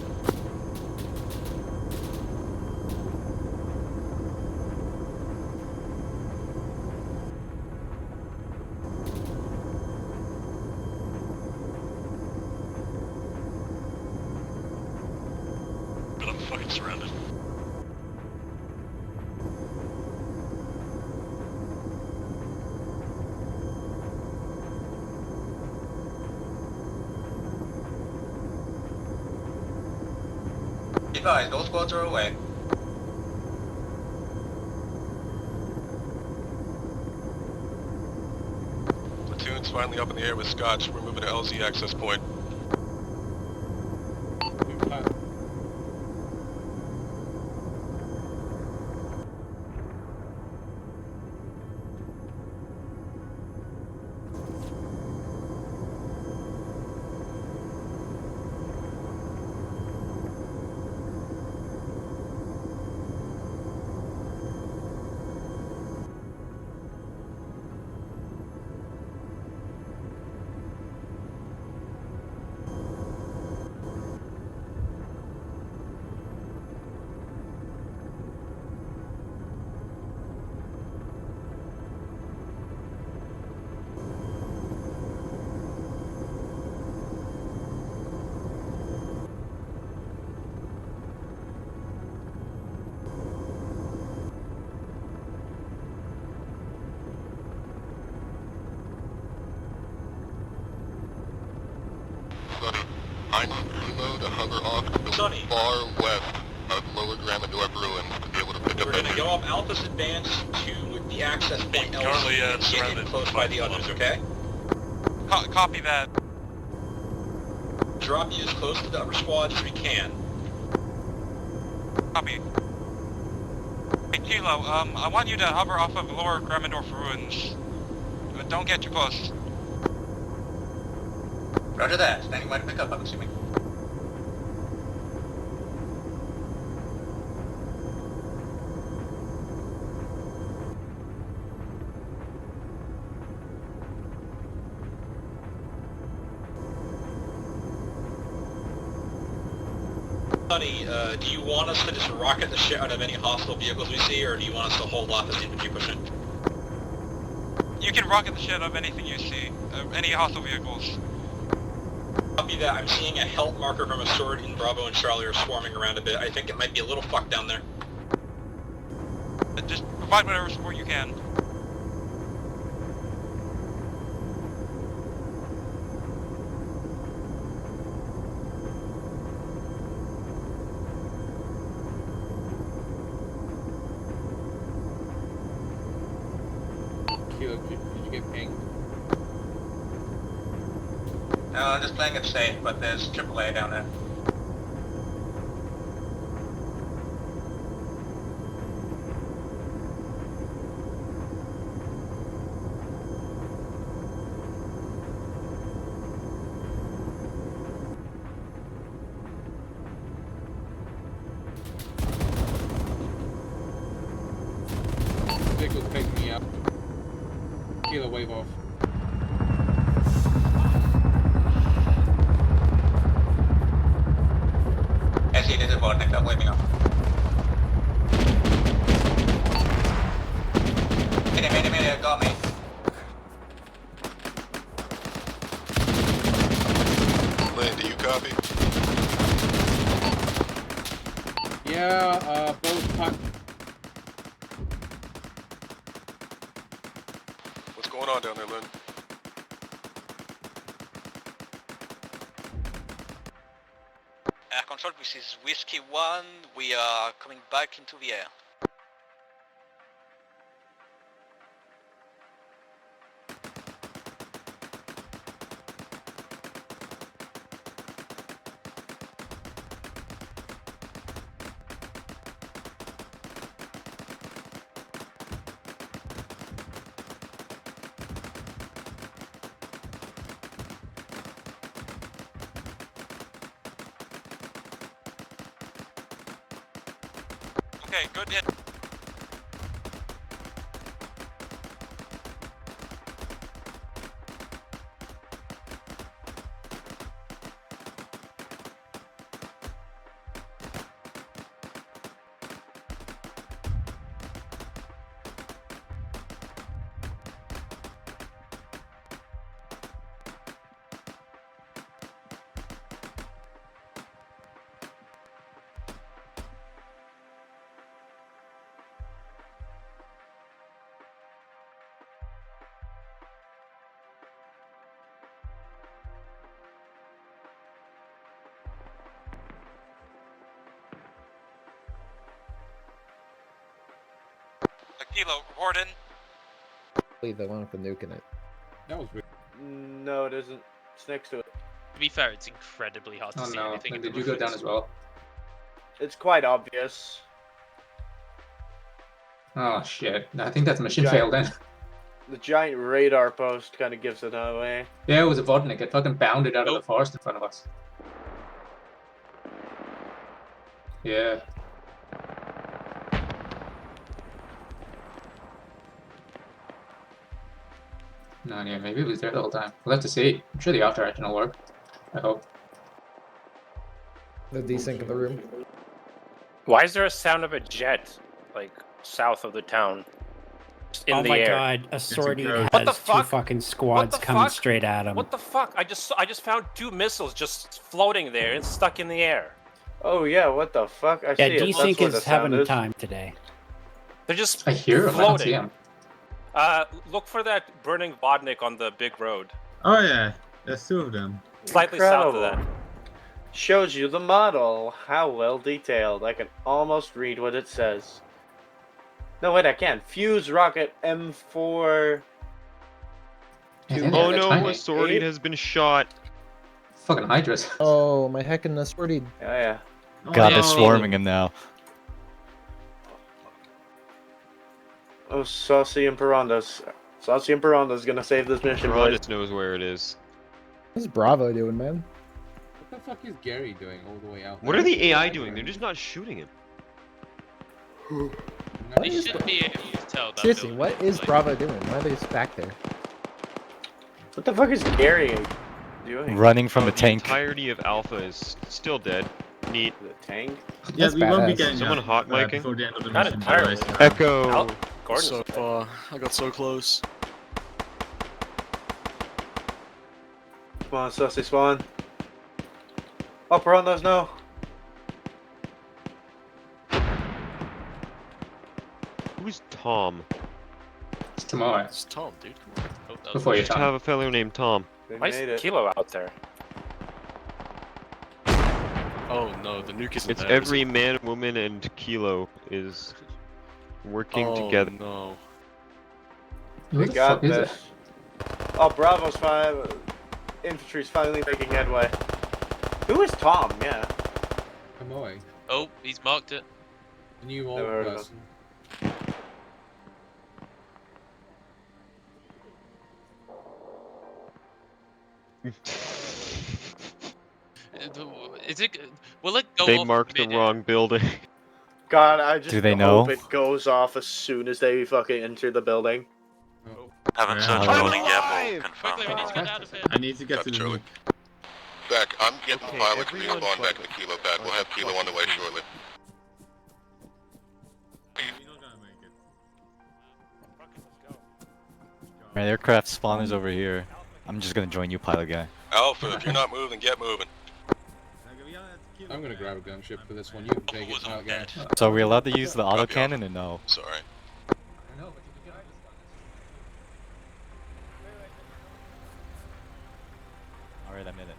But I'm fucking surrounded. Be advised, all squads are away. Platoon's finally up in the air with Scotch. We're moving to LZ access point. Platoon pilot. Sonny, I need Primo to hover off to the Sonny. far west of Lower Gramador Ruins to be able to pick We're up gonna that go up Alpha's advance to the access point. Currently, and get in close by the others, okay? Copy that. Drop you as close to the upper squad as we can. Copy. Hey, Kilo, I want you to hover off of Lower Gramadorf Ruins. But don't get too close. Roger that. Standing by to pick up, I'm assuming. Sonny, do you want us to just rocket the shit out of any hostile vehicles we see, or do you want us to hold off as the infantry push in? You can rocket the shit out of anything you see. Any hostile vehicles. Copy that. I'm seeing a health marker from a sword in Bravo and Charlie are swarming around a bit. I think it might be a little fucked down there. Just provide whatever support you can. No, I'm just playing it safe, but there's AAA down there. Vehicle's picking me up. Kilo wave off. SE, this is Vodnik, I'm waving off. Mayday, got me. Lynn, do you copy? Yeah, both punch. What's going on down there, Lynn? Control, this is Whiskey 1. We are coming back into the air. Okay, good hit. Kilo, report in. The one with the nuke in it. That was weird. No, it isn't. It's next to it. To be fair, it's incredibly hard to see anything. And did you go down as well? It's quite obvious. Oh shit! I think that's mission failed then. The giant radar post kind of gives it away. Yeah, it was a Vodnik. It fucking bounded out of the forest in front of us. Yeah. No, yeah, maybe it was there the whole time. We'll have to see. I'm sure the off direction will work. I hope. The desync of the room. Why is there a sound of a jet, like, south of the town? Just in the air. Oh my god, a sortie has What the fuck? two fucking squads What the coming fuck? straight at him. What the fuck? I just found 2 missiles just floating there and stuck in the air. Oh yeah, what the fuck? I Yeah, see it. That's desync what the is sound having is. time today. They're just I hear him. I don't see floating. him. Look for that burning Vodnik on the big road. Oh yeah, there's 2 of them. Slightly south of that. Incredible. Shows you the model. How well detailed. I can almost read what it says. No, wait, I can't. Fuse rocket M4. Oh no, a sortie has been shot. Fucking Hydras. Oh, my heckin' sortie. Yeah. God, they're swarming him now. Oh, Saucy and Piranhas. Saucy and Piranha's gonna save this mission, boys. Piranhas knows where it is. What's Bravo doing, man? What the fuck is Gary doing all the way out What there? are the AI doing? They're just not shooting him. They should be able to tell that. Seriously, what is Bravo doing? Why are they just back there? What the fuck is Gary doing? Running from a The tank. entirety of Alpha is still dead. Neat. The tank? Yeah, we won't be getting Someone out, hot micing. before the end of the Not mission. entirely. otherwise- Echo. Gordon's So far, I got so close. Come on, Saucy Spawn. Oh, Piranhas, no. Who's Tom? It's tomorrow. It's Tom, dude. Come on. Oh, that was Before your Just time. have a fellow named Tom. They Why made is it. Kilo out there? Oh no, the nuke isn't It's there, is every it? man, woman, and Kilo is working Oh, together. no. Who We the got fuck is this. Oh, Bravo's 5. infantry's finally making headway. Who is Tom? Yeah. Amoy. Oh, he's marked it. The new old Never heard of person. Is it? Will it go They off marked the mid-air? wrong building. God, I just Do they hope know? it goes off as soon as they fucking enter the building. Haven't Yeah. searched the building yet, but confirm. Quickly, we need to get out of here. I need to get to the Charlie. nuke. Back, I'm getting Okay, pilots everyone respond back but- to the Kilo pad. We'll have Kilo on the way shortly. My aircraft spawn is over here. I'm just gonna join you, pilot guy. Alpha, if you're not moving, get moving. I'm gonna grab a gunship for this one. You can take it, pilot guy. So are we allowed to use the Copy, autocannon or no? Sorry. Alright, I'm in it.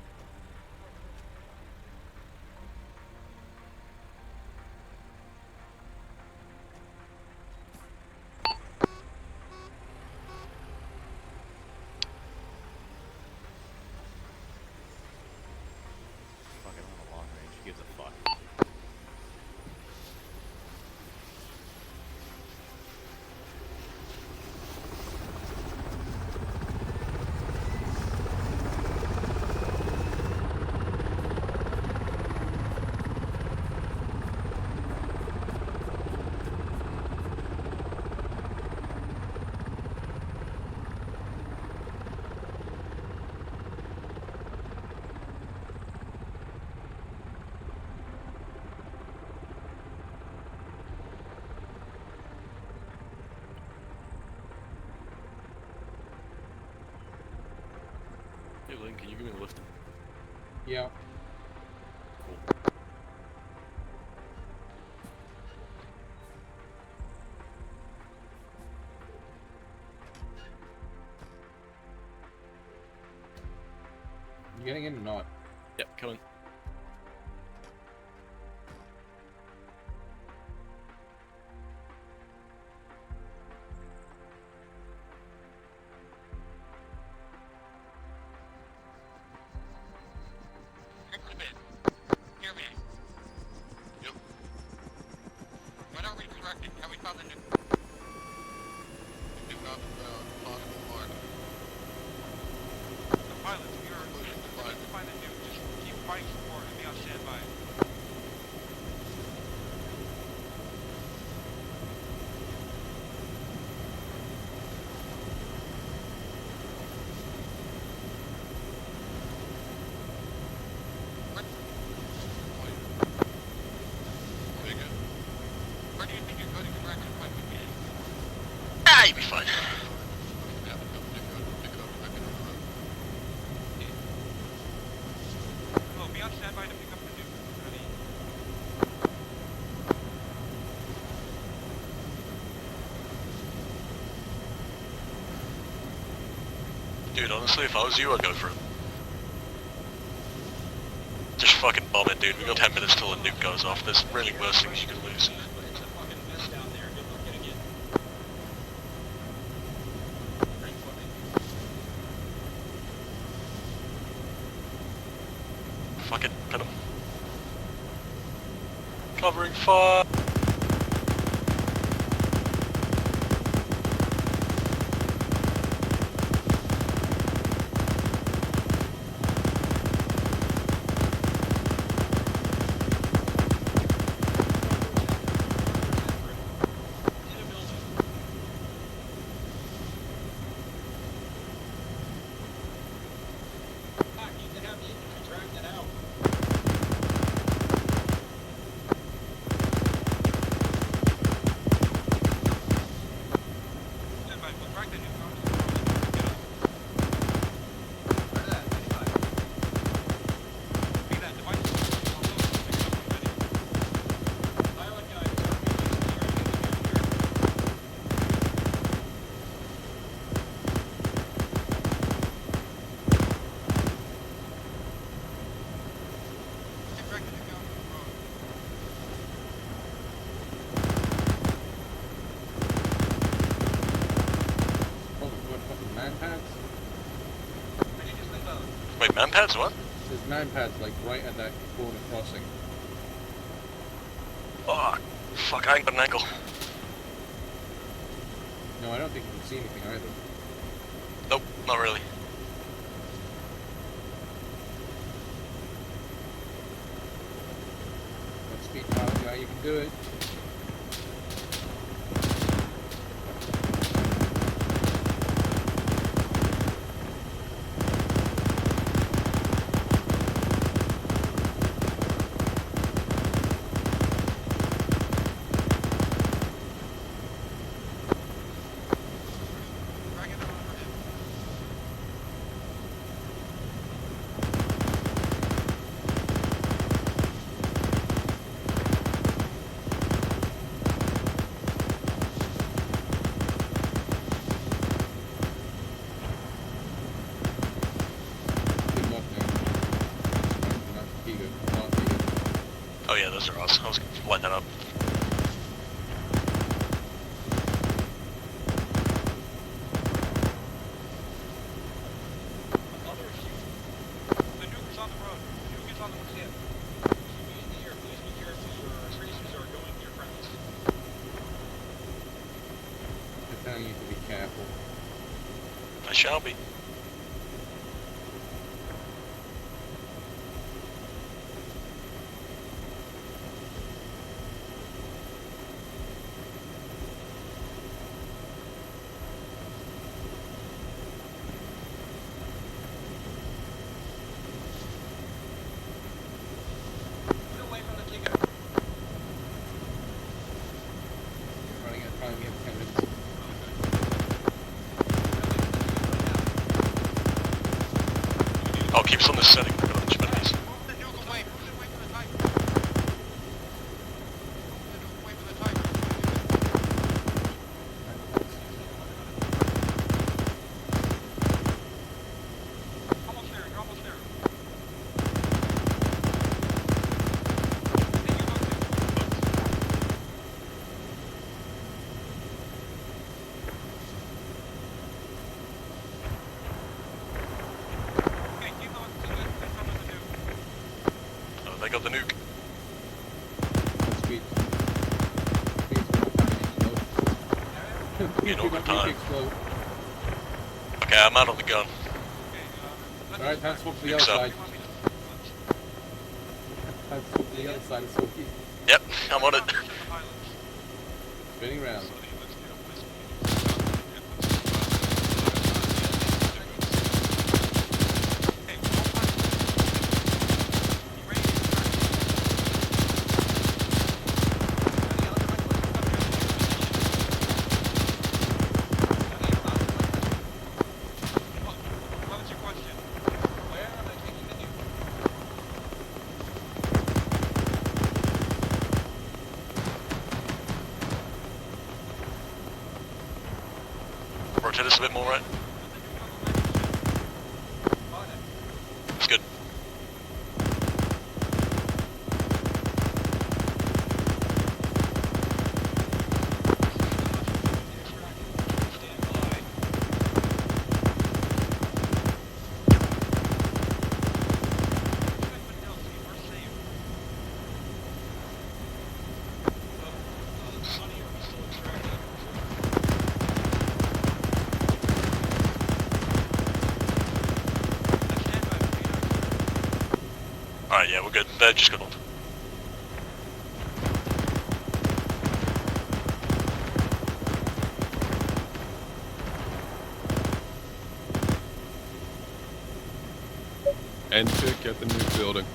Fucking on a long range, who gives a fuck? Hey, Link, can you give me a lift? Yeah. You getting in or not? Yep, coming. Hear me. Yep. What are we directing? Have we found the nuke? Do not possible mark. The pilots, we are looking to find the nuke. Just keep fighting support and be on standby. Where do you think you're going to direct the fight would be? Ah, you'll be fine. Oh, be on standby to pick up the nuke. Ready? Dude, honestly, if I was you, I'd go for it. Just fucking bomb it, dude. We got 10 minutes till the nuke goes off. There's really worse things you can lose. Fucking pin him. Covering fire. pads what? There's man pads like right at that corner crossing. Oh, fuck, I ain't got an angle. No, I don't think you can see anything either. Nope, not really. That speed pilot guy, you can do it. Oh yeah, those are us. I was lighting that up. The nuke is on the road. The nuke is on the ship. Keep me in the air. Please be careful. Your tracers are going near friendlies. I'm telling you to be careful. I shall be. Running out of time, we have 10 minutes. I'll keep us on this setting. They got the nuke. Speed. You know, good time. Okay, I'm out on the gun. Alright, time to swap to the other Nuke's up. side. Time to swap to the other side of Sophie. Yep, I'm on it. Spinning round. Rotate us a bit more, right? It's good. Alright, yeah, we're good. They're just gonna... End tick at the new building.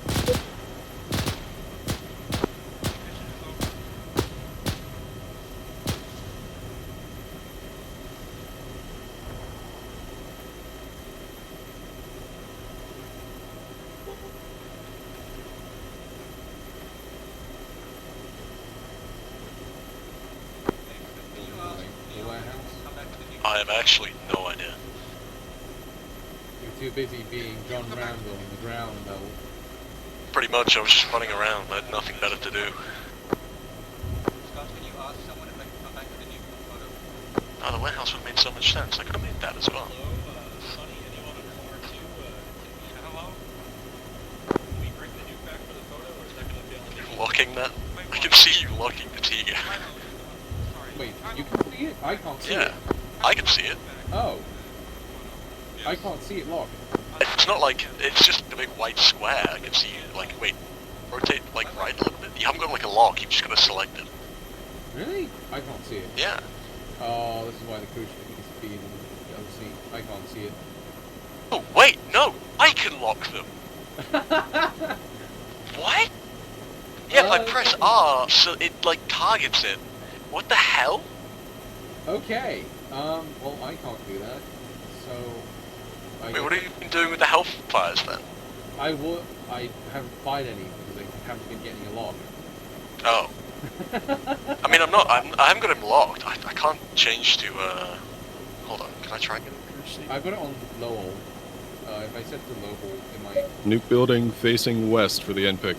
I have actually no idea. You're too busy being John Randall on the ground, though. Pretty much, I was just running around. I had nothing better to do. Oh, the warehouse would have made so much sense. I could have made that as well. locking that? I can see you locking the T. Wait, you can see it? I can't see it. Yeah, I can see it. Oh. I can't see it locked. It's not like, it's just a big white square. I can see you, like, wait, rotate, like, right a little bit. You haven't got, like, a lock, you've just got to select it. Really? I can't see it. Yeah. Oh, this is why the coach is being OC. I can't see it. Oh, wait, no! I can lock them! What? Yeah, if I press R, so it, like, targets it. What the hell? Okay. Well, I can't do that. So... Wait, what have you been doing with the health fires then? I haven't fired any because I haven't been getting a lock. Oh. I mean, I haven't got him locked. I can't change to, hold on, can I try and get him? I've got it on low. If I set to low, it might... Nuke building facing west for the NPIC.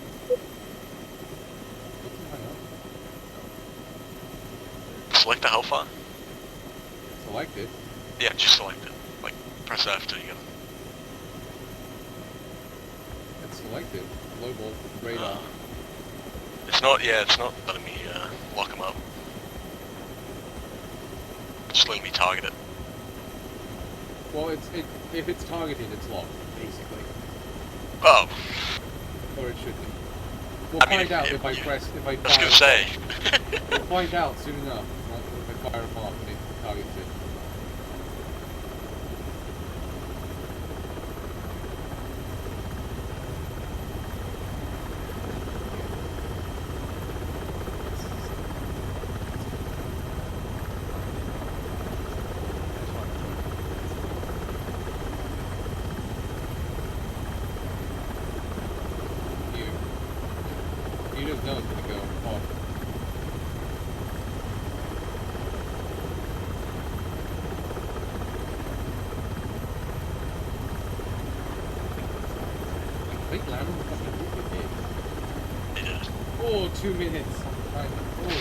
Select the hellfire? Select it? Yeah, just select it. Like, press F till you get it. It's selected. Global radar. It's not letting me, lock him up. Just letting me target it. Well, if it's targeted, it's locked, basically. Oh. Or it should be. We'll find out if I press, if I fire. I was gonna say. We'll find out soon enough. If I fire him off and it targets it. You just know it's gonna go off. Wait, Larry, They did. oh, 2 minutes.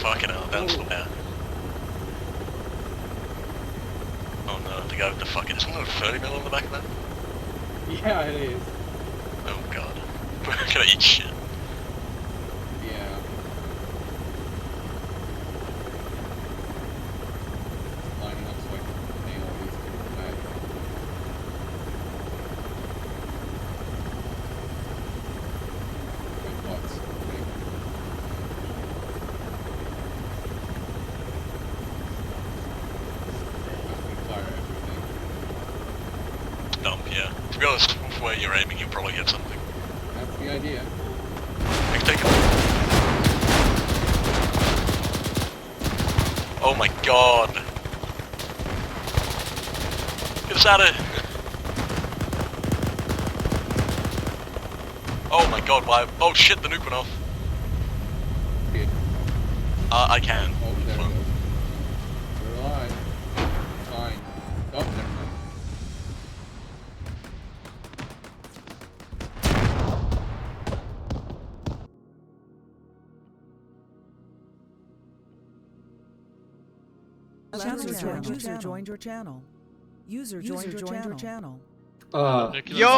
Fucking hell, that's bad. Oh no, the guy with the fucking, is there 30 mil on the back of that? Yeah, it is. Oh god. We're gonna eat shit. Yeah. Lining up so I can nail all these things back. Wait, butts. Wait. Fire everything. Dump, yeah. To be honest, where you're aiming, you'll probably get something. That's the idea. Take it. Oh my god. Get us out of here. Oh my god, why? Oh shit, the nuke went off. I can. Oh, there it goes. We're alive. Fine. Oh, never mind. User joined your channel. User joined your channel. Yo!